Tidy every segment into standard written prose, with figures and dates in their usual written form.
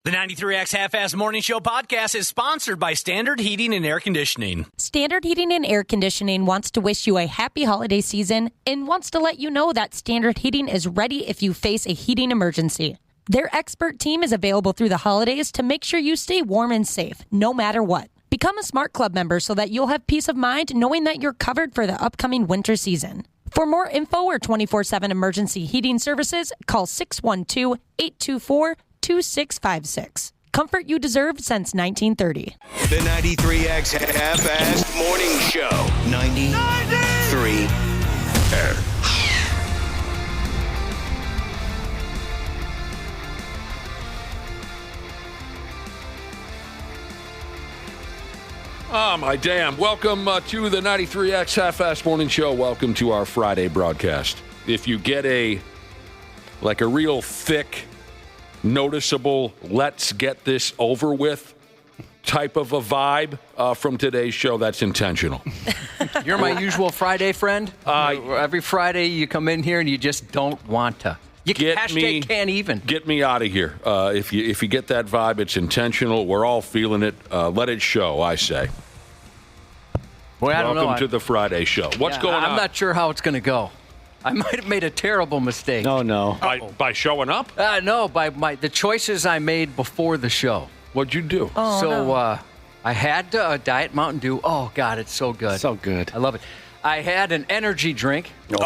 The 93X Half-Ass Morning Show podcast is sponsored by Standard Heating and Air Conditioning. Standard Heating and Air Conditioning wants to wish you a happy holiday season and wants to let you know that Standard Heating is ready if you face a heating emergency. Their expert team is available through the holidays to make sure you stay warm and safe, no matter what. Become a Smart Club member so that you'll have peace of mind knowing that you're covered for the upcoming winter season. For more info or 24/7 emergency heating services, call 612-824-2656. Comfort you deserve since 1930. The 93X Half-Ass Morning Show. 93 Oh, my damn. Welcome to the 93X Half-Ass Morning Show. Welcome to our Friday broadcast. If you get a real thick, noticeable, let's get this over with type of a vibe from today's show, that's intentional. You're my usual Friday friend. Every Friday you come in here and you just don't want to. You can't even. Get me out of here. If you get that vibe, it's intentional. We're all feeling it. Let it show, I say. Boy, I don't know. Welcome to the Friday show. What's going on? I'm not sure how it's going to go. I might have made a terrible mistake. Oh, no. By showing up? No, by the choices I made before the show. What'd you do? I had a Diet Mountain Dew. Oh, God, it's so good. So good. I love it. I had an energy drink. And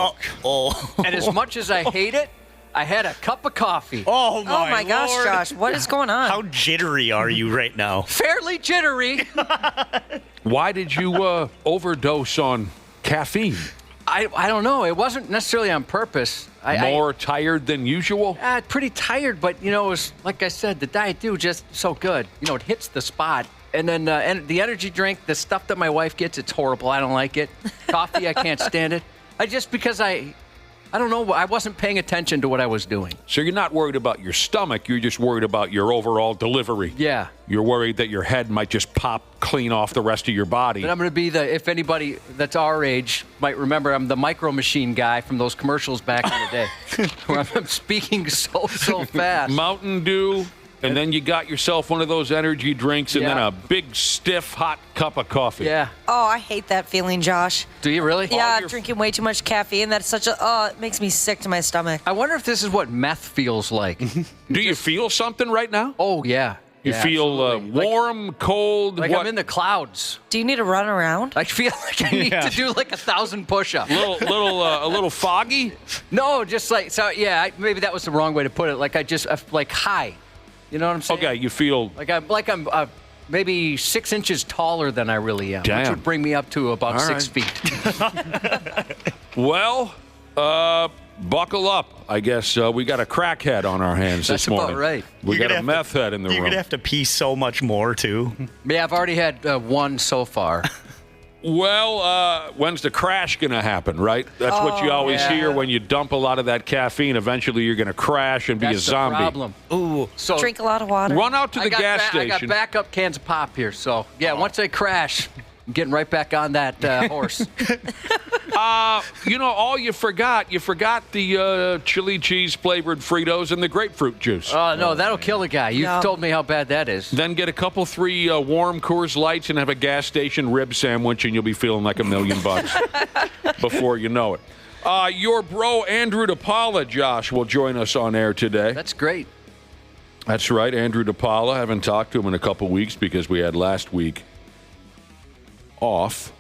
as much as I hate it, I had a cup of coffee. Oh, my gosh, Lord. Josh. What is going on? How jittery are you right now? Fairly jittery. Why did you overdose on caffeine? I don't know. It wasn't necessarily on purpose. More tired than usual? Pretty tired, but, it was, like I said, the Diet Dew just so good. It hits the spot. And then and the energy drink, the stuff that my wife gets, it's horrible. I don't like it. Coffee, I can't stand it. Because I don't know. I wasn't paying attention to what I was doing. So you're not worried about your stomach. You're just worried about your overall delivery. Yeah. You're worried that your head might just pop clean off the rest of your body. And I'm going to be if anybody that's our age might remember, I'm the Micro Machine guy from those commercials back in the day. Where I'm speaking so fast. Mountain Dew, and then you got yourself one of those energy drinks, and then a big, stiff, hot cup of coffee. Yeah. Oh, I hate that feeling, Josh. Do you really? Yeah, drinking way too much caffeine. That's it makes me sick to my stomach. I wonder if this is what meth feels like. Do you feel something right now? Oh, yeah. You feel warm, cold? Like I'm in the clouds. Do you need to run around? I feel like I need to do 1,000 push-ups. A little foggy? No, just maybe that was the wrong way to put it. High. You know what I'm saying? Okay, you feel... Like I'm maybe 6 inches taller than I really am. Damn. Which would bring me up to about 6 feet. Well, buckle up. I guess we got a crackhead on our hands this morning. That's about right. We got a meth head in the room. You're going to have to pee so much more, too. Yeah, I've already had one so far. Well, when's the crash going to happen, right? That's what you always hear when you dump a lot of that caffeine. Eventually, you're going to crash and be a zombie. That's the problem. Ooh. So drink a lot of water. Run out to the gas station. I got backup cans of pop here. So, once I crash, I'm getting right back on that horse. All you forgot the chili cheese flavored Fritos and the grapefruit juice. Oh, no, that'll kill a guy. You've told me how bad that is. Then get a couple, 3 warm Coors Lights and have a gas station rib sandwich, and you'll be feeling like $1 million before you know it. Your bro, Andrew DePaola, Josh, will join us on air today. That's great. That's right, Andrew DePaola. I haven't talked to him in a couple weeks because we had last week off.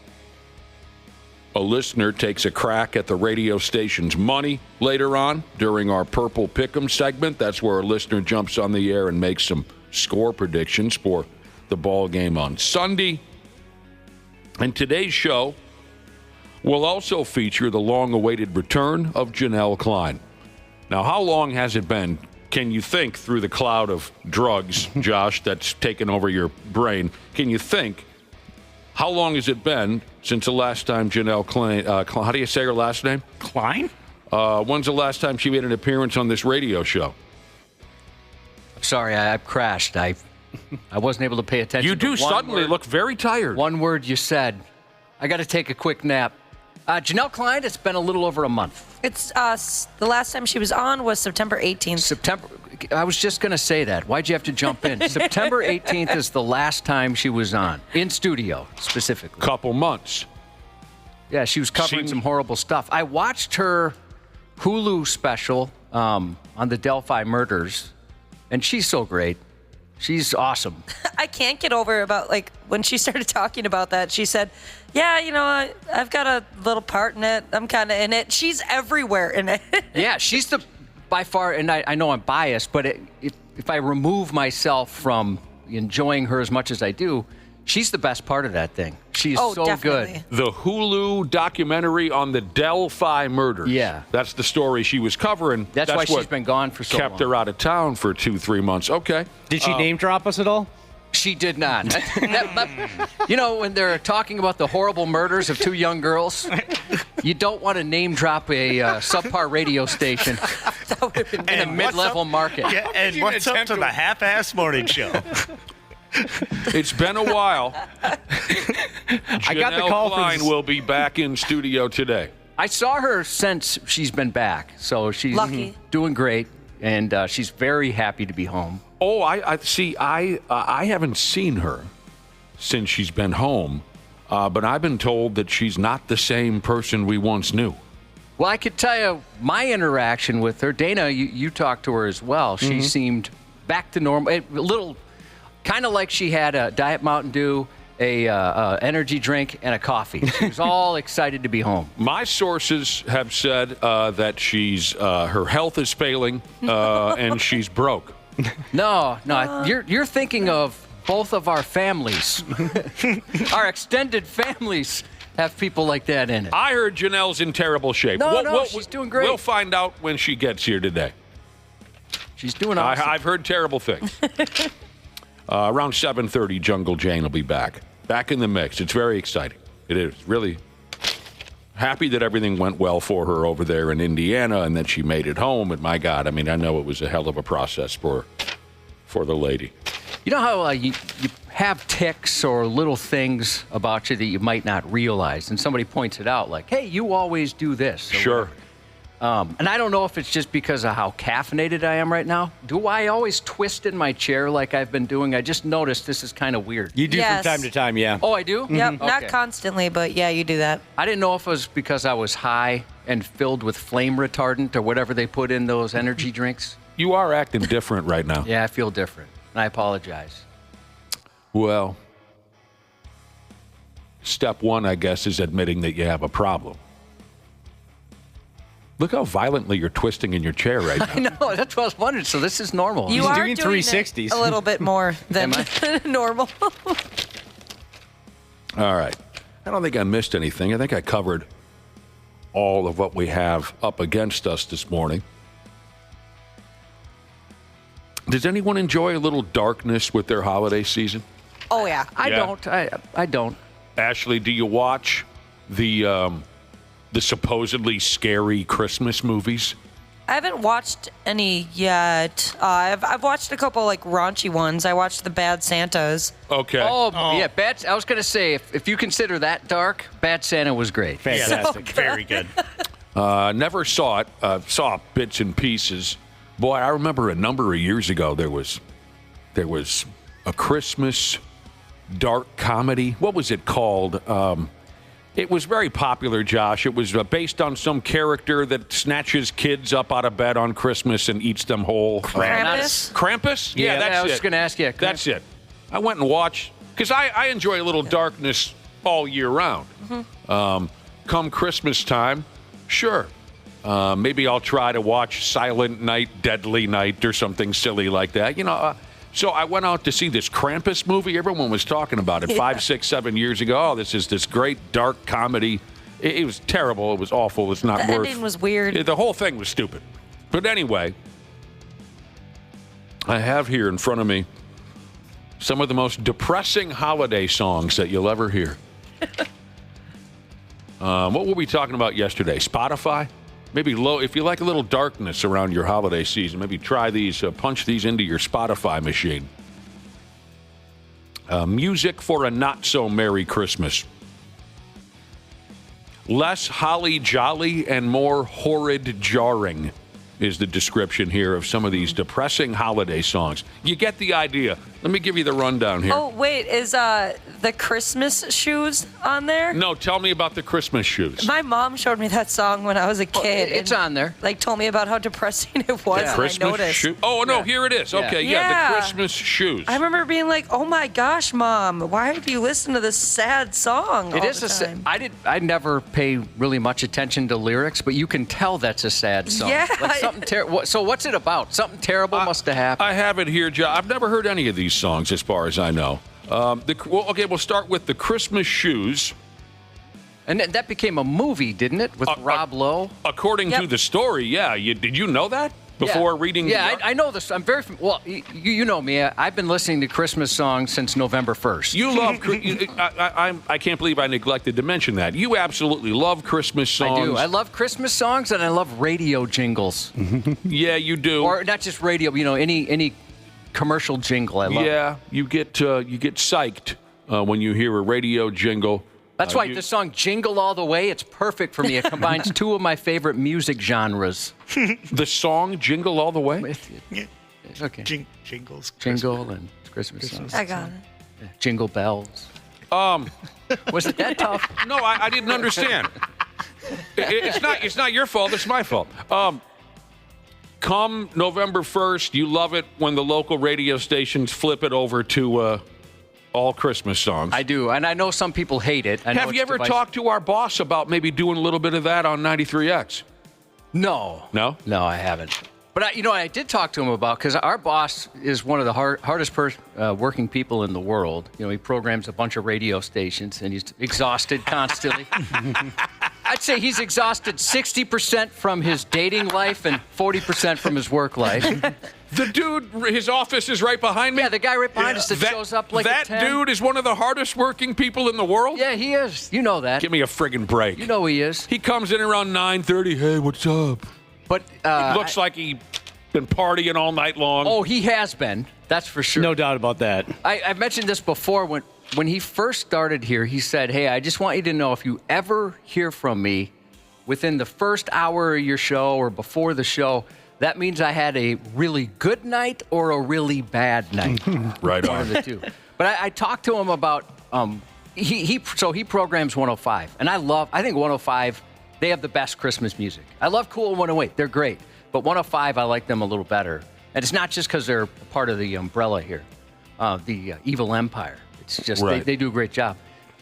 A listener takes a crack at the radio station's money later on during our Purple Pick'em segment. That's where a listener jumps on the air and makes some score predictions for the ball game on Sunday. And today's show will also feature the long-awaited return of Janel Klein. Now, how long has it been, can you think, through the cloud of drugs, Josh, that's taken over your brain? Can you think, how long has it been since the last time Janel Klein, how do you say her last name? Klein? When's the last time she made an appearance on this radio show? Sorry, I crashed. I wasn't able to pay attention. You do suddenly look very tired. One word you said. I got to take a quick nap. Janel Klein, it's been a little over a month. It's the last time she was on was September 18th. I was just going to say that. Why'd you have to jump in? September 18th is the last time she was on, in studio specifically. Couple months. Yeah, she was covering some horrible stuff. I watched her Hulu special on the Delphi murders, and she's so great. She's awesome. I can't get over about, like, when she started talking about that, she said, yeah, you know, I've got a little part in it. I'm kind of in it. She's everywhere in it. Yeah, she's by far, and I know I'm biased, but if I remove myself from enjoying her as much as I do, she's the best part of that thing. She's so definitely good. The Hulu documentary on the Delphi murders. Yeah. That's the story she was covering. That's why she's been gone for so long. Kept her out of town for 2-3 months. Okay. Did she name drop us at all? She did not. You know, when they're talking about the horrible murders of 2 young girls, you don't want to name drop a subpar radio station in a mid-level market. Yeah, and what's up to the half-ass morning show? It's been a while. I got the call Janel Klein will be back in studio today. I saw her since she's been back, so she's Lucky. doing great, and she's very happy to be home. Oh, I see. I haven't seen her since she's been home, but I've been told that she's not the same person we once knew. Well, I could tell you my interaction with her. Dana, you talked to her as well. She seemed back to normal. A little, kind of like she had a Diet Mountain Dew, a energy drink, and a coffee. She was all excited to be home. My sources have said that she's her health is failing and she's broke. No, you're thinking of both of our families. Our extended families have people like that in it. I heard Janelle's in terrible shape. No, she's doing great. We'll find out when she gets here today. She's doing awesome. I've heard terrible things. Around 7:30, Jungle Jane will be back in the mix. It's very exciting. It is really happy that everything went well for her over there in Indiana and that she made it home. And my God, I mean, I know it was a hell of a process for the lady. You know how you have tics or little things about you that you might not realize, and somebody points it out, like, hey, you always do this. Sure. And I don't know if it's just because of how caffeinated I am right now. Do I always twist in my chair like I've been doing? I just noticed this is kind of weird. You do Yes. from time to time, yeah. Oh, I do? Yep, Okay. not constantly, but yeah, you do that. I didn't know if it was because I was high and filled with flame retardant or whatever they put in those energy drinks. You are acting different right now. Yeah, I feel different, and I apologize. Well, step one, I guess, is admitting that you have a problem. Look how violently you're twisting in your chair right now. I know, that's what I was wondering. So this is normal. You He's are doing doing 360s. it a little bit more than normal. All right. I don't think I missed anything. I think I covered all of what we have up against us this morning. Does anyone enjoy a little darkness with their holiday season? Oh, yeah. I don't. I don't. Ashley, do you watch the supposedly scary Christmas movies? I haven't watched any yet. I've watched a couple, like, raunchy ones. I watched the Bad Santas. Okay. Oh, yeah, I was going to say, if you consider that dark, Bad Santa was great. Fantastic. Very good. Never saw it. Saw bits and pieces. Boy, I remember a number of years ago there was a Christmas dark comedy. What was it called? It was very popular, Josh. It was based on some character that snatches kids up out of bed on Christmas and eats them whole. Krampus? Krampus? Yeah, that's it. I was just going to ask you. That's it. I went and watched, because I enjoy a little darkness all year round. Come Christmas time, sure. Maybe I'll try to watch Silent Night, Deadly Night, or something silly like that. You know, so I went out to see this Krampus movie. Everyone was talking about it 5, 6, 7 years ago. Oh, this is this great dark comedy. It was terrible. It was awful. It's not The worth. ending was weird. The whole thing was stupid. But anyway, I have here in front of me some of the most depressing holiday songs that you'll ever hear. What were we talking about yesterday? Spotify? Maybe low. If you like a little darkness around your holiday season, maybe try these, punch these into your Spotify machine. Music for a not-so-merry Christmas. Less holly jolly and more horrid jarring. is the description here of some of these depressing holiday songs. You get the idea. Let me give you the rundown here. Oh, wait, is the Christmas shoes on there? No, tell me about the Christmas shoes. My mom showed me that song when I was a kid. It's and, on there. Like, told me about how depressing it was, and Christmas I noticed. shoes. Oh, no, Yeah. here it is. Yeah. Okay, Yeah. the Christmas shoes. I remember being like, "Oh my gosh, Mom, why do you listen to this sad song It all is the time?" I never pay really much attention to lyrics, but you can tell that's a sad song. Yeah. Like something terrible. So what's it about? Something terrible must have happened. I have it here, Joe. I've never heard any of these songs as far as I know. We'll start with the Christmas shoes. And that became a movie, didn't it, with Rob Lowe? According to the story, yeah. Did you know that before reading? Yeah, I know this. I'm very well. You know me. I've been listening to Christmas songs since November 1st. You love. I can't believe I neglected to mention that. You absolutely love Christmas songs. I do. I love Christmas songs and I love radio jingles. Yeah, you do. Or not just radio. Any commercial jingle I love. Yeah, you get psyched when you hear a radio jingle. That's why the song Jingle All the Way, it's perfect for me. It combines two of my favorite music genres. The song Jingle All the Way? Yeah. Okay. Jingles. Jingle and Christmas songs. I got it. Jingle bells. Was it that tough? No, I didn't understand. It's not your fault. It's my fault. Come November 1st, you love it when the local radio stations flip it over to all Christmas songs. I do, and I know some people hate it. Have you ever talked to our boss about maybe doing a little bit of that on 93X? No. No? No, I haven't. But I did talk to him about, because our boss is one of the hardest working people in the world. He programs a bunch of radio stations, and he's exhausted constantly. I'd say he's exhausted 60% from his dating life and 40% from his work life. The dude, his office is right behind me? Yeah, the guy right behind us that shows up like that at 10. dude is one of the hardest working people in the world? Yeah, he is. You know that. Give me a friggin' break. You know he is. He comes in around 9:30. Hey, what's up? But Looks like he been partying all night long. Oh, he has been. That's for sure. No doubt about that. I've mentioned this before. When he first started here, he said, "Hey, I just want you to know if you ever hear from me within the first hour of your show or before the show, that means I had a really good night or a really bad night." Right One on. of the two. But I talked to him about he programs 105, and I think 105, they have the best Christmas music. I love Cool 108. They're great. But 105, I like them a little better. And it's not just because they're part of the umbrella here, the Evil Empire. It's just Right. they do a great job.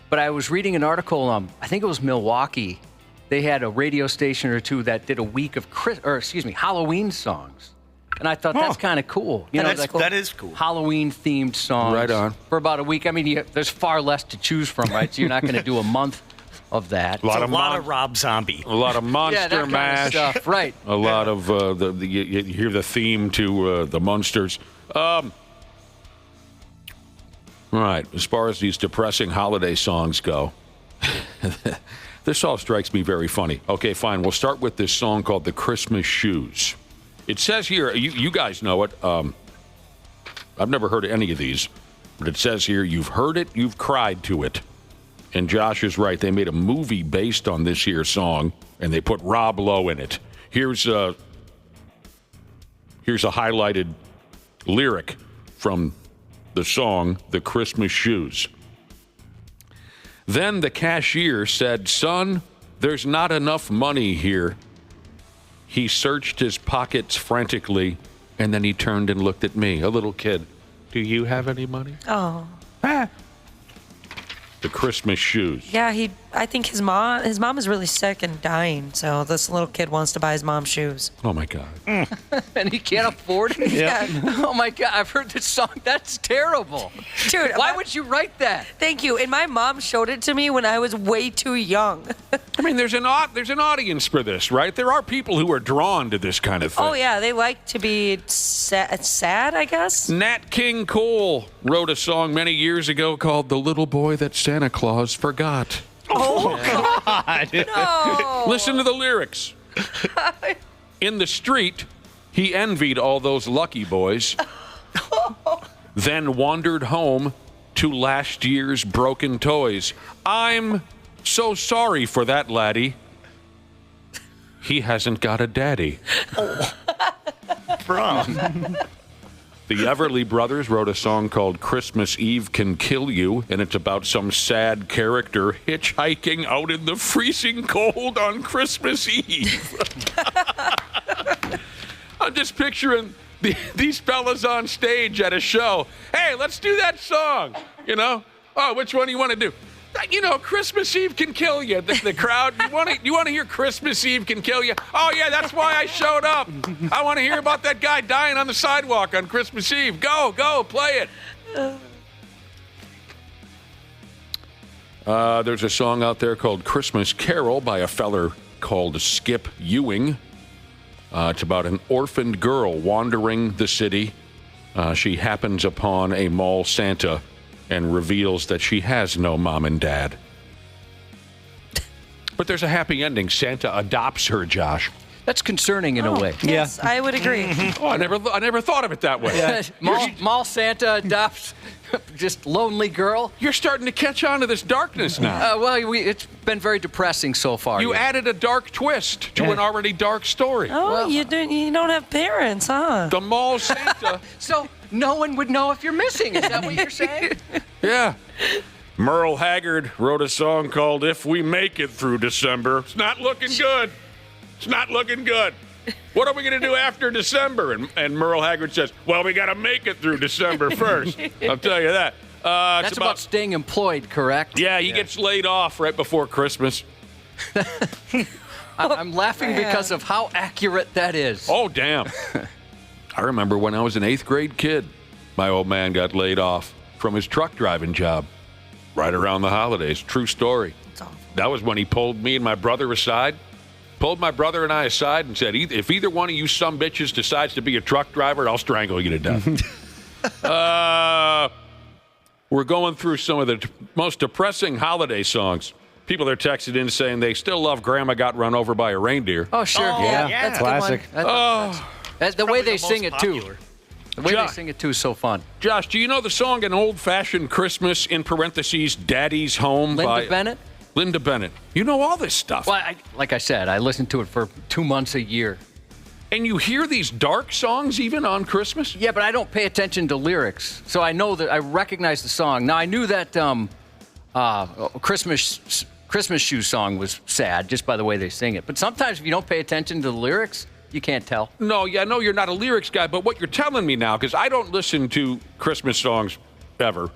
But I was reading an article, I think it was Milwaukee. They had a radio station or two that did a week of Halloween songs. And I thought that's kind of cool. That is cool. Halloween-themed songs. Right on. For about a week. I mean, there's far less to choose from, right? So you're not going to do a month of that. A lot of Rob Zombie. A lot of Monster Yeah, that kind Mash. of stuff, right. A lot of you hear the theme to the Munsters. Right. As far as these depressing holiday songs go, this all strikes me very funny. Okay, fine. We'll start with this song called "The Christmas Shoes." It says here, you guys know it. I've never heard of any of these, but it says here, you've heard it, you've cried to it. And Josh is right. They made a movie based on this here song, and they put Rob Lowe in it. Here's a highlighted lyric from the song, "The Christmas Shoes." Then the cashier said, "Son, there's not enough money here." He searched his pockets frantically, and then he turned and looked at me, a little kid. "Do you have any money?" Oh. The Christmas Shoes. Yeah, I think his mom is really sick and dying, so this little kid wants to buy his mom shoes. Oh, my God. And he can't afford it? Yeah. Oh, my God. I've heard this song. That's terrible. Dude, Why would you write that? Thank you. And my mom showed it to me when I was way too young. I mean, there's an audience for this, right? There are people who are drawn to this kind of thing. Oh, yeah, they like to be sad, I guess. Nat King Cole wrote a song many years ago called "The Little Boy That Santa Claus Forgot." Oh, God. No. Listen to the lyrics. In the street, he envied all those lucky boys, then wandered home to last year's broken toys. I'm so sorry for that laddie. He hasn't got a daddy. from? The Everly Brothers wrote a song called Christmas Eve Can Kill You, and it's about some sad character hitchhiking out in the freezing cold on Christmas Eve. I'm just picturing these fellas on stage at a show. Hey, let's do that song. You know? Oh, which one do you want to do? You know, Christmas Eve Can Kill You. The crowd, you want to hear Christmas Eve Can Kill You? Oh, yeah, that's why I showed up. I want to hear about that guy dying on the sidewalk on Christmas Eve. Go, play it. There's a song out there called Christmas Carol by a feller called Skip Ewing. It's about an orphaned girl wandering the city. She happens upon a mall Santa and reveals that she has no mom and dad. But there's a happy ending. Santa adopts her, Josh. That's concerning in a way. Yes, I would agree. Oh, I never thought of it that way. Yeah. Mall Santa adopts just lonely girl. You're starting to catch on to this darkness now. It's been very depressing so far. You added a dark twist to an already dark story. Oh, you don't have parents, huh? The mall Santa. So no one would know if you're missing. Is that what you're saying? Yeah. Merle Haggard wrote a song called If We Make It Through December. It's not looking good. It's not looking good. What are we going to do after December? And Merle Haggard says, well, we got to make it through December first. I'll tell you that. That's about staying employed, correct? Yeah, he gets laid off right before Christmas. I'm laughing because of how accurate that is. Oh, damn. I remember when I was an 8th grade kid, my old man got laid off from his truck driving job right around the holidays. True story. That was when he pulled me and my brother aside. Pulled my brother and I aside and said, if either one of you sumbitches decides to be a truck driver, I'll strangle you to death. We're going through some of the most depressing holiday songs. People are texted in saying they still love Grandma Got Run Over by a Reindeer. Oh, sure. Yeah, That's classic. a good one. That's the way they sing it, popular. too. The way they sing it, too, is so fun. Josh, do you know the song An Old-Fashioned Christmas, in parentheses, Daddy's Home by Bennett? Linda Bennett. You know all this stuff. Well, like I said, I listen to it for 2 months a year. And you hear these dark songs even on Christmas? Yeah, but I don't pay attention to lyrics, so I know that I recognize the song. Now, I knew that Christmas Shoe song was sad just by the way they sing it. But sometimes if you don't pay attention to the lyrics, you can't tell. No, yeah, I know you're not a lyrics guy, but what you're telling me now, because I don't listen to Christmas songs ever.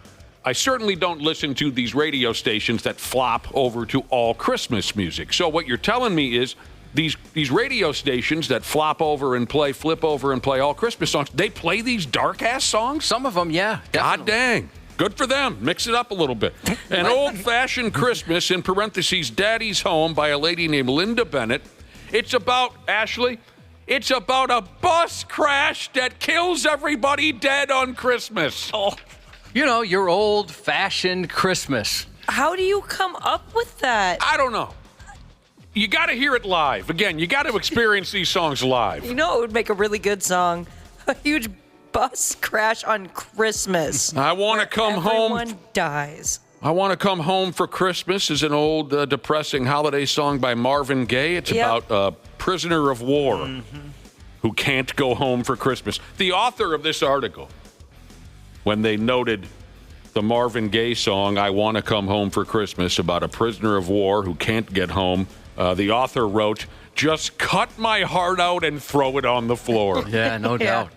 I certainly don't listen to these radio stations that flop over to all Christmas music. So what you're telling me is these radio stations that flip over and play all Christmas songs, they play these dark-ass songs? Some of them, yeah. God dang. Good for them. Mix it up a little bit. An Old-Fashioned Christmas, in parentheses, Daddy's Home by a lady named Linda Bennett. It's about, Ashley, it's about a bus crash that kills everybody dead on Christmas. Oh. You know, your old-fashioned Christmas. How do you come up with that? I don't know. You got to hear it live. Again, you got to experience these songs live. You know, it would make a really good song. A huge bus crash on Christmas. I want to come home. Everyone dies. I Want to Come Home for Christmas is an old depressing holiday song by Marvin Gaye. It's about a prisoner of war who can't go home for Christmas. The author of this article, when they noted the Marvin Gaye song, I Want to Come Home for Christmas, about a prisoner of war who can't get home, the author wrote, just cut my heart out and throw it on the floor. Yeah, no doubt.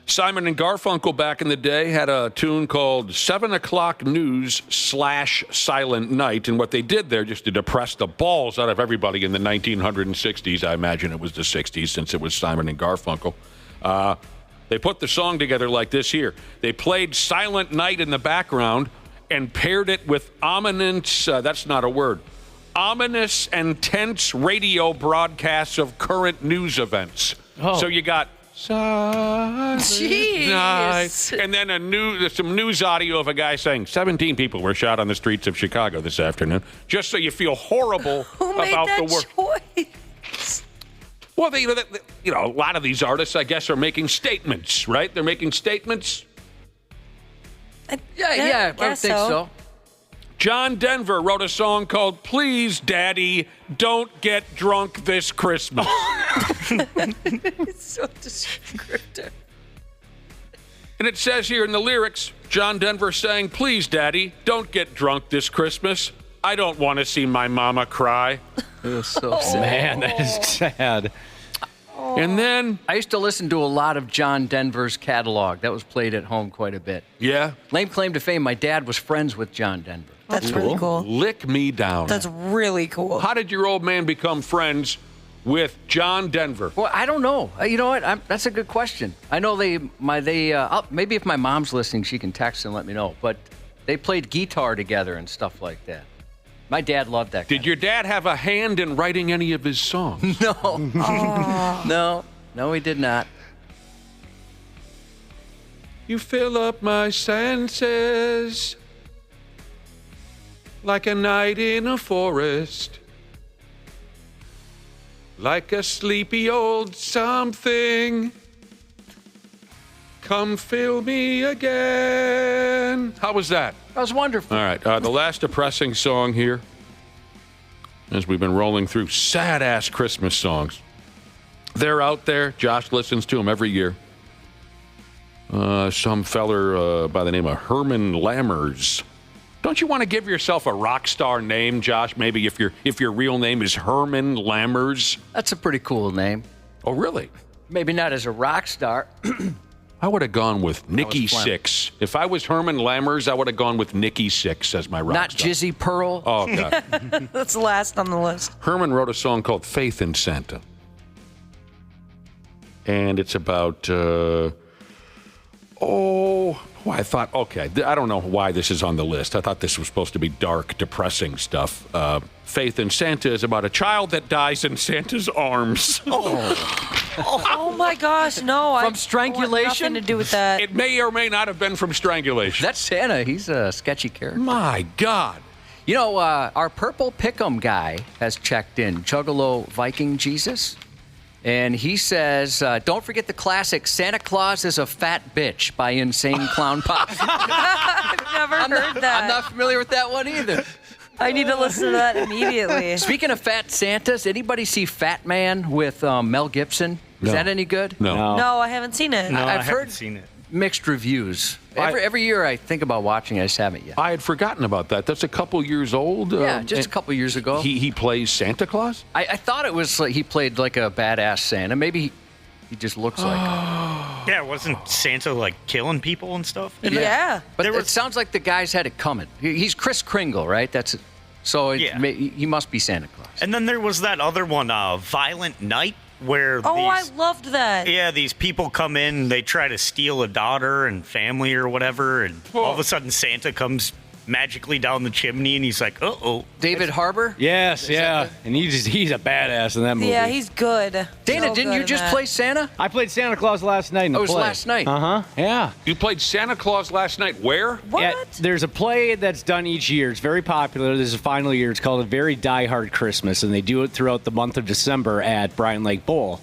Simon and Garfunkel back in the day had a tune called 7 O'Clock News / Silent Night, and what they did there, just to depress the balls out of everybody in the 1960s, I imagine it was the 60s since it was Simon and Garfunkel, they put the song together like this here. They played Silent Night in the background and paired it with ominous, that's not a word, ominous and tense radio broadcasts of current news events. So you got Silent Night, and then some news audio of a guy saying 17 people were shot on the streets of Chicago this afternoon, just so you feel horrible about the world. Choice? Well, a lot of these artists, I guess, are making statements, right? They're making statements. Yeah, I would think so. John Denver wrote a song called Please, Daddy, Don't Get Drunk This Christmas. It's so descriptive. And it says here in the lyrics, John Denver saying, "Please, Daddy, don't get drunk this Christmas. I don't want to see my mama cry." It was so sad. Man, that is sad. And then, I used to listen to a lot of John Denver's catalog. That was played at home quite a bit. yeah, Lame claim to fame, my dad was friends with John Denver. That's really cool. Lick Me Down. That's really cool. How did your old man become friends with John Denver? Well, I don't know. You know what? That's a good question. I know maybe if my mom's listening, she can text and let me know. But they played guitar together and stuff like that. My dad loved that. Did your dad have a hand in writing any of his songs? No, he did not. You fill up my senses like a night in a forest, like a sleepy old something. Come fill me again. How was that? That was wonderful. All right, the last depressing song here, as we've been rolling through sad-ass Christmas songs. They're out there. Josh listens to them every year. Some feller by the name of Herman Lammers. Don't you want to give yourself a rock star name, Josh? Maybe if your real name is Herman Lammers. That's a pretty cool name. Oh, really? Maybe not as a rock star. I would have gone with Nikki Phlegm. Sixx. If I was Herman Lammers, I would have gone with Nikki Sixx as my rock Not star. Jizzy Pearl. Oh, God. That's last on the list. Herman wrote a song called Faith in Santa. And it's about, I thought, okay, I don't know why this is on the list. I thought this was supposed to be dark, depressing stuff. Faith in Santa is about a child that dies in Santa's arms. Oh my gosh, no. From I strangulation? want nothing to do with that. It may or may not have been from strangulation. That's Santa. He's a sketchy character. My God. You know, our Purple Pick'em guy has checked in, Juggalo Viking Jesus. And he says, don't forget the classic Santa Claus is a Fat Bitch by Insane Clown Posse. I've never heard that. I'm not familiar with that one either. I need to listen to that immediately. Speaking of fat Santas, anybody see Fat Man with Mel Gibson? Is No. that any good? No. No, I haven't seen it. No, I I've haven't heard seen it. mixed reviews. Every year I think about watching it, I just haven't yet. I had forgotten about that. That's a couple years old. Yeah, just a couple years ago. He plays Santa Claus? I thought it was like he played like a badass Santa. Maybe he just looks like him. Yeah, wasn't Santa like killing people and stuff? Yeah. But There it was- sounds like the guys had it coming. He's Kris Kringle, right? So Yeah. he must be Santa Claus. And then there was that other one, Violent Night, where Oh, I these, loved that. these people come in, they try to steal a daughter and family or whatever, and all of a sudden Santa comes magically down the chimney, and he's like, uh-oh. David Harbour? Yes, yeah. And he's a badass in that movie. Yeah, he's good. Dana, So didn't good you in just that. play Santa? I played Santa Claus last night in the Oh, it was play. last night. Uh-huh, yeah. You played Santa Claus last night. Where? What? Yeah, there's a play that's done each year. It's very popular. There's a final year. It's called A Very Die Hard Christmas, and they do it throughout the month of December at Bryan Lake Bowl.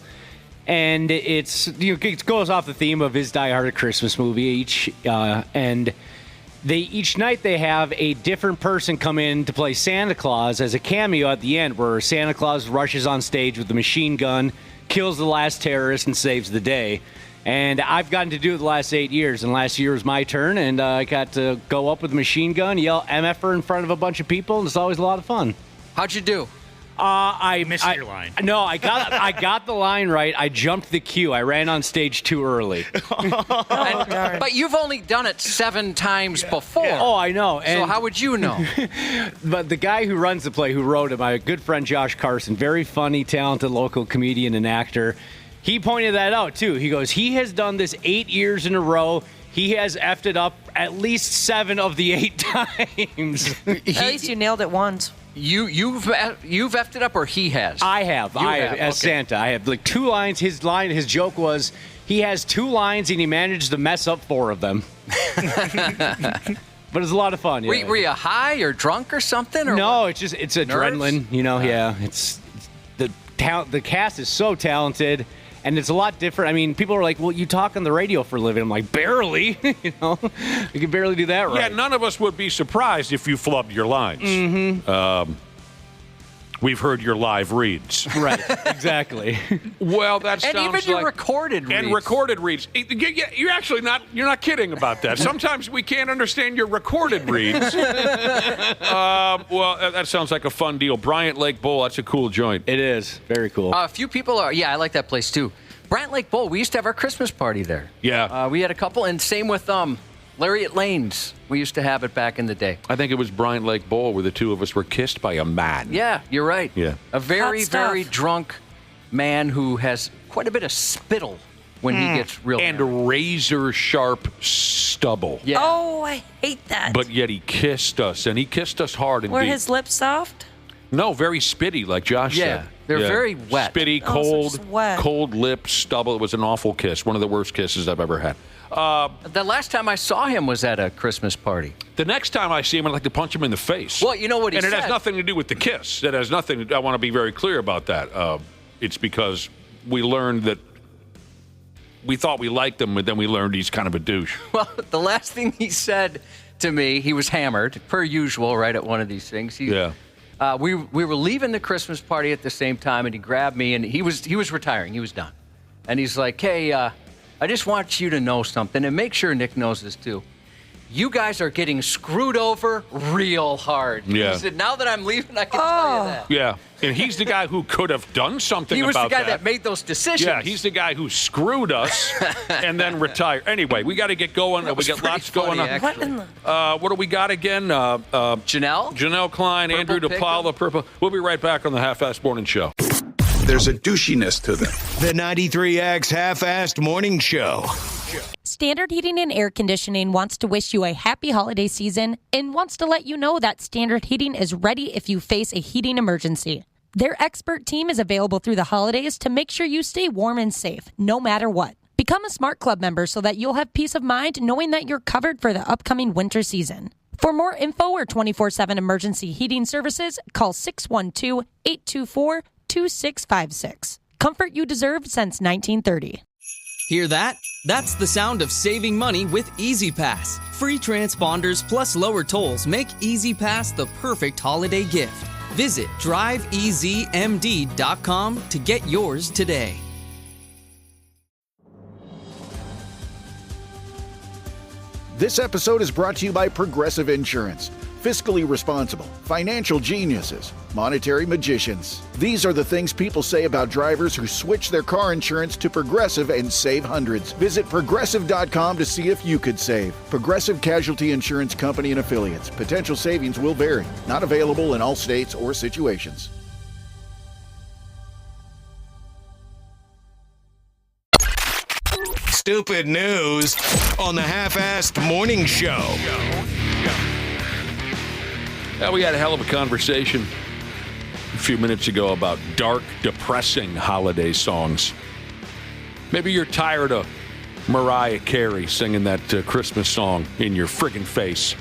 And it goes off the theme of his Die Hard Christmas movie and each night they have a different person come in to play Santa Claus as a cameo at the end, where Santa Claus rushes on stage with the machine gun, kills the last terrorist, and saves the day. And I've gotten to do it the last 8 years, and last year was my turn, and I got to go up with a machine gun, yell MF'er in front of a bunch of people, and it's always a lot of fun. How'd you do? I missed your line. No, I got the line right. I jumped the queue. I ran on stage too early. But you've only done it 7 times before. Oh, I know. So And, how would you know? But the guy who runs the play, who wrote it, my good friend Josh Carson, very funny, talented local comedian and actor, he pointed that out too. He goes, he has done this 8 years in a row. He has effed it up at least 7 of the 8 times. At least you nailed it once. You've effed it up, or he has? I have. You have, As okay. Santa. I have like 2 lines. His joke was he has 2 lines and he managed to mess up 4 of them. But it's a lot of fun. Yeah. Were you high or drunk or something? Or No, what? it's adrenaline. You know, yeah. It's the talent. The cast is so talented, and it's a lot different. I mean, people are like, "Well, you talk on the radio for a living." I'm like, barely. You know, you can barely do that right. Yeah, none of us would be surprised if you flubbed your lines. Mm-hmm. We've heard your live reads. Right, exactly. Well, that sounds And even your recorded reads. And recorded reads. You're actually you're not kidding about that. Sometimes we can't understand your recorded reads. Well, that sounds like a fun deal. Bryant Lake Bowl, that's a cool joint. It is. Very cool. A few people are, I like that place too. Bryant Lake Bowl, we used to have our Christmas party there. Yeah. We had a couple, and same with Lariat Lanes. We used to have it back in the day. I think it was Bryant Lake Bowl where the two of us were kissed by a man. Yeah, you're right. Yeah. A very, Hot stuff. very drunk man who has quite a bit of spittle when he gets real And hammered. razor sharp stubble. Yeah. Oh, I hate that. But yet he kissed us, and he kissed us hard and Were deep. his lips soft? No, very spitty, like Josh Yeah, said. they're very wet. Spitty, Oh, so cold, just wet. cold lips, stubble. It was an awful kiss. One of the worst kisses I've ever had. The last time I saw him was at a Christmas party. The next time I see him, I'd like to punch him in the face. Well, you know what he and it said. has nothing to do with the kiss. It has nothing. I want to be very clear about that. It's because we learned that we thought we liked him, but then we learned he's kind of a douche. Well, the last thing he said to me, he was hammered, per usual, right at one of these things. Yeah. We were leaving the Christmas party at the same time, and he grabbed me, and he was retiring. He was done. And he's like, hey, I just want you to know something, and make sure Nick knows this too. You guys are getting screwed over real hard. Yeah. He said, now that I'm leaving, I can tell you that. Yeah. And he's the guy who could have done something He was the about guy that made those decisions. Yeah, he's the guy who screwed us and then retired. Anyway, we got to get going. We was got pretty lots going funny, on. actually. What in the... What do we got again? Janelle? Janel Klein, Purple Andrew DePaola, Purple. We'll be right back on the Half-Assed Morning Show. There's a douchiness to them. The 93X Half-Assed Morning Show. Standard Heating and Air Conditioning wants to wish you a happy holiday season and wants to let you know that Standard Heating is ready if you face a heating emergency. Their expert team is available through the holidays to make sure you stay warm and safe, no matter what. Become a Smart Club member so that you'll have peace of mind knowing that you're covered for the upcoming winter season. For more info or 24/7 emergency heating services, call 612-824-2656. Comfort you deserve since 1930. Hear that? That's the sound of saving money with Easy Pass. Free transponders plus lower tolls make Easy Pass the perfect holiday gift. Visit driveeasymd.com to get yours today. This episode is brought to you by Progressive Insurance. Fiscally responsible, financial geniuses, monetary magicians. These are the things people say about drivers who switch their car insurance to Progressive and save hundreds. Visit Progressive.com to see if you could save. Progressive Casualty Insurance Company and Affiliates. Potential savings will vary. Not available in all states or situations. Stupid news on the Half-Assed Morning Show. We had a hell of a conversation a few minutes ago about dark, depressing holiday songs. Maybe you're tired of Mariah Carey singing that Christmas song in your friggin' face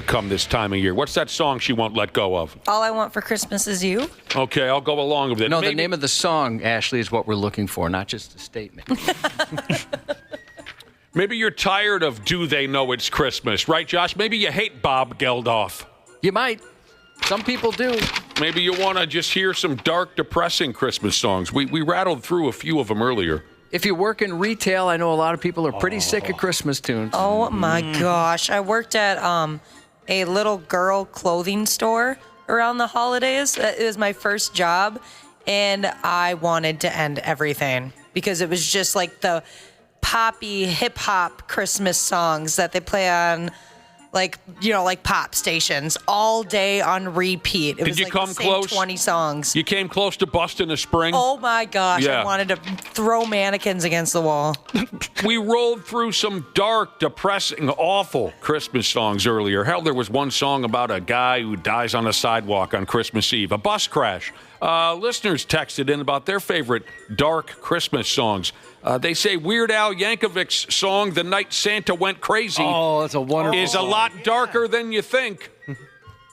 come this time of year. What's that song she won't let go of? All I Want for Christmas Is You. Okay, I'll go along with it. No, the name of the song, Ashley, is what we're looking for, not just a statement. Maybe you're tired of Do They Know It's Christmas, right, Josh? Maybe you hate Bob Geldof. You might. Some people do. Maybe you want to just hear some dark, depressing Christmas songs. We rattled through a few of them earlier. If you work in retail, I know a lot of people are pretty sick of Christmas tunes. Oh my gosh. I worked at a little girl clothing store around the holidays. It was my first job, and I wanted to end everything because it was just like the poppy hip hop Christmas songs that they play on like pop stations all day on repeat. It Did was you like come the same close? 20 songs. You came close to busting a spring? Oh my gosh, Yeah. I wanted to throw mannequins against the wall. We rolled through some dark, depressing, awful Christmas songs earlier. Hell, there was one song about a guy who dies on a sidewalk on Christmas Eve, a bus crash. Listeners texted in about their favorite dark Christmas songs. They say Weird Al Yankovic's song, The Night Santa Went Crazy, Oh, that's a wonderful is a lot darker than you think.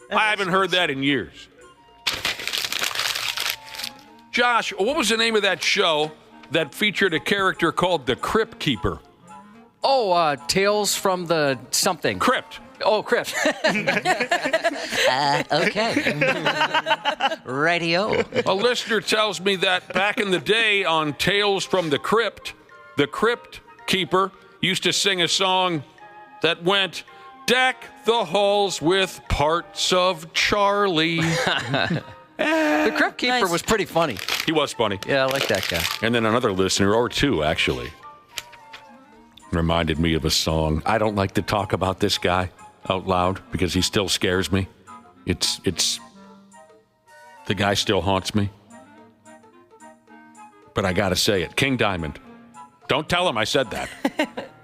I haven't heard that in years. Josh, what was the name of that show that featured a character called the Crypt Keeper? Tales from the something. Crypt. Oh, Crypt. Okay. Radio. A listener tells me that back in the day on Tales from the Crypt keeper used to sing a song that went, "Deck the halls with parts of Charlie." The Crypt Keeper was pretty funny. He was funny. Yeah, I like that guy. And then another listener, or two actually, reminded me of a song. I don't like to talk about this guy out loud because he still scares me. It's the guy still haunts me. But I gotta say it. King Diamond. Don't tell him I said that.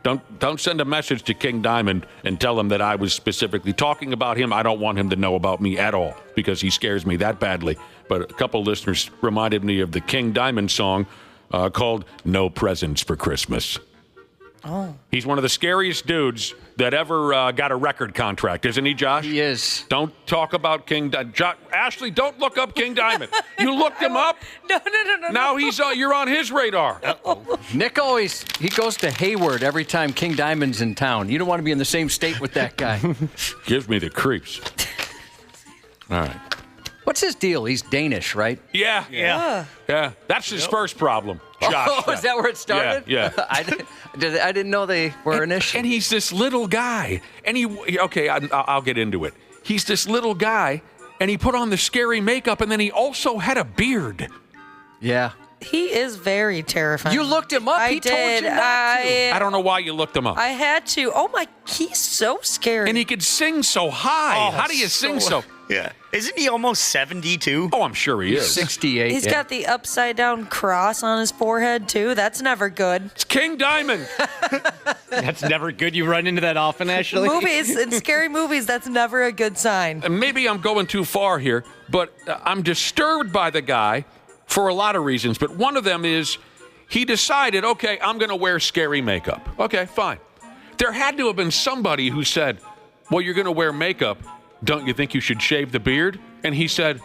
Don't send a message to King Diamond and tell him that I was specifically talking about him. I don't want him to know about me at all because he scares me that badly. But a couple listeners reminded me of the King Diamond song called "No Presents for Christmas." Oh. He's one of the scariest dudes that ever got a record contract, isn't he, Josh? He is. Don't talk about King Diamond. Ashley, don't look up King Diamond. You looked him up? No. Now you're on his radar. Nick he goes to Hayward every time King Diamond's in town. You don't want to be in the same state with that guy. Gives me the creeps. All right. What's his deal? He's Danish, right? Yeah. That's his first problem, Josh. Oh, is that where it started? Yeah. I didn't know they were an issue. And he's this little guy. And I'll get into it. He's this little guy, and he put on the scary makeup, and then he also had a beard. Yeah. He is very terrifying. You looked him up. I He did. told you not to. I don't know why you looked him up. I had to. Oh my, he's so scary. And he could sing so high. How do you sing so? Yeah. Isn't he almost 72? Oh, I'm sure he is. 68. He's got the upside down cross on his forehead too. That's never good. It's King Diamond. That's never good. You run into that often, Ashley? Movies and scary movies, that's never a good sign. And maybe I'm going too far here, but I'm disturbed by the guy for a lot of reasons. But one of them is he decided, okay, I'm going to wear scary makeup. Okay, fine. There had to have been somebody who said, well, you're going to wear makeup. Don't you think you should shave the beard? And he said,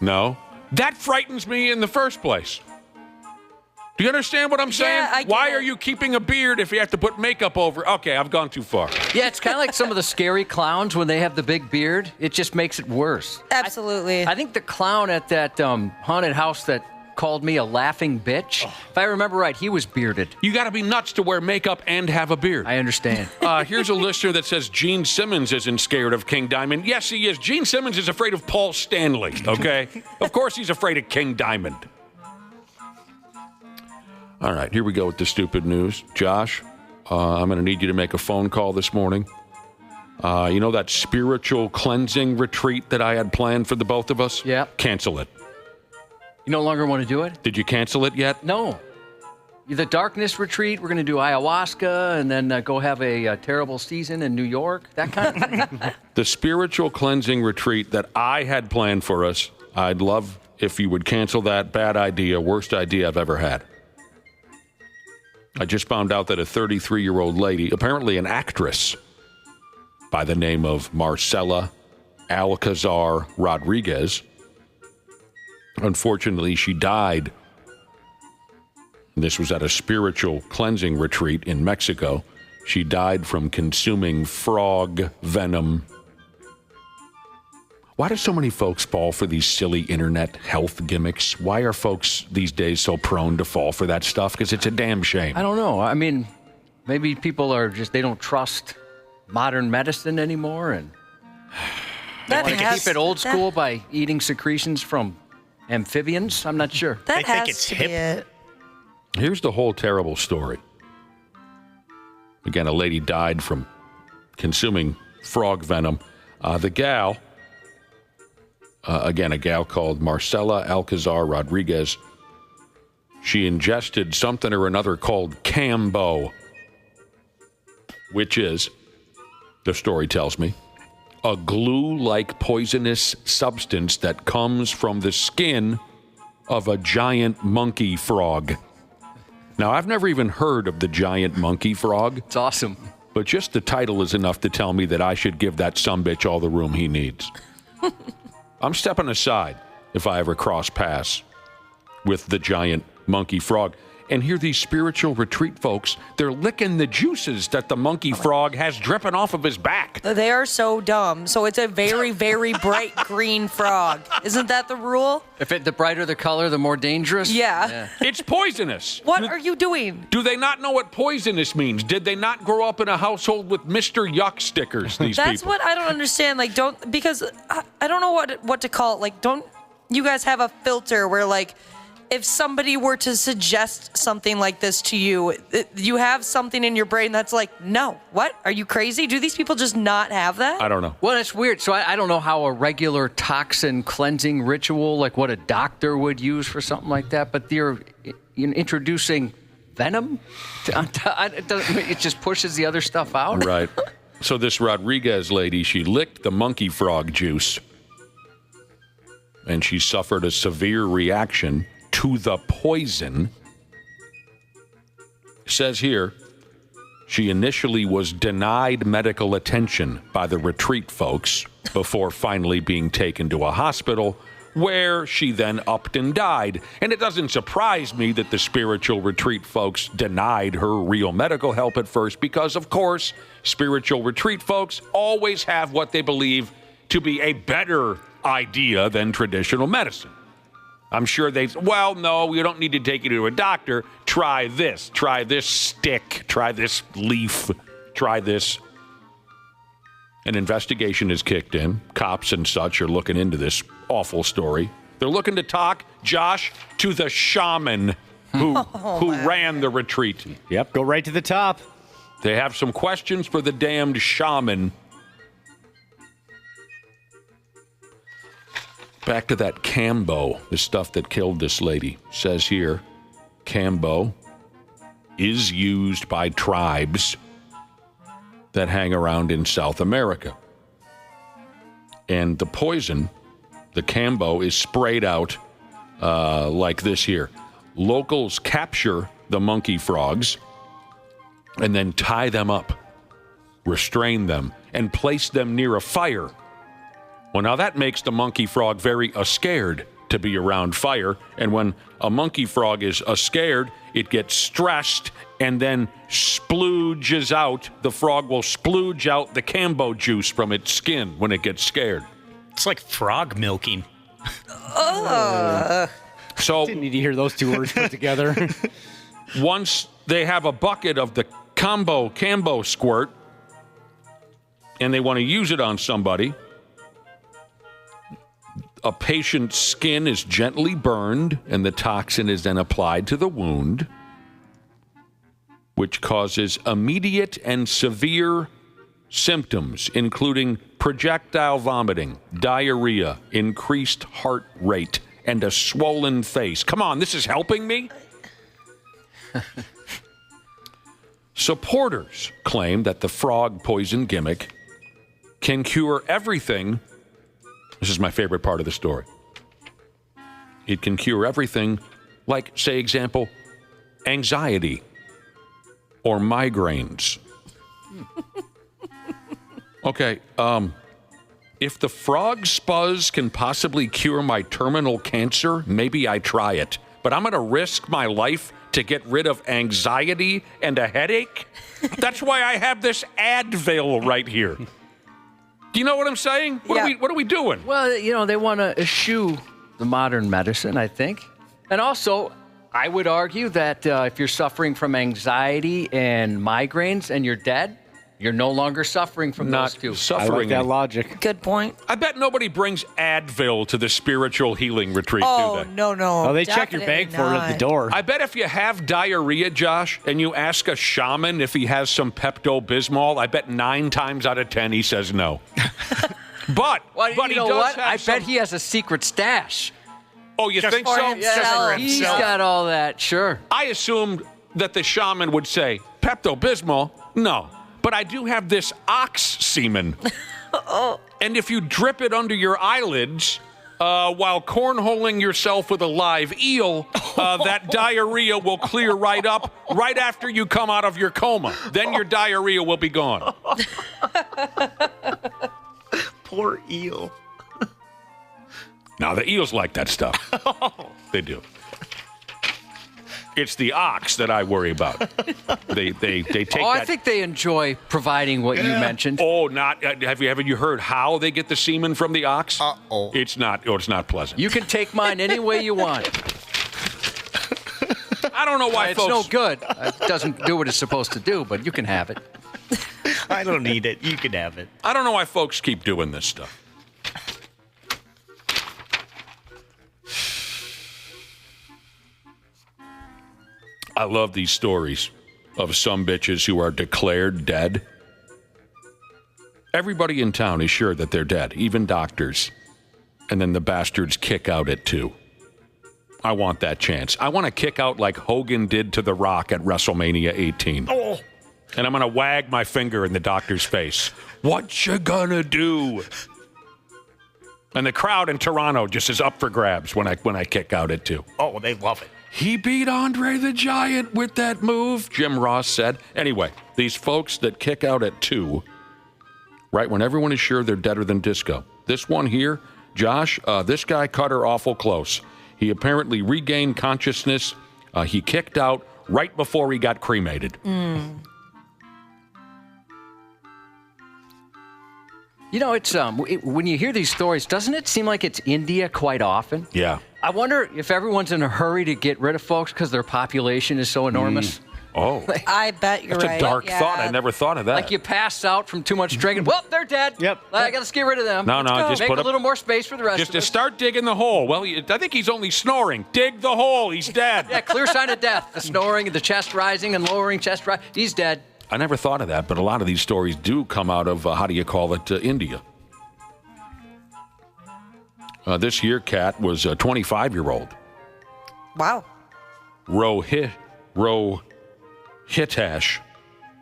no. That frightens me in the first place. Do you understand what I'm saying? I get Why it. are you keeping a beard if you have to put makeup over? Okay, I've gone too far. Yeah, it's kind of like some of the scary clowns when they have the big beard. It just makes it worse. Absolutely. I think the clown at that haunted house that called me a laughing bitch, if I remember right, he was bearded. You got to be nuts to wear makeup and have a beard. I understand. Here's a listener that says Gene Simmons isn't scared of King Diamond. Yes, he is. Gene Simmons is afraid of Paul Stanley, okay? Of course he's afraid of King Diamond. All right, here we go with the stupid news. Josh, I'm going to need you to make a phone call this morning. You know that spiritual cleansing retreat that I had planned for the both of us? Yeah. Cancel it. You no longer want to do it? Did you cancel it yet? No. The darkness retreat, we're going to do ayahuasca and then go have a terrible season in New York, that kind of thing. The spiritual cleansing retreat that I had planned for us, I'd love if you would cancel that. Bad idea, worst idea I've ever had. I just found out that a 33-year-old lady, apparently an actress by the name of Marcela Alcazar Rodriguez, unfortunately, she died. This was at a spiritual cleansing retreat in Mexico. She died from consuming frog venom. Why do so many folks fall for these silly internet health gimmicks? Why are folks these days so prone to fall for that stuff? Because it's a damn shame. I don't know. I mean, maybe people are just, they don't trust modern medicine anymore and they want to keep it old school by eating secretions from amphibians? I'm not sure. That They think has it's to hip. be it. Here's the whole terrible story. Again, a lady died from consuming frog venom. The gal, again, a gal called Marcela Alcazar Rodriguez, she ingested something or another called Cambo, which is, the story tells me, a glue-like poisonous substance that comes from the skin of a giant monkey frog. Now, I've never even heard of the giant monkey frog. It's awesome. But just the title is enough to tell me that I should give that sumbitch all the room he needs. I'm stepping aside if I ever cross paths with the giant monkey frog. And here these spiritual retreat folks, they're licking the juices that the monkey frog has dripping off of his back. They are so dumb. So it's a very, very bright green frog. Isn't that the rule? The brighter the color, the more dangerous? Yeah. It's poisonous. What are you doing? Do they not know what poisonous means? Did they not grow up in a household with Mr. Yuck stickers, these That's people? what I don't understand. Like, because I don't know what to call it. Like, don't you guys have a filter where, like, if somebody were to suggest something like this to you, you have something in your brain that's like, no, what? Are you crazy? Do these people just not have that? I don't know. Well, it's weird. So I don't know how a regular toxin cleansing ritual, like what a doctor would use for something like that, but they're introducing venom? It just pushes the other stuff out? Right. So this Rodriguez lady, she licked the monkey frog juice, and she suffered a severe reaction to the poison. It says here, she initially was denied medical attention by the retreat folks before finally being taken to a hospital, where she then upped and died. And it doesn't surprise me that the spiritual retreat folks denied her real medical help at first, because, of course, spiritual retreat folks always have what they believe to be a better idea than traditional medicine. I'm sure well, no, we don't need to take you to a doctor. Try this stick, try this leaf, try this. An investigation is kicked in. Cops and such are looking into this awful story. They're looking to talk, Josh, to the shaman who ran the retreat. Yep, go right to the top. They have some questions for the damned shaman. Back to that Cambo, the stuff that killed this lady. Says here, Cambo is used by tribes that hang around in South America. And the poison, the Cambo, is sprayed out like this here. Locals capture the monkey frogs and then tie them up, restrain them, and place them near a fire. Well, now that makes the monkey frog very scared to be around fire. And when a monkey frog is scared, it gets stressed and then splooges out. The frog will splooge out the Cambo juice from its skin when it gets scared. It's like frog milking. So Didn't need to hear those two words put together. once they have a bucket of the Cambo squirt and they want to use it on somebody, a patient's skin is gently burned, and the toxin is then applied to the wound, which causes immediate and severe symptoms, including projectile vomiting, diarrhea, increased heart rate, and a swollen face. Come on, this is helping me? Supporters claim that the frog poison gimmick can cure everything. This is my favorite part of the story. It can cure everything, like, say, example, anxiety or migraines. Okay, if the frog spuzz can possibly cure my terminal cancer, maybe I try it. But I'm going to risk my life to get rid of anxiety and a headache? That's why I have this Advil right here. Do you know what I'm saying? What are we doing? Well, they want to eschew the modern medicine, I think. And also, I would argue that if you're suffering from anxiety and migraines and you're dead, you're no longer suffering from those two. I like that logic. Good point. I bet nobody brings Advil to the spiritual healing retreat, Oh, do they? no. Oh, they check your bag for it at the door. I bet if you have diarrhea, Josh, and you ask a shaman if he has some Pepto-Bismol, I bet 9 times out of 10 he says no. But you know what? I bet he has a secret stash. Oh, you think so? Yeah, he's got all that, sure. I assumed that the shaman would say, Pepto-Bismol? No. But I do have this ox semen. And if you drip it under your eyelids while cornholing yourself with a live eel, that diarrhea will clear right up right after you come out of your coma. Then your diarrhea will be gone. Poor eel. Now, the eels like that stuff. They do. It's the ox that I worry about. They take that. I think they enjoy providing what you mentioned. Oh, not have you heard how they get the semen from the ox? Uh-oh. It's not pleasant. You can take mine any way you want. I don't know why It's folks. no good. It doesn't do what it's supposed to do, but you can have it. I don't need it. You can have it. I don't know why folks keep doing this stuff. I love these stories of some bitches who are declared dead. Everybody in town is sure that they're dead, even doctors. And then the bastards kick out at 2. I want that chance. I want to kick out like Hogan did to The Rock at WrestleMania 18. Oh. And I'm going to wag my finger in the doctor's face. What you gonna do? And the crowd in Toronto just is up for grabs when I kick out at 2. Oh, they love it. He beat Andre the Giant with that move, Jim Ross said. Anyway, these folks that kick out at 2, right when everyone is sure they're deader than disco. This one here, Josh, this guy cut her awful close. He apparently regained consciousness. He kicked out right before he got cremated. You know, it's when you hear these stories, doesn't it seem like it's India quite often? Yeah. I wonder if everyone's in a hurry to get rid of folks because their population is so enormous. Oh. I bet you're That's right. a dark Yeah. thought. I never thought of that. Like you pass out from too much drinking. Well, they're dead. Yep. I got to get rid of them. No, Let's just make put a up- little more space for the rest Just of to us. start digging the hole. Well, I think he's only snoring. Dig the hole. He's dead. Yeah, clear sign of death. The snoring, the chest rising and lowering, chest rise. He's dead. I never thought of that, but a lot of these stories do come out of, India. This here cat was a 25-year-old. Wow. Rohitash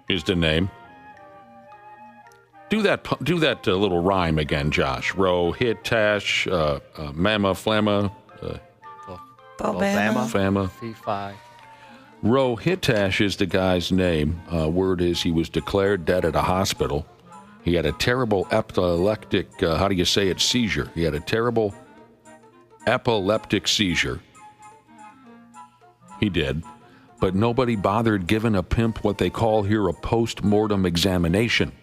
is the name. Do that little rhyme again, Josh. Rohitash, Mama Flamma, Alabama. Fama. Fee-fi. Rohitash is the guy's name. Word is he was declared dead at a hospital. He had a terrible epileptic, seizure. He had a terrible epileptic seizure. He did. But nobody bothered giving a pimp what they call here a post-mortem examination.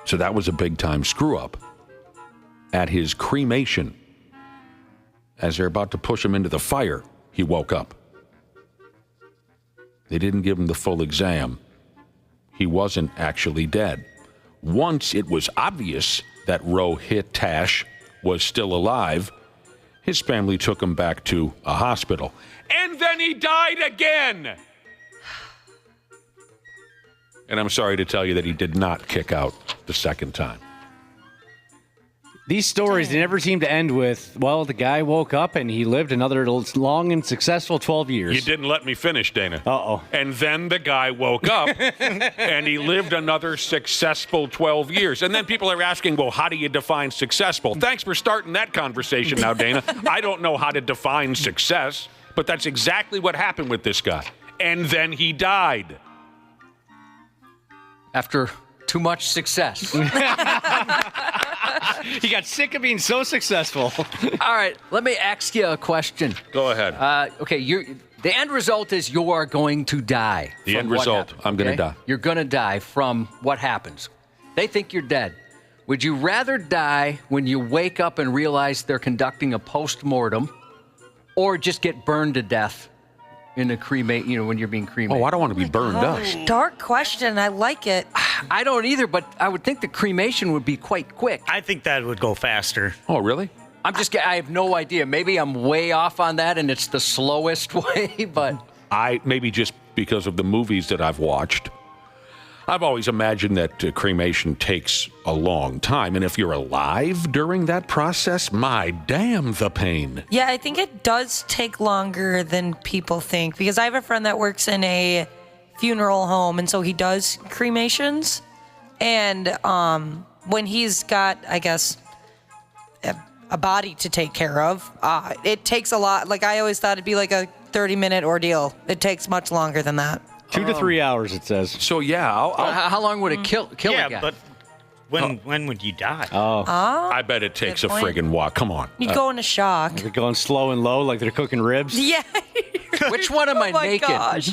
So that was a big-time screw-up. At his cremation, as they're about to push him into the fire, he woke up. They didn't give him the full exam. He wasn't actually dead. Once it was obvious that Rohitash was still alive, his family took him back to a hospital. And then he died again! And I'm sorry to tell you that he did not kick out the second time. These stories, they never seem to end with, well, the guy woke up and he lived another long and successful 12 years. You didn't let me finish, Dana. Uh-oh. And then the guy woke up and he lived another successful 12 years. And then people are asking, well, how do you define successful? Thanks for starting that conversation now, Dana. I don't know how to define success, but that's exactly what happened with this guy. And then he died. After too much success. He got sick of being so successful. All right, let me ask you a question. Go ahead. Okay, the end result is you are going to die. The from end what result, happened, I'm going to okay? die. You're going to die from what happens. They think you're dead. Would you rather die when you wake up and realize they're conducting a post-mortem, or just get burned to death in a when you're being cremated? Oh, I don't want to be burned up. Dark question. I like it. I don't either, but I would think the cremation would be quite quick. I think that would go faster. Oh, really? I have no idea. Maybe I'm way off on that and it's the slowest way, but Maybe just because of the movies that I've watched, I've always imagined that cremation takes a long time. And if you're alive during that process, my damn the pain. Yeah, I think it does take longer than people think because I have a friend that works in a funeral home, and so he does cremations. And when he's got, I guess, a body to take care of, it takes a lot. Like, I always thought it'd be like a 30-minute ordeal. It takes much longer than that. 2 to 3 hours, it says. So, yeah. how long would it kill a guy? Yeah, but when would you die? I bet it takes a Good point. friggin' walk. Come on. You'd go into shock. They're going slow and low like they're cooking ribs. Yeah. Which one am I naked? Gosh.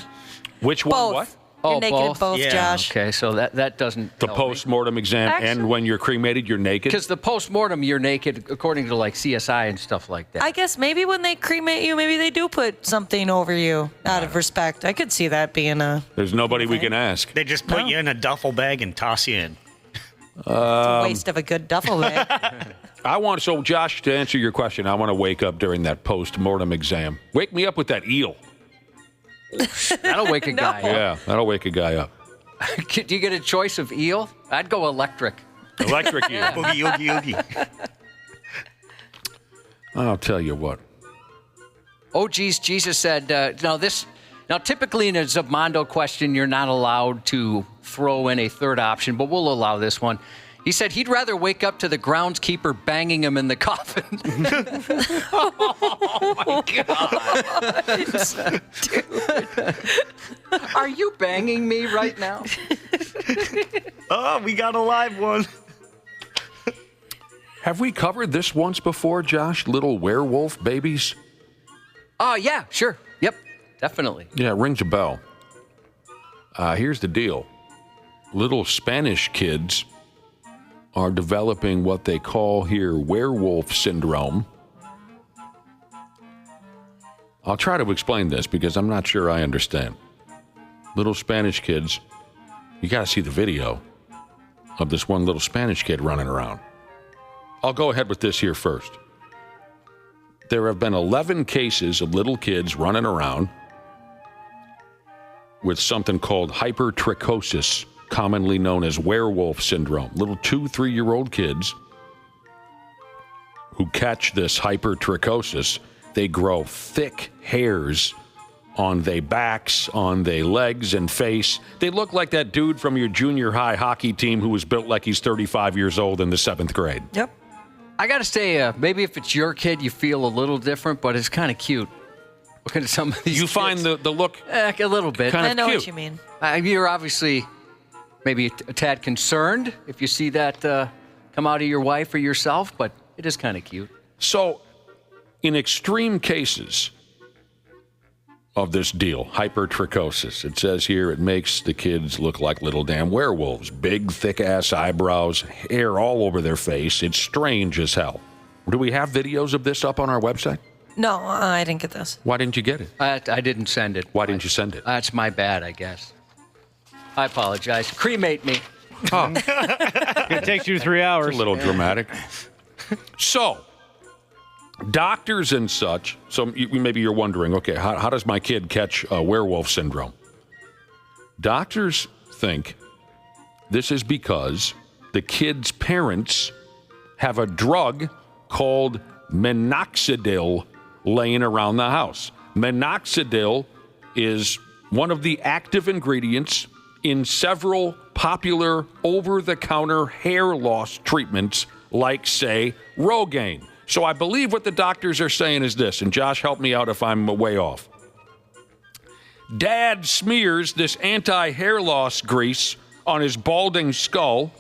Which one? Both. What? You're Oh, naked in both, Yeah. Josh. Okay, so that doesn't The post-mortem exam, and when you're cremated, you're naked? because the post-mortem you're naked according to like CSI and stuff like that. I guess maybe when they cremate you, maybe they do put something over you out of respect. I could see that being a There's nobody we can ask. They just put you in a duffel bag and toss you in. waste of a good duffel bag. So Josh, to answer your question, I want to wake up during that post-mortem exam. Wake me up with that eel. That'll wake a guy up. Yeah, that'll wake a guy up. Do you get a choice of eel? I'd go electric. Electric eel. Boogie, oogie, oogie. I'll tell you what. Oh, geez, Jesus said, now typically in a Zubmondo question, you're not allowed to throw in a third option, but we'll allow this one. He said he'd rather wake up to the groundskeeper banging him in the coffin. Oh, my God. Dude. Are you banging me right now? Oh, we got a live one. Have we covered this once before, Josh? Little werewolf babies? Oh, yeah, sure. Yep, definitely. Yeah, it rings a bell. Here's the deal. Little Spanish kids are developing what they call here werewolf syndrome. I'll try to explain this because I'm not sure I understand. Little Spanish kids, you got to see the video of this one little Spanish kid running around. I'll go ahead with this here first. There have been 11 cases of little kids running around with something called hypertrichosis, commonly known as werewolf syndrome. Little 2-3-year-old kids who catch this hypertrichosis, they grow thick hairs on their backs, on their legs and face. They look like that dude from your junior high hockey team who was built like he's 35 years old in the 7th grade. Yep. I got to say, maybe if it's your kid, you feel a little different, but it's kind of cute. Looking at some of these You kids. find the look a little bit. kind of I know cute. what you mean. You're obviously maybe a tad concerned if you see that come out of your wife or yourself, but it is kind of cute. So, in extreme cases of this deal, hypertrichosis, it says here it makes the kids look like little damn werewolves. Big, thick-ass eyebrows, hair all over their face. It's strange as hell. Do we have videos of this up on our website? No, I didn't get this. Why didn't you get it? I didn't send it. Why didn't you send it? That's my bad, I guess. I apologize. Cremate me. Oh, It takes you 3 hours. a little dramatic. So, doctors and such, maybe you're wondering, okay, how does my kid catch werewolf syndrome? Doctors think this is because the kid's parents have a drug called minoxidil laying around the house. Minoxidil is one of the active ingredients in several popular over-the-counter hair loss treatments like, say, Rogaine. So I believe what the doctors are saying is this, and Josh, help me out if I'm way off. Dad smears this anti-hair loss grease on his balding skull.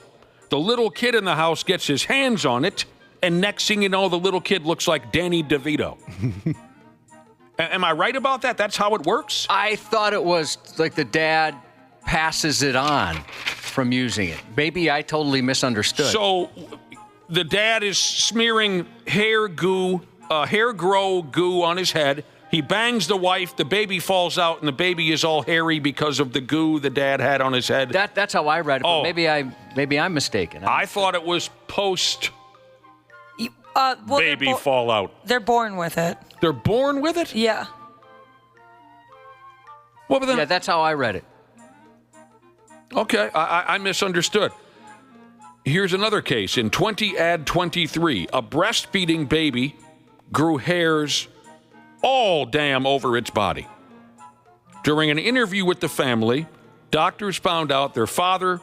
The little kid in the house gets his hands on it, and next thing you know, the little kid looks like Danny DeVito. Am I right about that? That's how it works? I thought it was like the dad passes it on from using it. Maybe I totally misunderstood. So the dad is smearing hair grow goo on his head. He bangs the wife, the baby falls out, and the baby is all hairy because of the goo the dad had on his head. That's how I read it, but maybe I'm mistaken. I thought it was post Well, baby fallout. They're born with it. They're born with it? Yeah. Well, but then, Yeah, that's how I read it. okay, I misunderstood. Here's another case. In 20-23, a breastfeeding baby grew hairs all damn over its body. During an interview with the family, doctors found out their father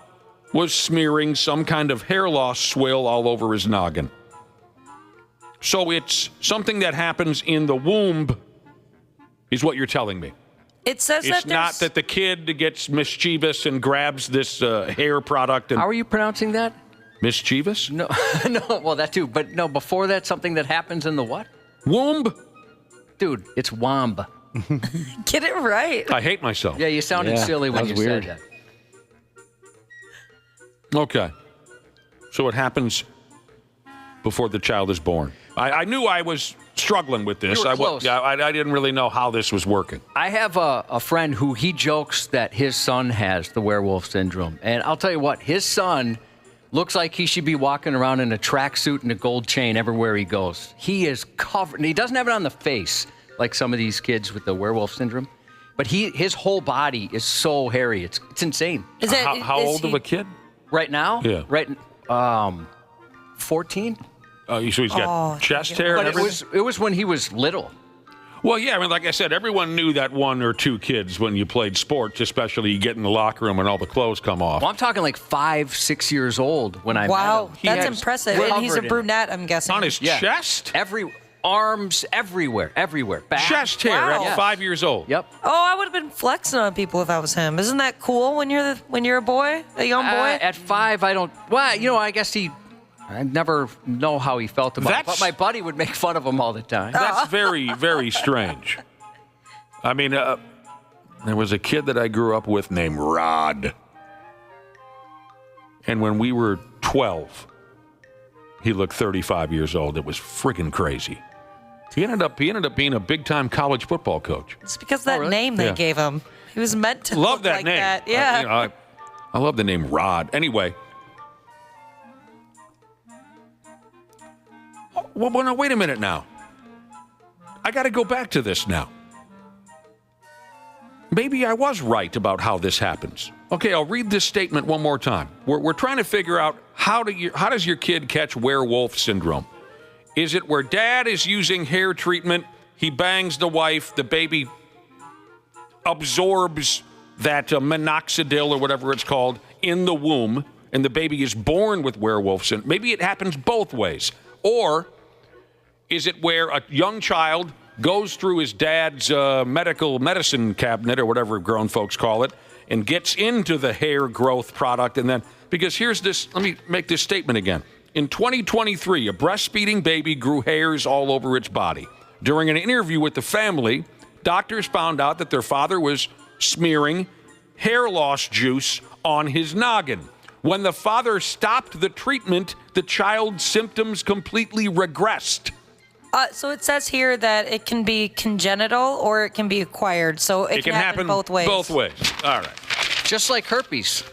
was smearing some kind of hair loss swill all over his noggin. So it's something that happens in the womb, is what you're telling me. It says It's that not that the kid gets mischievous and grabs this hair product and How are you pronouncing that? mischievous? No, no. Well, that too. But no, before that, something that happens in the what? Womb? Dude, it's womb. Get it right. I hate myself. Yeah, you sounded silly when you said that. Okay. So it happens before the child is born. I knew I was struggling with this. You were close. I didn't really know how this was working. I have a friend who he jokes that his son has the werewolf syndrome. And I'll tell you what, his son looks like he should be walking around in a tracksuit and a gold chain everywhere he goes. He is covered. And he doesn't have it on the face like some of these kids with the werewolf syndrome. But his whole body is so hairy. It's insane. How old of a kid? Right now? Yeah. 14. So he's got chest hair and everything? It was when he was little. Well, yeah, I mean, like I said, everyone knew that one or two kids when you played sports, especially you get in the locker room and all the clothes come off. Well, I'm talking like 5, 6 years old when I met him. Wow, that's impressive. And he's a brunette, I'm guessing. On his chest? Arms, everywhere. Back. Chest hair at 5 years old. Yep. Oh, I would have been flexing on people if I was him. Isn't that cool when you're a boy, a young boy? At 5, I don't. Well, I guess I never know how he felt about it. But my buddy would make fun of him all the time. That's very, very strange. I mean, there was a kid that I grew up with named Rod. And when we were 12, he looked 35 years old. It was friggin' crazy. He ended up being a big-time college football coach. It's because of that name they gave him. He was meant to Love look that like name. that. Yeah. I love the name Rod. Anyway. Well, no, wait a minute now. I got to go back to this now. Maybe I was right about how this happens. Okay, I'll read this statement one more time. We're trying to figure out how does your kid catch werewolf syndrome? Is it where dad is using hair treatment, he bangs the wife, the baby absorbs that minoxidil or whatever it's called in the womb, and the baby is born with werewolf syndrome? Maybe it happens both ways. Or is it where a young child goes through his dad's medicine cabinet or whatever grown folks call it and gets into the hair growth product, and then, because here's this, let me make this statement again. In 2023, a breastfeeding baby grew hairs all over its body. During an interview with the family, doctors found out that their father was smearing hair loss juice on his noggin. When the father stopped the treatment, the child's symptoms completely regressed. So it says here that it can be congenital or it can be acquired. So it can happen both ways. Both ways. All right. Just like herpes.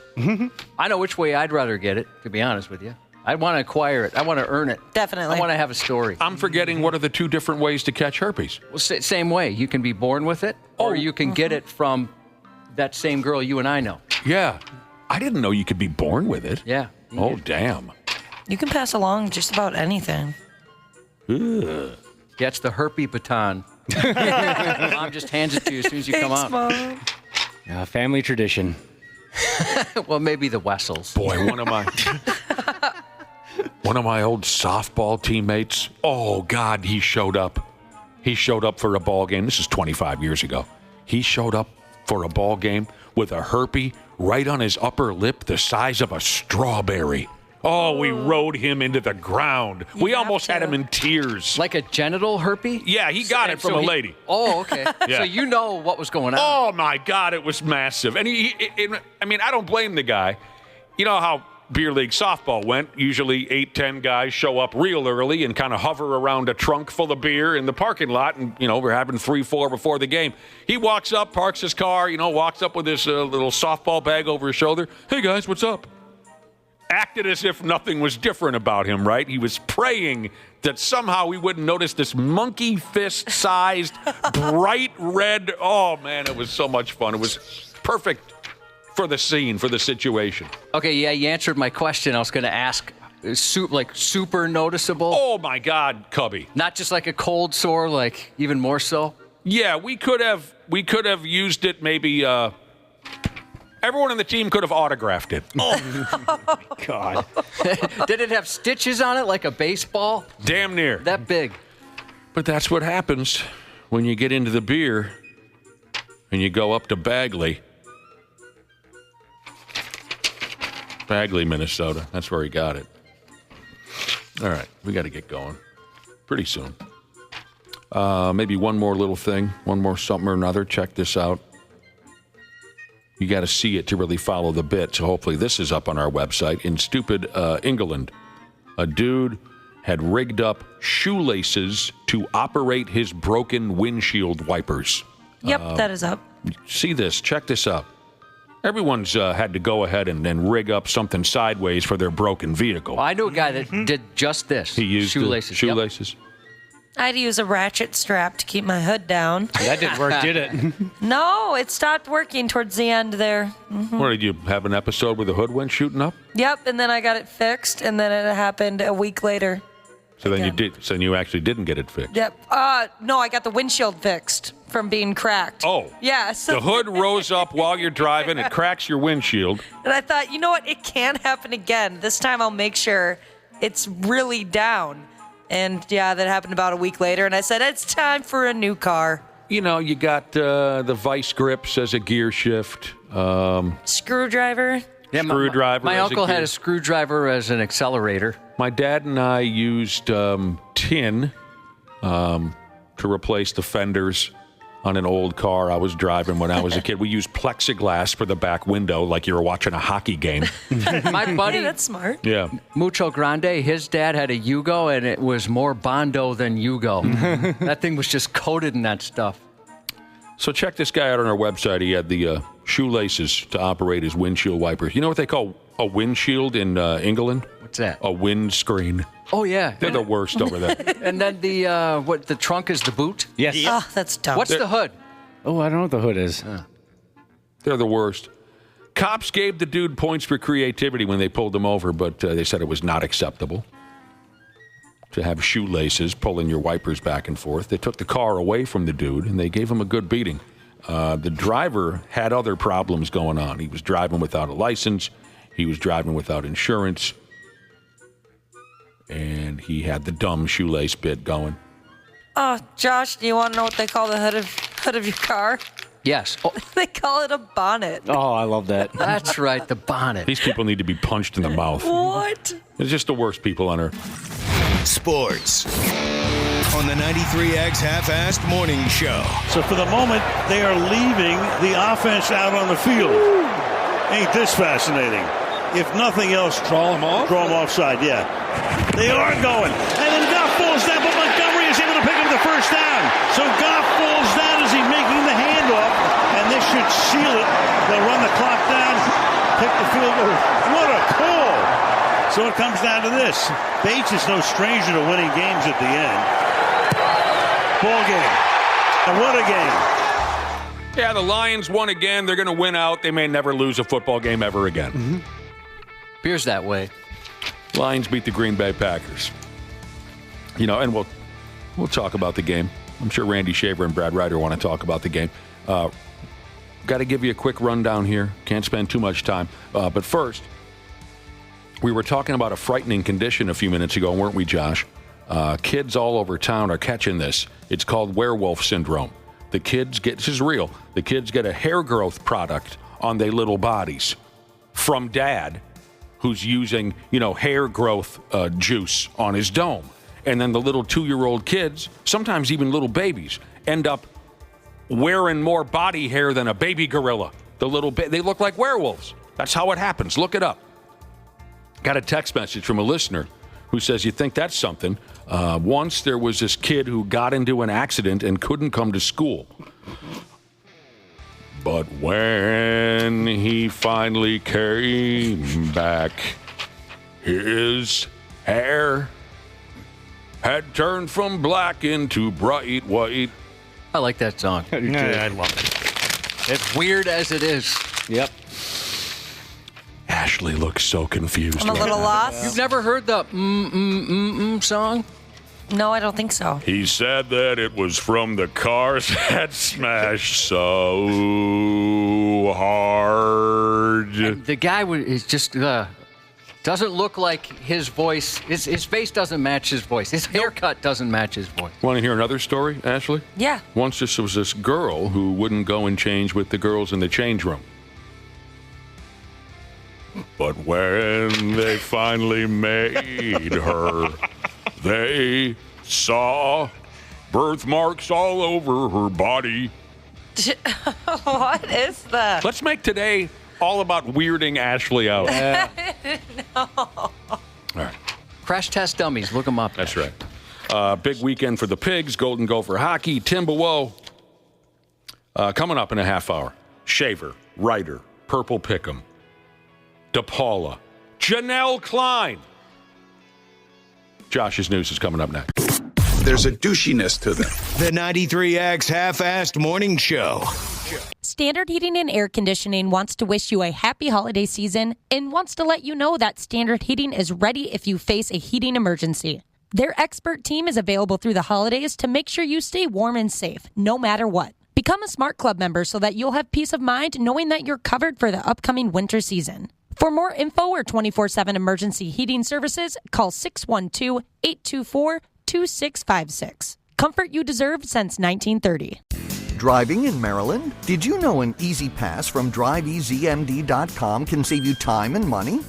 I know which way I'd rather get it, to be honest with you. I want to acquire it. I want to earn it. Definitely. I want to have a story. I'm forgetting what are the two different ways to catch herpes. Well, same way. You can be born with it, or you can get it from that same girl you and I know. Yeah. I didn't know you could be born with it. Yeah. Oh, damn. You can pass along just about anything. Ugh. Yeah, it's the herpes baton. Mom just hands it to you as soon as you come out. Mom. Family tradition. Well, maybe the Wessels. Boy, one of my old softball teammates. Oh God, he showed up. He showed up for a ball game. This is 25 years ago. He showed up for a ball game with a herpes right on his upper lip, the size of a strawberry. Oh, we rode him into the ground. We almost had him in tears. Like a genital herpes? Yeah, he got it from a lady. Oh, okay. Yeah. So you know what was going on. Oh, my God, it was massive. And I don't blame the guy. You know how beer league softball went? Usually 8-10 guys show up real early and kind of hover around a trunk full of beer in the parking lot. And, we're having 3-4 before the game. He walks up, parks his car, walks up with his little softball bag over his shoulder. Hey, guys, what's up? Acted as if nothing was different about him, right? He was praying that somehow we wouldn't notice this monkey fist-sized, bright red. Oh, man, it was so much fun. It was perfect for the scene, for the situation. Okay, yeah, you answered my question. I was going to ask, super noticeable? Oh, my God, Cubby. Not just like a cold sore, like even more so? Yeah, we could have used it maybe... Everyone on the team could have autographed it. Oh, my God. Did it have stitches on it like a baseball? Damn near. That big. But that's what happens when you get into the beer and you go up to Bagley, Minnesota. That's where he got it. All right, we got to get going pretty soon. Maybe one more little thing, one more something or another. Check this out. You got to see it to really follow the bit. So hopefully this is up on our website. In stupid England, a dude had rigged up shoelaces to operate his broken windshield wipers. Yep, that is up. See this. Check this out. Everyone's had to go ahead and rig up something sideways for their broken vehicle. I knew a guy that did just this. He used shoelaces. Shoelaces. Yep. I had to use a ratchet strap to keep my hood down. That didn't work, did it? No, it stopped working towards the end there. What, did you have an episode where the hood went shooting up? Yep, and then I got it fixed, and then it happened a week later. So then you did. So you actually didn't get it fixed. Yep. No, I got the windshield fixed from being cracked. Oh. Yeah. So The hood rose up while you're driving. It cracks your windshield. And I thought, you know what? It can't happen again. This time I'll make sure it's really down. And yeah, that happened about a week later. And I said, it's time for a new car. You know, you got the vice grips as a gear shift. Screwdriver. Yeah, Screwdriver. My as uncle a gear. had a screwdriver as an accelerator. My dad and I used tin to replace the fenders on an old car I was driving when I was a kid. We used plexiglass for the back window like you were watching a hockey game. My buddy, Hey, that's smart. Yeah. Mucho Grande, his dad had a Yugo, and it was more Bondo than Yugo. That thing was just coated in that stuff. So check this guy out on our website. He had the shoelaces to operate his windshield wipers. You know what they call a windshield in England? What's that? A windscreen. Oh, yeah. They're the worst over there. And then the trunk is the boot? Yes. Oh, that's dumb. What's the hood? Oh, I don't know what the hood is. They're the worst. Cops gave the dude points for creativity when they pulled him over, but they said it was not acceptable to have shoelaces pulling your wipers back and forth. They took the car away from the dude, and they gave him a good beating. The driver had other problems going on. He was driving without a license. He was driving without insurance. And he had the dumb shoelace bit going. Oh, Josh, do you want to know what they call the hood of your car? Yes. Oh, They call it a bonnet. Oh, I love that. that's right, the bonnet. These people need to be punched in the mouth. What? They're just the worst people on earth. Sports on the 93X Half-Assed Morning Show. So for the moment, they are leaving the offense out on the field. Ain't this fascinating? If nothing else, draw them offside, yeah. They are going. And then Goff falls down, but Montgomery is able to pick up the first down. So Goff falls down as he's making the handoff, and this should seal it. They'll run the clock down, pick the field goal. What a call! So it comes down to this. Bates is no stranger to winning games at the end. Ball game. And what a game. Yeah, the Lions won again. They're going to win out. They may never lose a football game ever again. Mm-hmm. Appears that way. Lions beat the Green Bay Packers. You know, and we'll talk about the game. I'm sure Randy Shaver and Brad Ryder want to talk about the game. Got to give you a quick rundown here. Can't spend too much time. But first, we were talking about a frightening condition a few minutes ago, weren't we, Josh? Kids all over town are catching this. It's called werewolf syndrome. The kids get, this is real, the kids get a hair growth product on their little bodies from dad, who's using, hair growth juice on his dome. And then the little 2-year-old kids, sometimes even little babies, end up wearing more body hair than a baby gorilla. They look like werewolves. That's how it happens. Look it up. Got a text message from a listener who says, you think that's something? Once there was this kid who got into an accident and couldn't come to school. But when he finally came back, his hair had turned from black into bright white. I like that song. Yeah, I love it. It's weird as it is. Yep. Ashley looks so confused. I'm a little lost. You've never heard the song? No, I don't think so. He said that it was from the cars that smashed so hard. And the guy is just doesn't look like his voice. His face doesn't match his voice. His haircut doesn't match his voice. Want to hear another story, Ashley? Yeah. Once there was this girl who wouldn't go and change with the girls in the change room. But when they finally made her, they saw Birthmarks all over her body. What is that? Let's make today all about weirding Ashley out. No. All right. Crash Test Dummies. Look them up. That's right. Big weekend for the Pigs, Golden Gopher hockey, Timberwolf. Coming up in a half hour. Shaver, Ryder, Purple Pick'em, DePaola, Janel Klein. Josh's News is coming up next. There's a douchiness to them. The 93X Half-Assed Morning Show. Standard Heating and Air Conditioning wants to wish you a happy holiday season and wants to let you know that Standard Heating is ready if you face a heating emergency. Their expert team is available through the holidays to make sure you stay warm and safe, no matter what. Become a Smart Club member so that you'll have peace of mind knowing that you're covered for the upcoming winter season. For more info or 24/7 emergency heating services, call 612-824-2656. Comfort you deserve since 1930. Driving in Maryland? Did you know an Easy Pass from DriveEasyMD.com can save you time and money?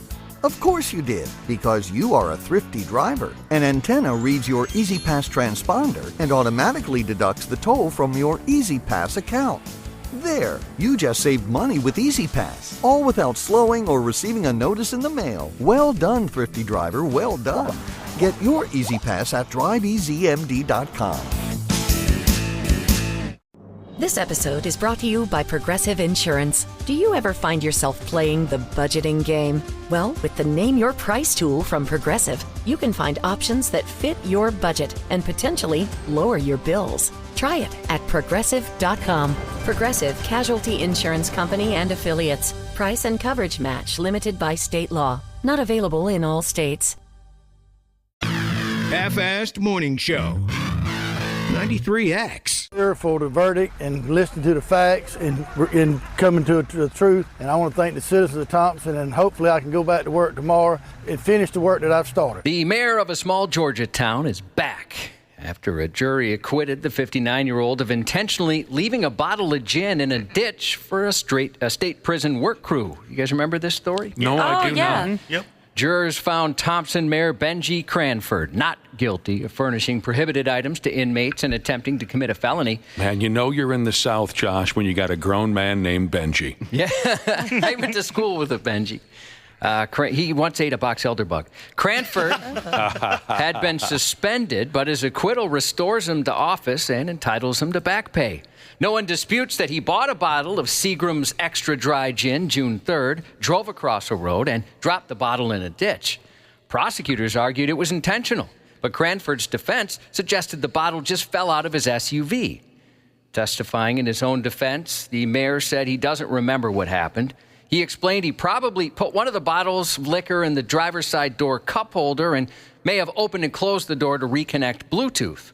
Of course you did, because you are a thrifty driver. An antenna reads your Easy Pass transponder and automatically deducts the toll from your Easy Pass account. There, you just saved money with Easy Pass, all without slowing or receiving a notice in the mail. Well done, thrifty driver, well done. Get your Easy Pass at DriveEasyMD.com. This episode is brought to you by Progressive Insurance. Do you ever find yourself playing the budgeting game? Well, with the Name Your Price tool from Progressive, you can find options that fit your budget and potentially lower your bills. Try it at Progressive.com. Progressive Casualty Insurance Company and Affiliates. Price and coverage match limited by state law. Not available in all states. Half-Assed Morning Show. 93X. Here for the verdict and listening to the facts and coming to the truth. And I want to thank the citizens of Thompson, and hopefully I can go back to work tomorrow and finish the work that I've started. The mayor of a small Georgia town is back after a jury acquitted the 59-year-old of intentionally leaving a bottle of gin in a ditch for a state prison work crew. You guys remember this story? No, I do not. Yep. Jurors found Thompson Mayor Benji Cranford not guilty of furnishing prohibited items to inmates and attempting to commit a felony. Man, you know you're in the South, Josh, when you got a grown man named Benji. Yeah, I went to school with a Benji. He once ate a box elderbug. Cranford had been suspended, but his acquittal restores him to office and entitles him to back pay. No one disputes that he bought a bottle of Seagram's Extra Dry Gin June 3rd, drove across a road, and dropped the bottle in a ditch. Prosecutors argued it was intentional, but Cranford's defense suggested the bottle just fell out of his SUV. Testifying in his own defense, the mayor said he doesn't remember what happened. He explained he probably put one of the bottles of liquor in the driver's side door cup holder and may have opened and closed the door to reconnect Bluetooth.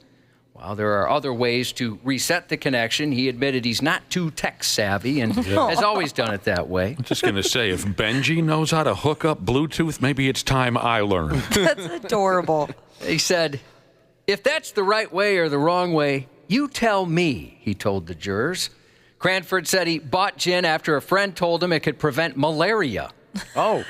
While there are other ways to reset the connection, he admitted he's not too tech-savvy and has always done it that way. I'm just going to say, if Benji knows how to hook up Bluetooth, maybe it's time I learn. That's adorable. He said, "If that's the right way or the wrong way, you tell me," he told the jurors. Cranford said he bought gin after a friend told him it could prevent malaria. Oh.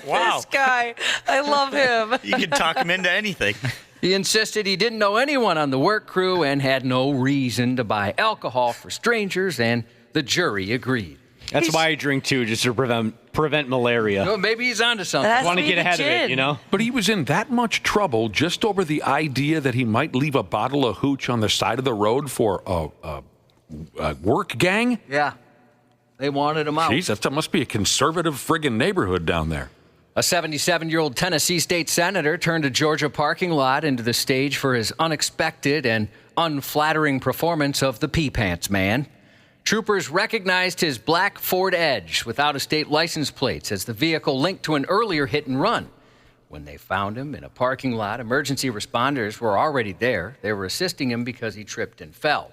Wow. This guy, I love him. You can talk him into anything. He insisted he didn't know anyone on the work crew and had no reason to buy alcohol for strangers, and the jury agreed. That's why I drink too, just to prevent malaria. Well, maybe he's onto something. I want to get ahead of it, you know? But he was in that much trouble just over the idea that he might leave a bottle of hooch on the side of the road for a work gang? Yeah. They wanted him out. Jeez, that must be a conservative friggin' neighborhood down there. A 77-year-old Tennessee state senator turned a Georgia parking lot into the stage for his unexpected and unflattering performance of the Pee Pants Man. Troopers recognized his black Ford Edge without state license plates as the vehicle linked to an earlier hit and run. When they found him in a parking lot, emergency responders were already there. They were assisting him because he tripped and fell.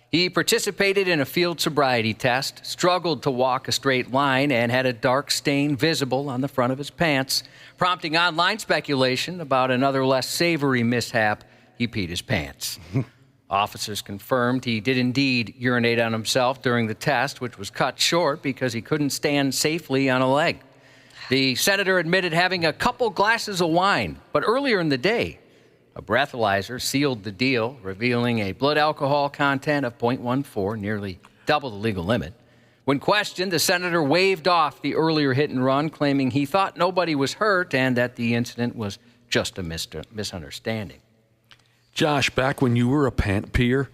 He participated in a field sobriety test, struggled to walk a straight line, and had a dark stain visible on the front of his pants, prompting online speculation about another less savory mishap. He peed his pants. Officers confirmed he did indeed urinate on himself during the test, which was cut short because he couldn't stand safely on a leg. The senator admitted having a couple glasses of wine, but earlier in the day, A breathalyzer sealed the deal, revealing a blood alcohol content of 0.14, nearly double the legal limit. When questioned, the senator waved off the earlier hit and run, claiming he thought nobody was hurt and that the incident was just a misunderstanding. Josh, back when you were a pant peer,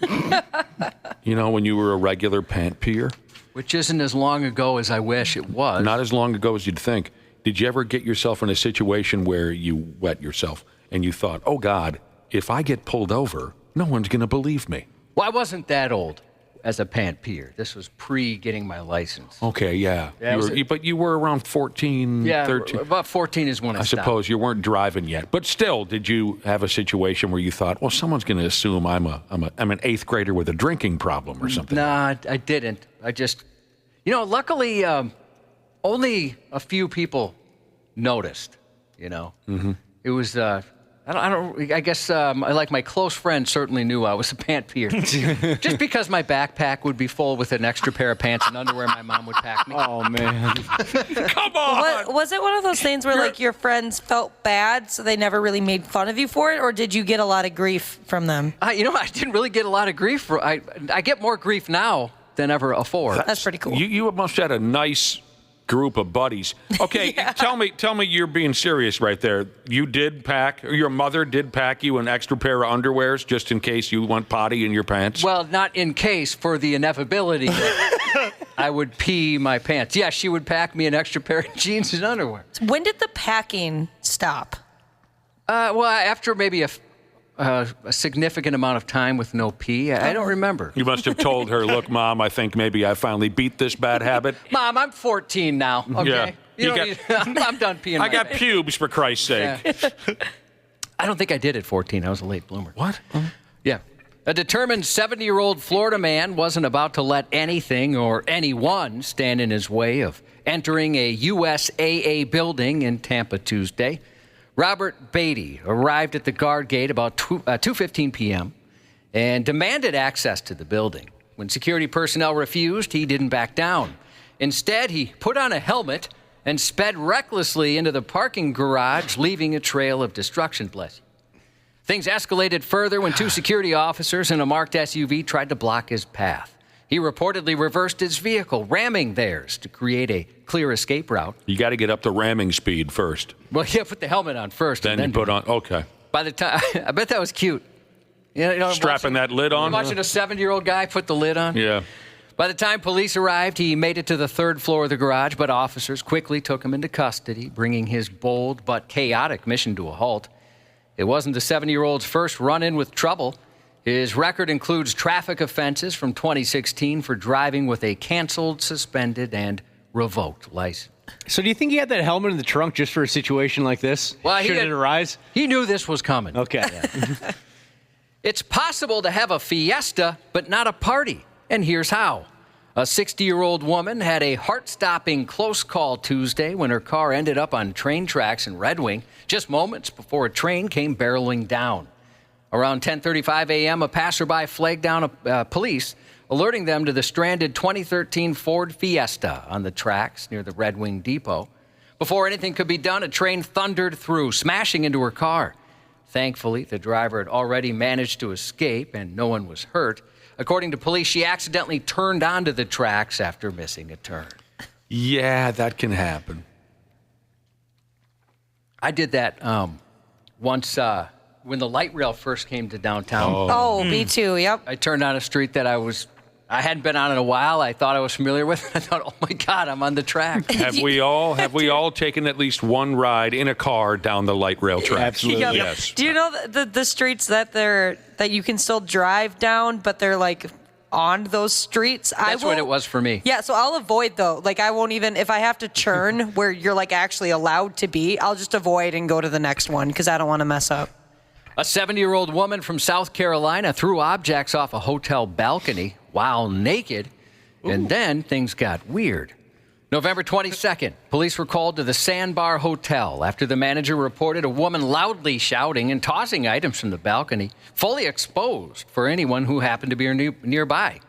when you were a regular pant peer. Which isn't as long ago as I wish it was. Not as long ago as you'd think. Did you ever get yourself in a situation where you wet yourself and you thought, oh, God, if I get pulled over, no one's going to believe me? Well, I wasn't that old as a pant peer. This was pre-getting my license. Okay, yeah. But you were around 14, 13. About 14 is when I stopped. Suppose you weren't driving yet. But still, did you have a situation where you thought, well, someone's going to assume I'm an eighth grader with a drinking problem or something? No, I didn't. I just, luckily, only a few people noticed, Mm-hmm. It was, I guess like my close friend certainly knew I was a pant peer. Just because my backpack would be full with an extra pair of pants and underwear my mom would pack me. Oh, man. Come on! Was it one of those things where, your friends felt bad, so they never really made fun of you for it, or did you get a lot of grief from them? I didn't really get a lot of grief. I get more grief now than ever before. That's pretty cool. You must have had a nice group of buddies. Okay, tell me you're being serious right there. You did pack, or your mother did pack you an extra pair of underwears just in case you went potty in your pants? Well, not in case, for the inevitability that I would pee my pants. Yeah, she would pack me an extra pair of jeans and underwear. When did the packing stop? Well, after maybe a significant amount of time with no pee. I don't remember. You must have told her, look, Mom, I think maybe I finally beat this bad habit. Mom, I'm 14 now, okay? Yeah. I'm done peeing I got pubes, for Christ's sake. Yeah. I don't think I did at 14. I was a late bloomer. What? Yeah. A determined 70-year-old Florida man wasn't about to let anything or anyone stand in his way of entering a USAA building in Tampa Tuesday. Robert Beatty arrived at the guard gate about 2:15 p.m. and demanded access to the building. When security personnel refused, he didn't back down. Instead, he put on a helmet and sped recklessly into the parking garage, leaving a trail of destruction. Bless you. Things escalated further when two security officers in a marked SUV tried to block his path. He reportedly reversed his vehicle, ramming theirs to create a clear escape route. You got to get up to ramming speed first. Well, yeah, put the helmet on first. Then you put on, okay. By the time, I bet that was cute. Strapping that lid on? Watching a 70-year-old guy put the lid on? Yeah. By the time police arrived, he made it to the third floor of the garage, but officers quickly took him into custody, bringing his bold but chaotic mission to a halt. It wasn't the 70-year-old's first run-in with trouble. His record includes traffic offenses from 2016 for driving with a canceled, suspended, and revoked license. So do you think he had that helmet in the trunk just for a situation like this? Well, Should it arise? He knew this was coming. Okay. Yeah. It's possible to have a fiesta, but not a party. And here's how. A 60-year-old woman had a heart-stopping close call Tuesday when her car ended up on train tracks in Red Wing just moments before a train came barreling down. Around 10:35 a.m., a passerby flagged down police, alerting them to the stranded 2013 Ford Fiesta on the tracks near the Red Wing Depot. Before anything could be done, a train thundered through, smashing into her car. Thankfully, the driver had already managed to escape, and no one was hurt. According to police, she accidentally turned onto the tracks after missing a turn. Yeah, that can happen. I did that once when the light rail first came to downtown. Oh, me too, yep. I turned on a street that I hadn't been on in a while. I thought I was familiar with. I thought, oh my God, I'm on the track. Have we all taken at least one ride in a car down the light rail track? Absolutely. Yep. Yes. Do you know the streets that you can still drive down, but they're like on those streets? That's what it was for me. Yeah, so I'll avoid though. Like I won't even, if I have to churn where you're like actually allowed to be, I'll just avoid and go to the next one because I don't want to mess up. A 70-year-old woman from South Carolina threw objects off a hotel balcony while naked, and then things got weird. November 22nd, police were called to the Sandbar Hotel after the manager reported a woman loudly shouting and tossing items from the balcony, fully exposed for anyone who happened to be nearby.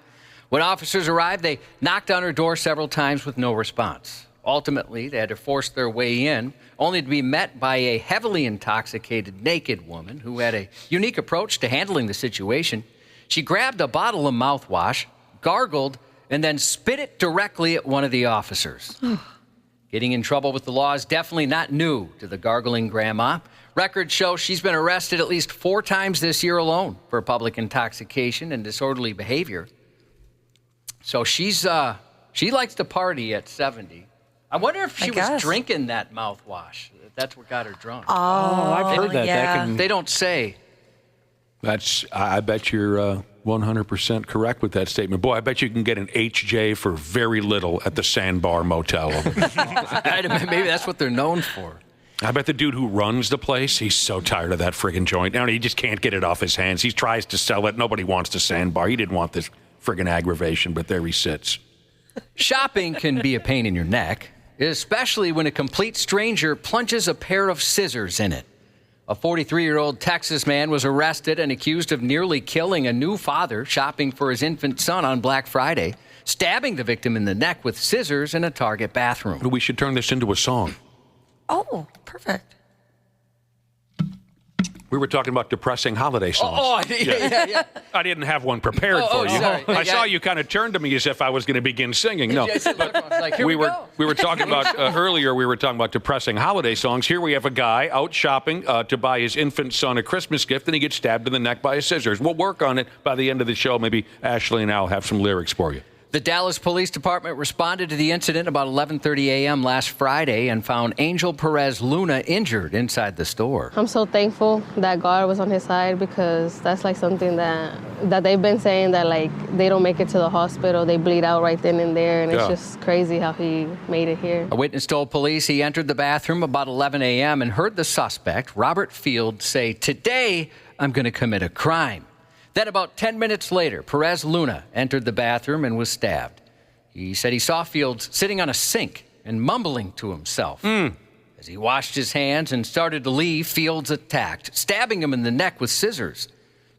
When officers arrived, they knocked on her door several times with no response. Ultimately, they had to force their way in, only to be met by a heavily intoxicated naked woman who had a unique approach to handling the situation. She grabbed a bottle of mouthwash, gargled, and then spit it directly at one of the officers. Getting in trouble with the law is definitely not new to the gargling grandma. Records show she's been arrested at least 4 times this year alone for public intoxication and disorderly behavior. So she likes to party at 70. I wonder if she was drinking that mouthwash. That's what got her drunk. Oh, I've heard that. Yeah. They don't say. I bet you're 100% correct with that statement. Boy, I bet you can get an HJ for very little at the Sandbar Motel. Maybe that's what they're known for. I bet the dude who runs the place, he's so tired of that friggin' joint. Now he just can't get it off his hands. He tries to sell it. Nobody wants the Sandbar. He didn't want this friggin' aggravation, but there he sits. Shopping can be a pain in your neck, especially when a complete stranger plunges a pair of scissors in it. A 43-year-old Texas man was arrested and accused of nearly killing a new father shopping for his infant son on Black Friday, stabbing the victim in the neck with scissors in a Target bathroom. We should turn this into a song. Oh, perfect. We were talking about depressing holiday songs. Yeah. I didn't have one prepared for you. Sorry. I saw you kind of turn to me as if I was going to begin singing. No, we were talking about earlier. We were talking about depressing holiday songs. Here we have a guy out shopping to buy his infant son a Christmas gift, and he gets stabbed in the neck by his scissors. We'll work on it by the end of the show. Maybe Ashley and I'll have some lyrics for you. The Dallas Police Department responded to the incident about 11:30 a.m. last Friday and found Angel Perez Luna injured inside the store. I'm so thankful that God was on his side, because that's like something that they've been saying, that like they don't make it to the hospital, they bleed out right then and there, and it's just crazy how he made it here. A witness told police he entered the bathroom about 11 a.m. and heard the suspect, Robert Field, say, "Today, I'm going to commit a crime." Then about 10 minutes later, Perez Luna entered the bathroom and was stabbed. He said he saw Fields sitting on a sink and mumbling to himself. As he washed his hands and started to leave, Fields attacked, stabbing him in the neck with scissors.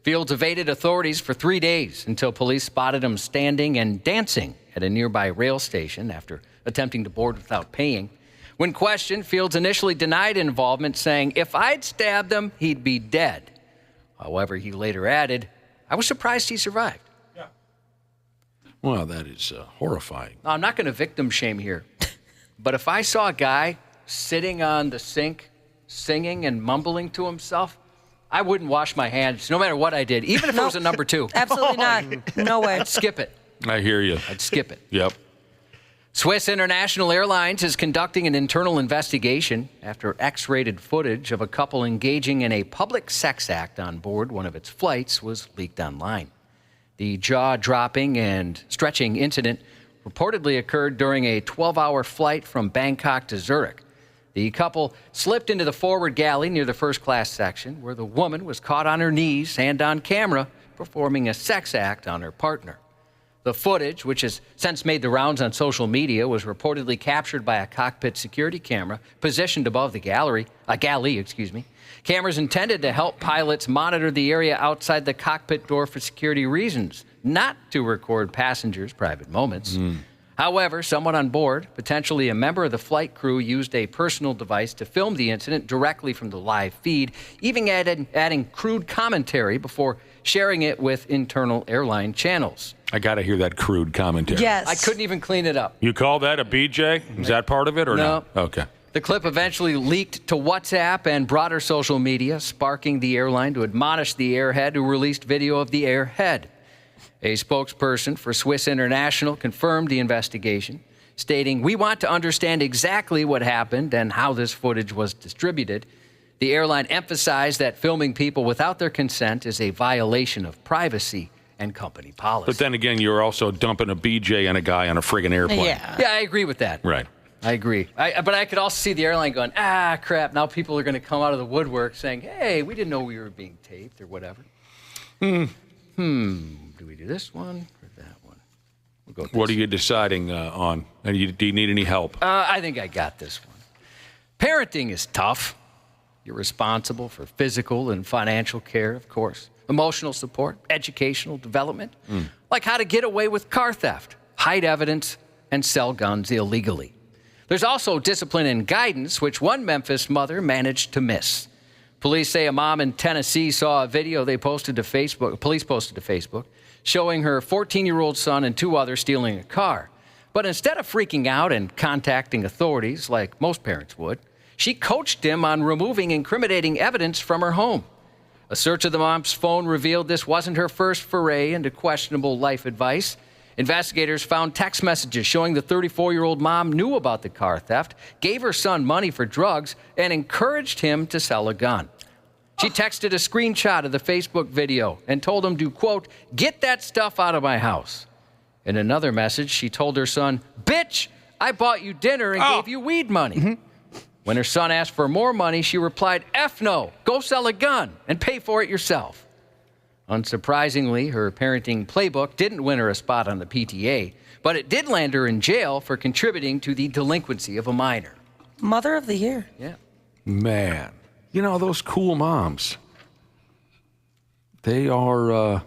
Fields evaded authorities for 3 days until police spotted him standing and dancing at a nearby rail station after attempting to board without paying. When questioned, Fields initially denied involvement, saying, "If I'd stabbed him, he'd be dead." However, he later added, "I was surprised he survived." Well, that is horrifying. Now, I'm not going to victim shame here, but if I saw a guy sitting on the sink singing and mumbling to himself, I wouldn't wash my hands no matter what I did, even if it was a number 2. Absolutely not. No way. I'd skip it. I hear you. I'd skip it. Yep. Swiss International Airlines is conducting an internal investigation after X-rated footage of a couple engaging in a public sex act on board one of its flights was leaked online. The jaw-dropping and stretching incident reportedly occurred during a 12-hour flight from Bangkok to Zurich. The couple slipped into the forward galley near the first-class section, where the woman was caught on her knees and on camera performing a sex act on her partner. The footage, which has since made the rounds on social media, was reportedly captured by a cockpit security camera positioned above the galley. Cameras intended to help pilots monitor the area outside the cockpit door for security reasons, not to record passengers' private moments. However, someone on board, potentially a member of the flight crew, used a personal device to film the incident directly from the live feed, even adding crude commentary before sharing it with internal airline channels. I got to hear that crude commentary. Yes. I couldn't even clean it up. You call that a BJ? Is that part of it or No. no? Okay. The clip eventually leaked to WhatsApp and broader social media, sparking the airline to admonish the airhead, who released video of the airhead. A spokesperson for Swiss International confirmed the investigation, stating, "We want to understand exactly what happened and how this footage was distributed." The airline emphasized that filming people without their consent is a violation of privacy and company policy. But then again, you're also dumping a BJ and a guy on a friggin' airplane. Yeah, I agree with that. Right. I agree. But I could also see the airline going, crap, now people are going to come out of the woodwork saying, hey, we didn't know we were being taped or whatever. Do we do this one or that one? We'll go with What are you deciding on? And do you need any help? I think I got this one. Parenting is tough. You're responsible for physical and financial care, of course, emotional support, educational development, like how to get away with car theft, hide evidence, and sell guns illegally. There's also discipline and guidance, which one Memphis mother managed to miss. Police say a mom in Tennessee saw a video police posted to Facebook, showing her 14-year-old son and 2 others stealing a car. But instead of freaking out and contacting authorities like most parents would, she coached him on removing incriminating evidence from her home. A search of the mom's phone revealed this wasn't her first foray into questionable life advice. Investigators found text messages showing the 34-year-old mom knew about the car theft, gave her son money for drugs, and encouraged him to sell a gun. She texted a screenshot of the Facebook video and told him to, quote, "Get that stuff out of my house." In another message, she told her son, "Bitch, I bought you dinner and gave you weed money." Mm-hmm. When her son asked for more money, she replied, "F no, go sell a gun and pay for it yourself." Unsurprisingly, her parenting playbook didn't win her a spot on the PTA, but it did land her in jail for contributing to the delinquency of a minor. Mother of the Year. Yeah. Man, you know, those cool moms, they are,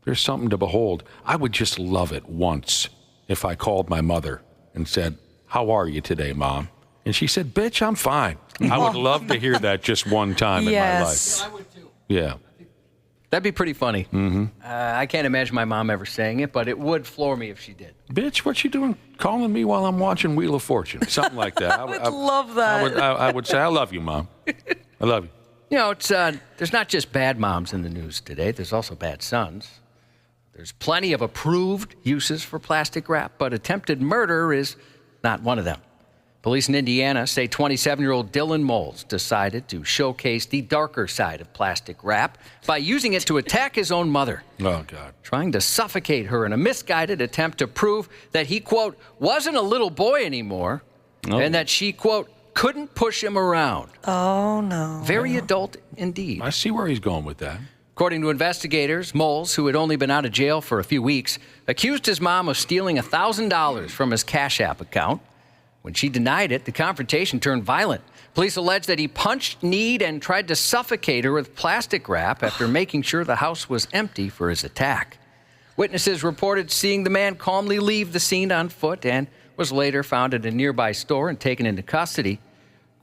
there's something to behold. I would just love it once if I called my mother and said, "How are you today, Mom?" And she said, "Bitch, I'm fine." I would love to hear that just one time in my life. I would too. Yeah. That'd be pretty funny. Mm-hmm. I can't imagine my mom ever saying it, but it would floor me if she did. "Bitch, what you doing calling me while I'm watching Wheel of Fortune?" Something like that. I would love that. I would say, "I love you, Mom. I love you." You know, it's there's not just bad moms in the news today. There's also bad sons. There's plenty of approved uses for plastic wrap, but attempted murder is not one of them. Police in Indiana say 27-year-old Dylan Moles decided to showcase the darker side of plastic wrap by using it to attack his own mother. Oh, God. Trying to suffocate her in a misguided attempt to prove that he, quote, wasn't a little boy anymore, and that she, quote, couldn't push him around. Oh, no. Very adult indeed. I see where he's going with that. According to investigators, Moles, who had only been out of jail for a few weeks, accused his mom of stealing $1,000 from his Cash App account. When she denied it, the confrontation turned violent. Police allege that he punched, kneed, and tried to suffocate her with plastic wrap after making sure the house was empty for his attack. Witnesses reported seeing the man calmly leave the scene on foot and was later found at a nearby store and taken into custody.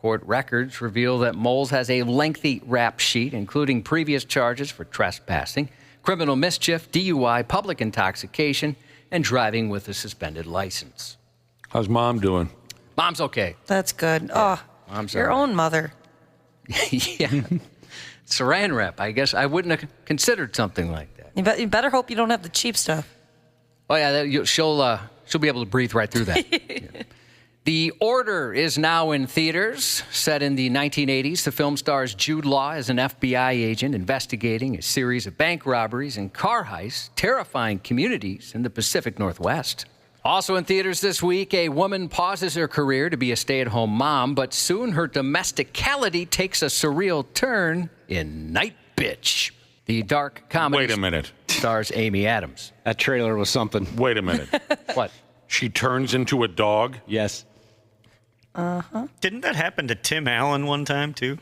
Court records reveal that Moles has a lengthy rap sheet, including previous charges for trespassing, criminal mischief, DUI, public intoxication, and driving with a suspended license. How's Mom doing? Mom's okay. That's good. Yeah. Oh, Mom's your all right. own mother. Yeah. Saran wrap. I guess I wouldn't have considered something like that. You better hope you don't have the cheap stuff. Oh, yeah. She'll be able to breathe right through that. Yeah. The Order is now in theaters. Set in the 1980s, the film stars Jude Law as an FBI agent investigating a series of bank robberies and car heists, terrifying communities in the Pacific Northwest. Also in theaters this week, a woman pauses her career to be a stay-at-home mom, but soon her domesticality takes a surreal turn in Night Bitch. The dark comedy Wait a minute. stars Amy Adams. That trailer was something. Wait a minute. What? She turns into a dog? Yes. Uh-huh. Didn't that happen to Tim Allen one time, too?